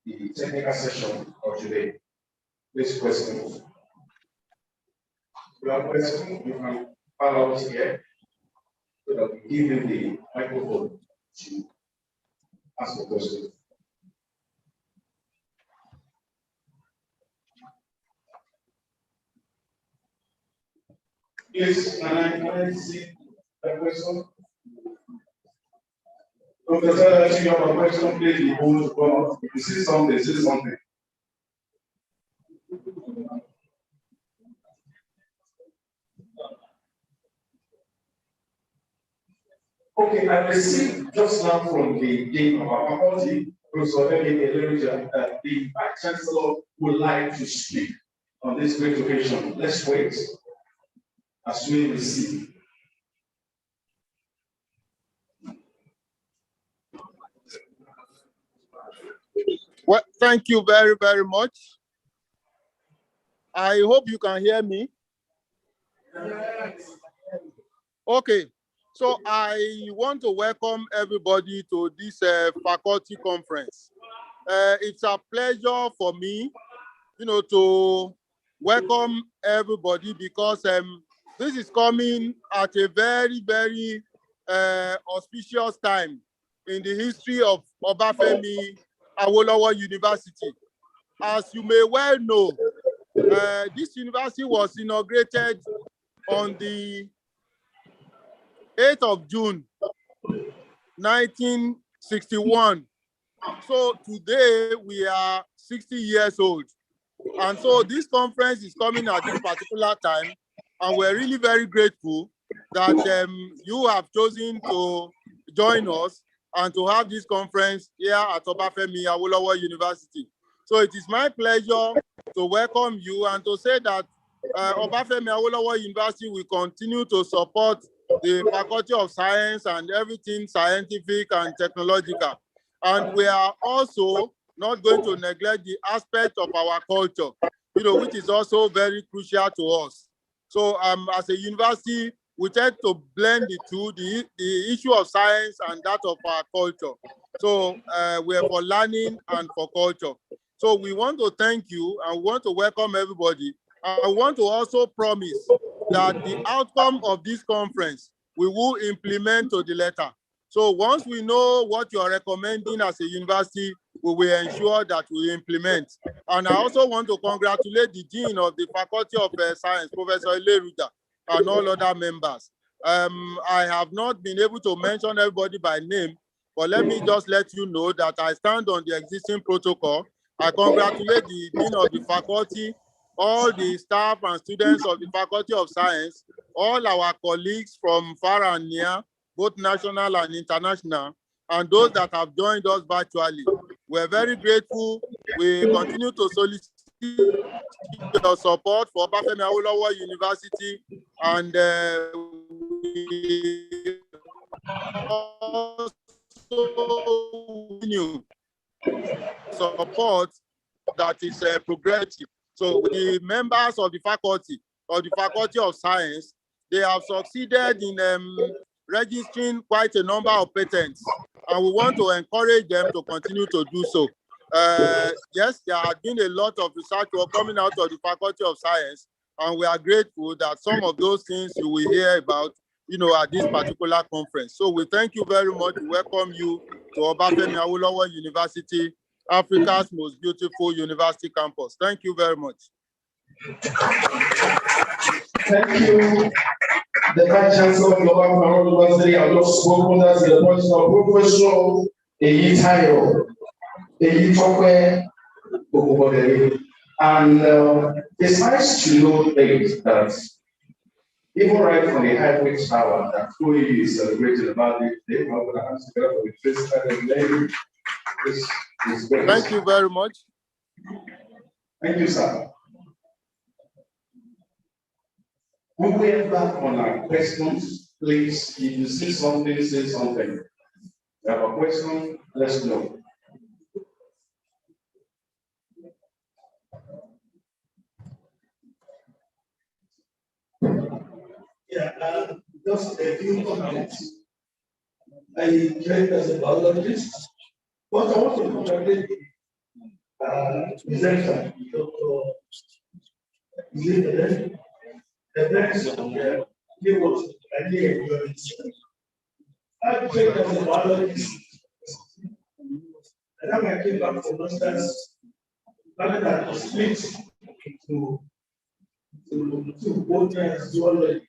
B: the technical session of today. Please, questions. If you have questions, you can follow us here so that we give you the microphone to ask the question. Yes, can I see the question? Professor, if you have a question, please be bold to come out. If you see something, say something. Okay, I received just now from the dean of our faculty, Professor Obafemi that the Vice Chancellor would like to speak on this great occasion. Let's wait as we receive.
F: Well, thank you very, very much. I hope you can hear me. Okay, so I want to welcome everybody to this faculty conference. It's a pleasure for me, to welcome everybody because this is coming at a very, very auspicious time in the history of Obafemi Awolowo University. As you may well know, this university was inaugurated on the 8th of June, 1961. So today we are 60 years old. And so this conference is coming at this particular time. And we're really very grateful that you have chosen to join us and to have this conference here at Obafemi Awolowo University. So it is my pleasure to welcome you and to say that Obafemi Awolowo University will continue to support the Faculty of Science and everything scientific and technological. And we are also not going to neglect the aspect of our culture, which is also very crucial to us. So as a university, we tend to blend the two, the issue of science and that of our culture. So we're for learning and for culture. So we want to thank you and we want to welcome everybody. I want to also promise that the outcome of this conference, we will implement to the letter. So once we know what you are recommending as a university, we will ensure that we implement. And I also want to congratulate the Dean of the Faculty of Science, Professor Ile-Ife, and all other members. I have not been able to mention everybody by name, but let me just let you know that I stand on the existing protocol. I congratulate the Dean of the Faculty, all the staff and students of the Faculty of Science, all our colleagues from far and near, both national and international, and those that have joined us virtually. We're very grateful. We continue to solicit your support for Obafemi Awolowo University, and we also continue support that is progressive. So the members of the Faculty of Science, they have succeeded in registering quite a number of patents. and we want to encourage them to continue to do so. Yes, there has been a lot of research work coming out of the Faculty of Science, and we are grateful that some of those things you will hear about, at this particular conference. So we thank you very much. We welcome you to Obafemi Awolowo University, Africa's most beautiful university campus. Thank you very much.
B: Thank you. The Vice Chancellor of Obafemi Awolowo University has just spoken as the appointment of Professor Ile-Ife and it's nice to know that even right from the Highway Tower that OAU is celebrating about it, they want to ask together with this kind of name.
F: Thank you very much.
B: Thank you, sir. We will get back on our questions. Please, if you see something, say something. If you have a question, let's know.
A: Yeah, just a few comments. I trained as a biologist, but I want to congratulate presenter, Dr. Ile-Ife. The next he was idea enjoying. I trained as a biologist, and then I came back from masters, learned that was split to both zoology.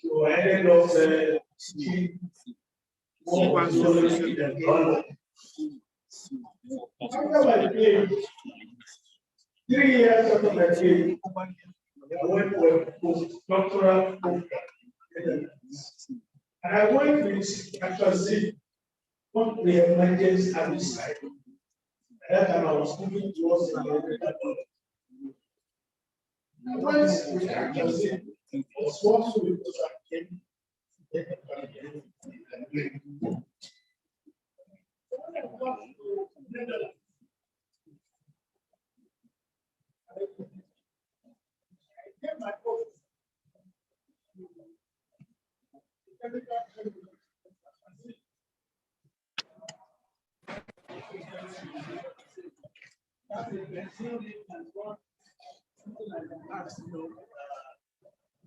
A: So I ended up more zoology than biology. After my PhD, 3 years after my PhD, I went for a postdoctoral program. And I went with actually not the emergency service side. At that time I was moving towards the medical. I went with actually was also because I came.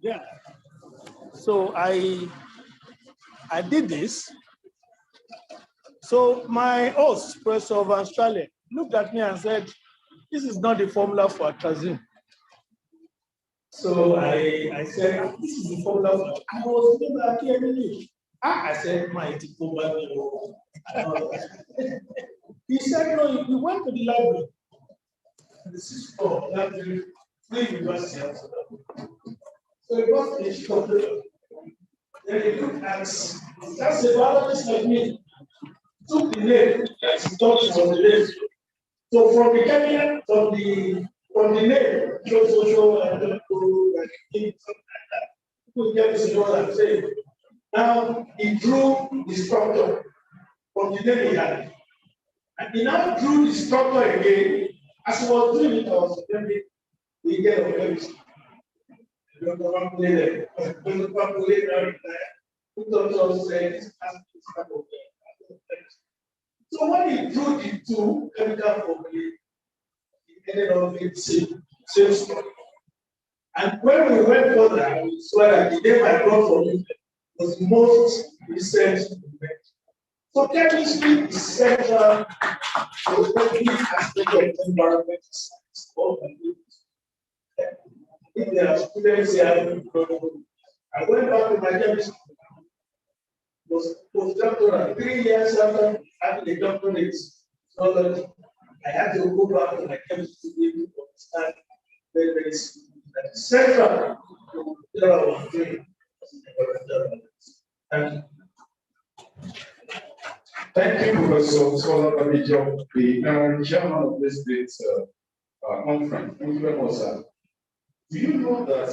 I: Yeah. So I did this. So my host, Professor of Australia, looked at me and said, "This is not the formula for atrazine." So I said, "This is the formula for." I was thinking, I said, "My He said, "No, we went to the library." This is for library, free university. So he got a computer. Then he looked at that's a biologist like me. Took the name that he thought was the name. So from the name, from the name, social and like something like that. People get this what I'm saying. Now he drew the structure from the name he had. And he now drew the structure again. As he was doing it, I was remembering the year of everything. So when he drew the two chemical formulae, he ended up with the same story. And when we went further, we saw that the name I brought for you was most recent event. So chemistry is central to every aspect of environmental science. If there are students here, I went back to my chemistry. Was postdoctoral 3 years after having a doctorate. So I had to go back to my chemistry to be able to understand very central to what I was doing.
B: Thank you, Professor Sola Babijo, the chairman of this day's conference. Thank you very much, sir. Do you know that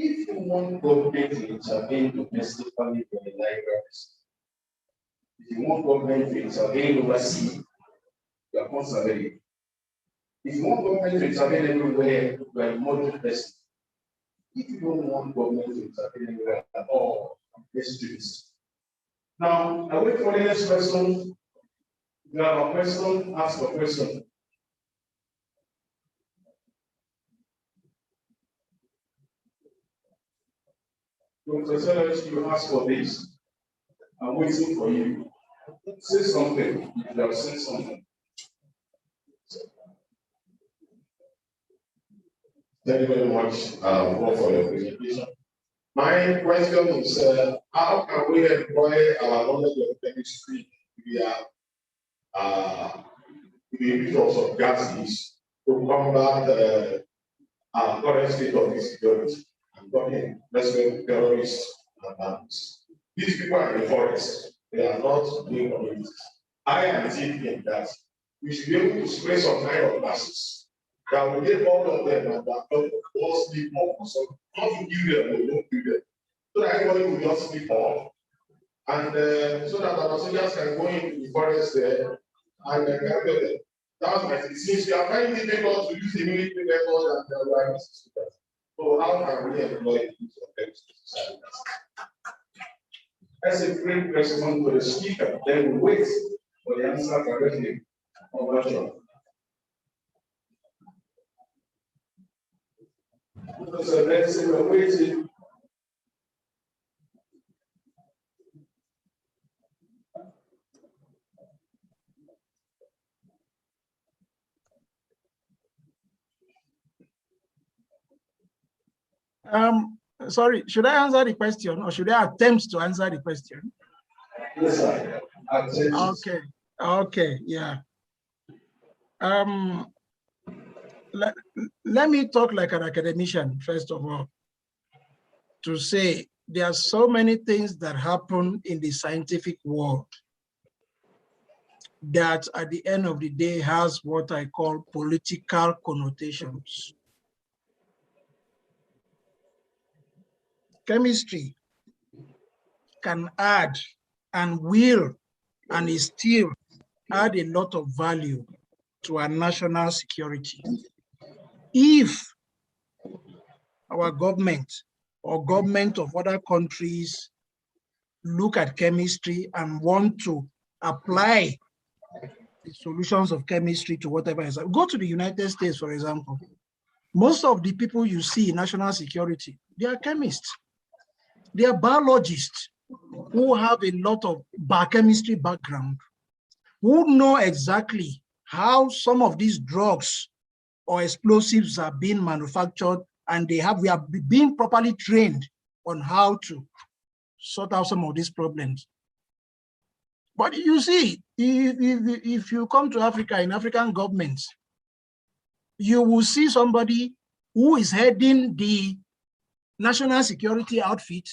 B: if you want government to intervene domestically for the libraries, if you want government to intervene overseas, you are conservative. If you want government to intervene everywhere, you are a moderate person. If you don't want government to intervene anywhere at all, let's do this. Now, I wait for the next question. If you have a question, ask a question. Dr. Sellers, you ask for this. I'm waiting for you. Say something if you have said something.
J: Thank you very much for your presentation. My question is, how can we employ our knowledge of chemistry via the use of some gases to combat our current state of insecurity? I'm talking, let's say, terrorists and bandits. These people are in the forest. They are not being communities. I am thinking that we should be able to spray some kind of gases that will get all of them and that all sleep off. So not to kill them, we don't kill them. So that everybody will just sleep off. And so that our soldiers can go into the forest there and help them. That was my thing. Since we are finding it difficult to use the military method and we are used to that. So how can we employ the use of them?
B: That's a great question for the speaker. Then we wait for the answer directly. So let's say we're waiting.
H: Sorry, should I answer the question or should I attempt to answer the question?
B: Yes, sir.
H: Okay. Okay. Yeah. Let me talk like an academician, first of all, to say there are so many things that happen in the scientific world that at the end of the day has what I call political connotations. Chemistry can add and will and is still add a lot of value to our national security. If our government or government of other countries look at chemistry and want to apply the solutions of chemistry to whatever is, go to the United States, for example. Most of the people you see in national security, they are chemists. They are biologists who have a lot of biochemistry background, who know exactly how some of these drugs or explosives are being manufactured, and we have been properly trained on how to sort out some of these problems. But you see, if you come to Africa, in African governments, you will see somebody who is heading the national security outfit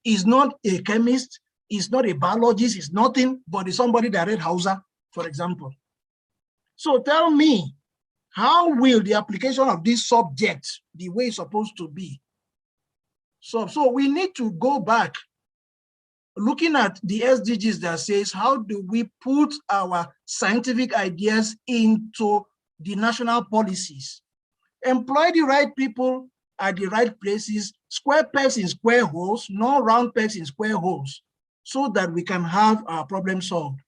H: is not a chemist, is not a biologist, is nothing, but is somebody that read Hausa, for example. So tell me, how will the application of this subject the way it's supposed to be? So we need to go back, looking at the SDGs that says, how do we put our scientific ideas into the national policies? Employ the right people at the right places, square pegs in square holes, not round pegs in square holes, so that we can have our problem solved.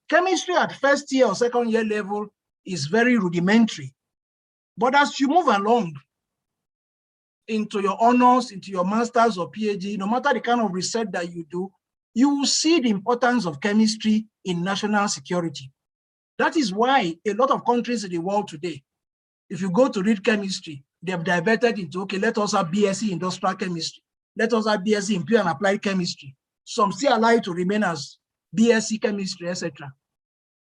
H: Chemistry at first year or second year level is very rudimentary. But as you move along into your honors, into your master's or PhD, no matter the kind of research that you do, you will see the importance of chemistry in national security. That is why a lot of countries in the world today, if you go to read chemistry, they have diverted into, okay, let us have BSc industrial chemistry. Let us have BSc in pure and applied chemistry. Some still allow it to remain as BSc chemistry, etc.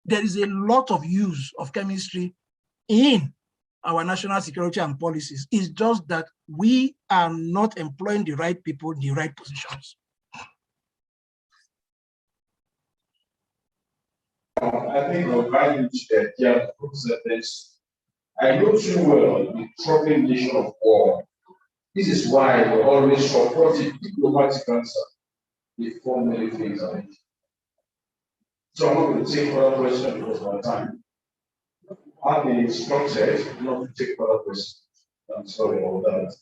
H: There is a lot of use of chemistry in our national security and policies. It's just that we are not employing the right people in the right positions.
B: I think of values that yeah, this. I know too well the troubling nature of war. This is why we always supporting diplomatic answer before many things are made. So I'm not going to take further questions because of my time. I've been instructed not to take further questions. I'm sorry about that.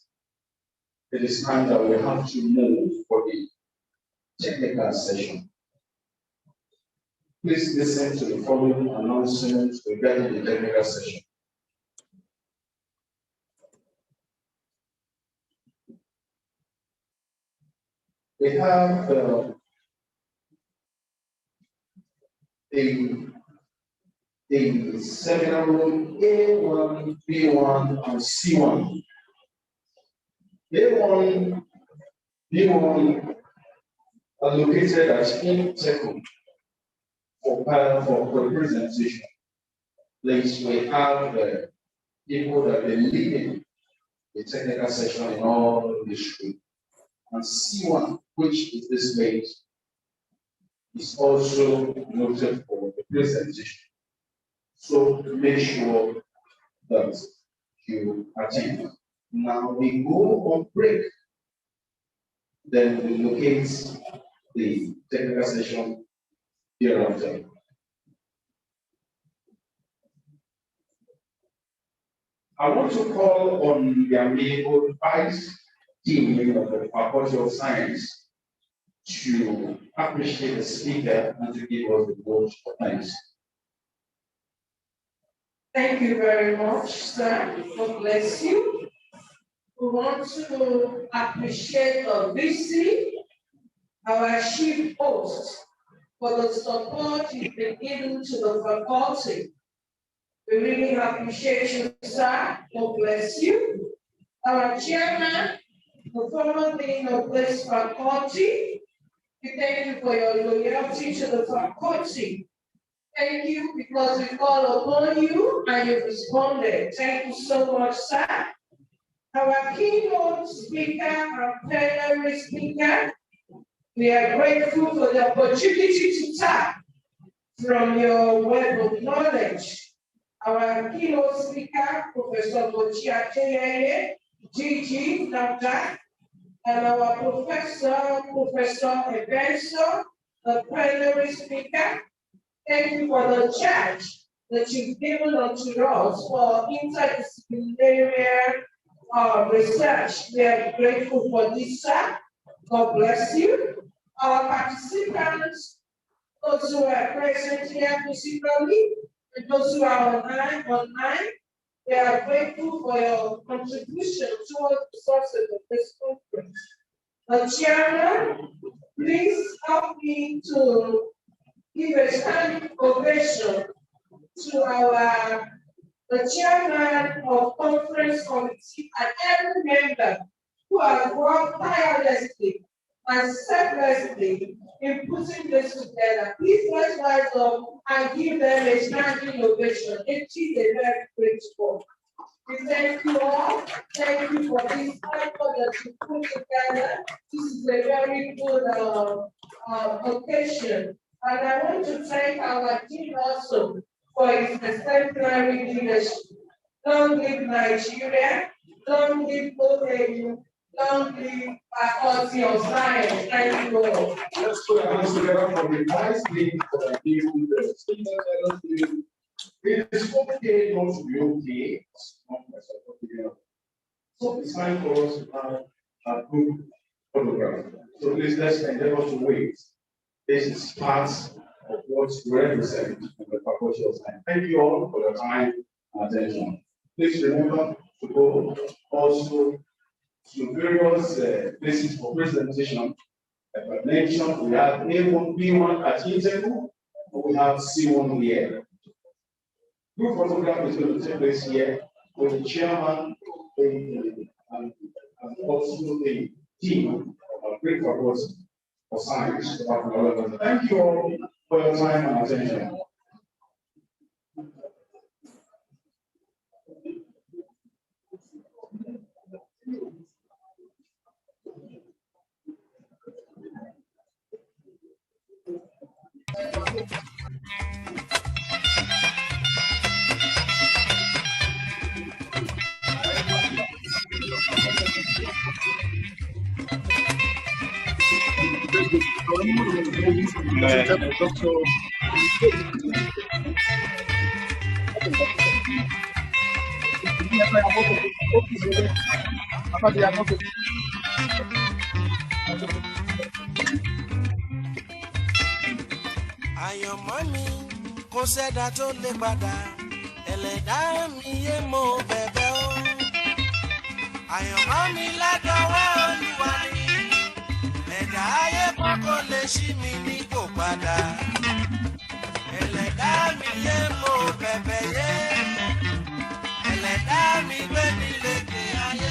B: It is time that we have to move for the technical session. Please listen to the following announcements regarding the technical session. We have a seminar room A1, B1, and C1. A1, B1 are located at Ile-Ife for presentation. Please, we have people that are leading the technical session in all industry. And C1, which is this page, is also noted for the presentation. So make sure that you attend. Now we go on break, then we locate the technical session hereafter. I want to call on the amiable vice dean of the Faculty of Science to appreciate the speaker and to give us the vote of thanks.
K: Thank you very much, sir. God bless you. We want to appreciate the VC, our chief host, for the support he's been given to the faculty. We really appreciate you, sir. God bless you. Our chairman, the former dean of this faculty, we thank you for your loyalty to the faculty. Thank you because we called upon you and you responded. Thank you so much, sir. Our keynote speaker and plenary speaker, we are grateful for the opportunity to tap from your web of knowledge. Our keynote speaker, Professor Bochia Kelele, GG, Dr. And our Professor Ebenso, the plenary speaker. Thank you for the charge that you've given unto us for interdisciplinary research. We are grateful for this, sir. God bless you. Our participants, those who are present here physically, and those who are online, we are grateful for your contribution towards the success of this conference. The chairman, please help me to give a standing ovation to the chairman of conference committee and every member who has worked tirelessly and selflessly in putting this together. Please let's rise up and give them a standing ovation. It is a very great work. We thank you all. Thank you for this effort that you put together. This is a very good occasion. And I want to thank our team also for his exemplary leadership. Long live Nigeria, long live OAU, long live Faculty of Science. Thank you all.
B: Let's put our hands together for the vice dean for giving the speaker. It is okay not to be okay. So it's time for us to have a good photograph. So please let's endeavor to wait. This is part of what we represent in the Faculty of Science. Thank you all for your time and attention. Please remember to go also to various places for presentation. As I mentioned, we have A1, B1 at Ile-Ife, we have C1 here. Group photograph is going to take place here with the chairman and also the team of our great faculty of science. Thank you all for your time and attention.
G: àyànmọ́ mi kò sẹ́dá tó lè padà ẹlẹ́dá mi yé mo bẹ̀bẹ̀ o àyànmọ́ mi ládọ́wọ́ Olúwa ni ẹ̀dá ayé kọ́kọ́ lè ṣí mi nípò padà ẹlẹ́dá mi yé mo bẹ̀bẹ̀ yé ẹlẹ́dá mi gbé mi lékè ayé.